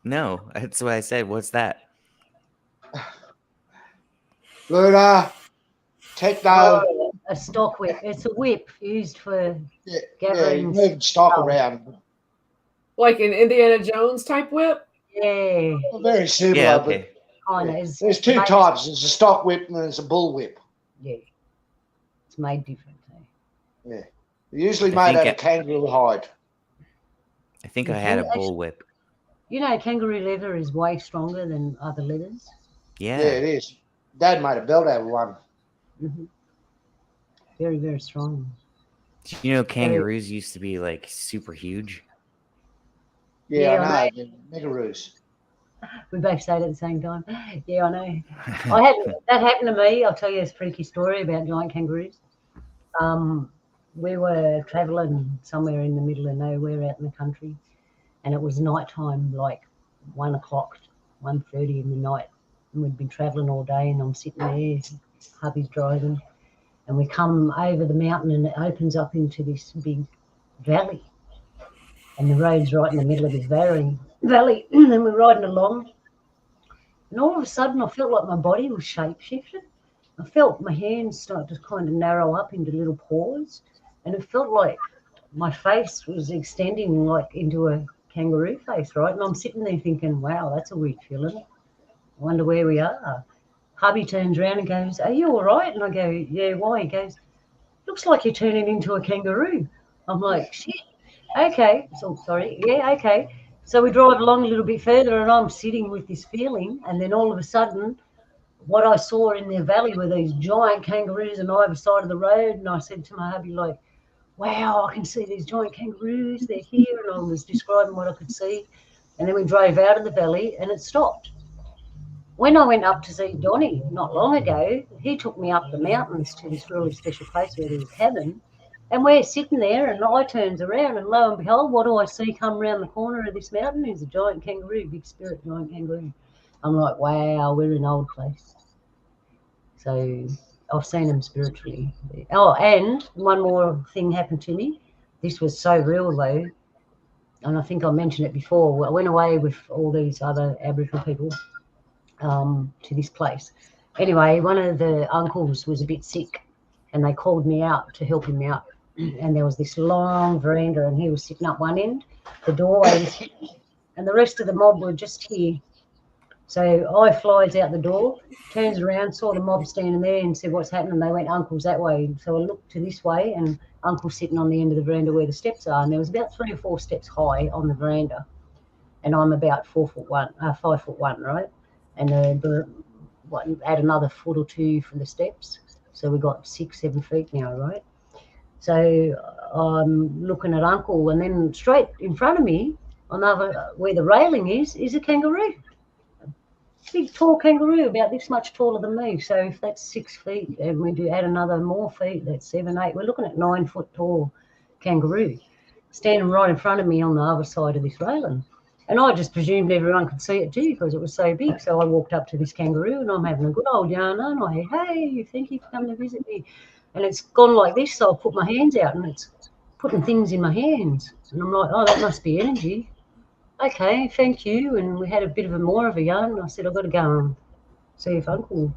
No, that's what I said. What's that? Luna, techno. A stock whip. It's a whip used for Yeah, gathering. moving stock around. like an Indiana Jones type whip. Yeah, Well, very similar, Yeah, okay. kind of. but there's two types. There's a stock whip and there's a bull whip. Yeah, it's made different. Yeah. They're usually I made think out of kangaroo hide. I think I had a bull whip. You know, kangaroo leather is way stronger than other leathers. Yeah, Yeah. it is. Dad made a belt out of one. Mm-hmm. Very, very strong. You know, kangaroos used to be like super huge. Yeah, Yeah, I know. They're megaroos. We both say it at the same time. Yeah, I know. That happened to me. I'll tell you a freaky story about giant kangaroos. We were travelling somewhere in the middle of nowhere out in the country, and it was nighttime, like 1 o'clock, 1:30 in the night, and we'd been travelling all day, and I'm sitting there, hubby's driving, and we come over the mountain, and it opens up into this big valley, and the road's right in the middle of this valley, and then we're riding along, and all of a sudden I felt like my body was shape-shifted. I felt my hands start to kind of narrow up into little paws, and it felt like my face was extending like into a kangaroo face, right? And I'm sitting there thinking, wow, that's a weird feeling. I wonder where we are. Hubby turns around and goes, are you all right? And I go, yeah, why? He goes, looks like you're turning into a kangaroo. I'm like, shit, okay. So, sorry, yeah, okay. So we drive along a little bit further, and I'm sitting with this feeling, and then all of a sudden, what I saw in the valley were these giant kangaroos on either side of the road, and I said to my hubby, like, wow, I can see these giant kangaroos, they're here, and I was describing what I could see, and then we drove out of the valley, and it stopped. When I went up to see Donnie not long ago, he took me up the mountains to this really special place where there's a cabin, and we're sitting there, and I turns around, and lo and behold, what do I see come around the corner of this mountain is a giant kangaroo, big spirit giant kangaroo. I'm like, wow, we're in an old place. So I've seen them spiritually. Oh, and one more thing happened to me. This was so real though, and I think I mentioned it before. I went away with all these other Aboriginal people to this place. Anyway, one of the uncles was a bit sick, and they called me out to help him out. And there was this long veranda, and he was sitting up one end, the doorway was here, and the rest of the mob were just here. So I flies out the door, turns around, saw the mob standing there, and said, what's happening? They went, Uncle's that way. So I looked to this way, and Uncle's sitting on the end of the veranda where the steps are, and there was about 3 or 4 steps high on the veranda, and I'm about 5'1", right? And add another foot or two from the steps, so we got 6-7 feet now, right? So I'm looking at Uncle, and then straight in front of me, where the railing is a kangaroo. Big tall kangaroo, about this much taller than me. So if that's 6 feet, and we do add another more feet, that's 7, 8. We're looking at 9 foot tall kangaroo standing right in front of me on the other side of this railing. And I just presumed everyone could see it too because it was so big. So I walked up to this kangaroo, and I'm having a good old yarn, and I, hey, thank you for coming to visit me. And it's gone like this, so I put my hands out, and it's putting things in my hands. And I'm like, oh, that must be energy. Okay, thank you. And we had a bit of more of a yarn. I said, I've got to go and see if Uncle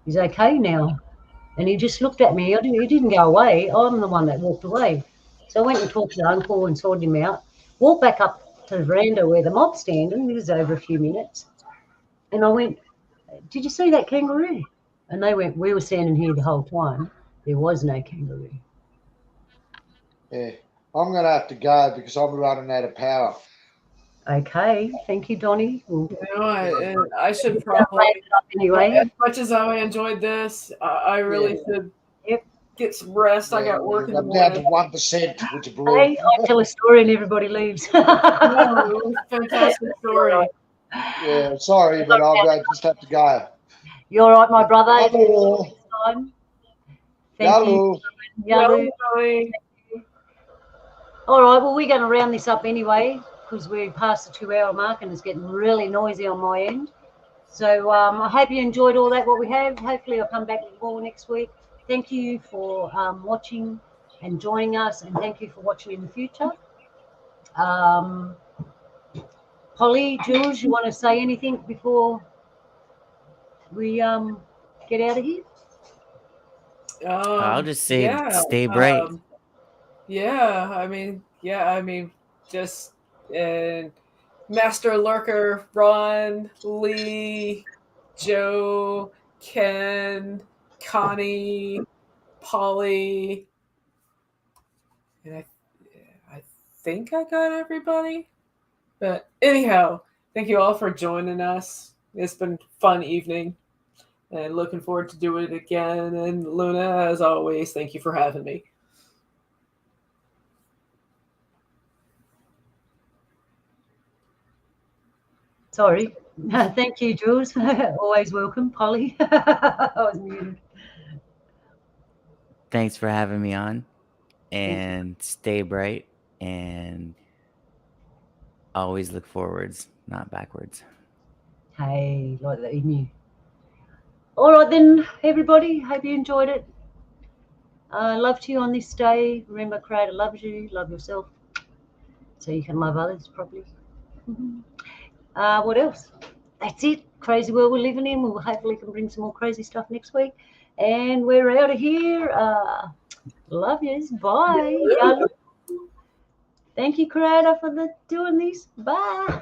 is okay now. And he just looked at me. He didn't go away. I'm the one that walked away. So I went and talked to Uncle and sorted him out. Walked back up to the veranda where the mob's standing. This was over a few minutes. And I went, did you see that kangaroo? And they went, we were standing here the whole time. There was no kangaroo. Yeah, I'm going to have to go because I'm running out of power. Okay, thank you, Donnie. I should probably, anyway. As much as I enjoyed this, I really should get some rest. I got work in the morning. I'm down to 1%, which is Hey, I tell a story and everybody leaves. No, it was a fantastic story. Yeah, sorry, but I just have to go. You're all right, my brother. Hello. Thank you. Yalu. All right, well, we're going to round this up anyway because we're past the 2-hour mark and it's getting really noisy on my end. So I hope you enjoyed all that, what we have. Hopefully I'll come back with more next week. Thank you for watching and joining us, and thank you for watching in the future. Holly, Jules, you want to say anything before we get out of here? I'll just say stay bright. Just Master Lurker, Ron, Lee, Joe, Ken, Connie, Polly, and I think I got everybody. But anyhow, thank you all for joining us. It's been a fun evening, and looking forward to doing it again. And Luna, as always, thank you for having me. Sorry. Thank you, Jules. Always welcome. Polly. I was muted. Thanks for having me on, and stay bright, and always look forwards, not backwards. Hey, like the emu. All right then, everybody. Hope you enjoyed it. Love to you on this day. Remember, Creator loves you. Love yourself, so you can love others properly. What else? That's it. Crazy world we're living in. We'll hopefully can bring some more crazy stuff next week. And we're out of here. Love yous. Bye. Thank you, Creator, for doing this. Bye.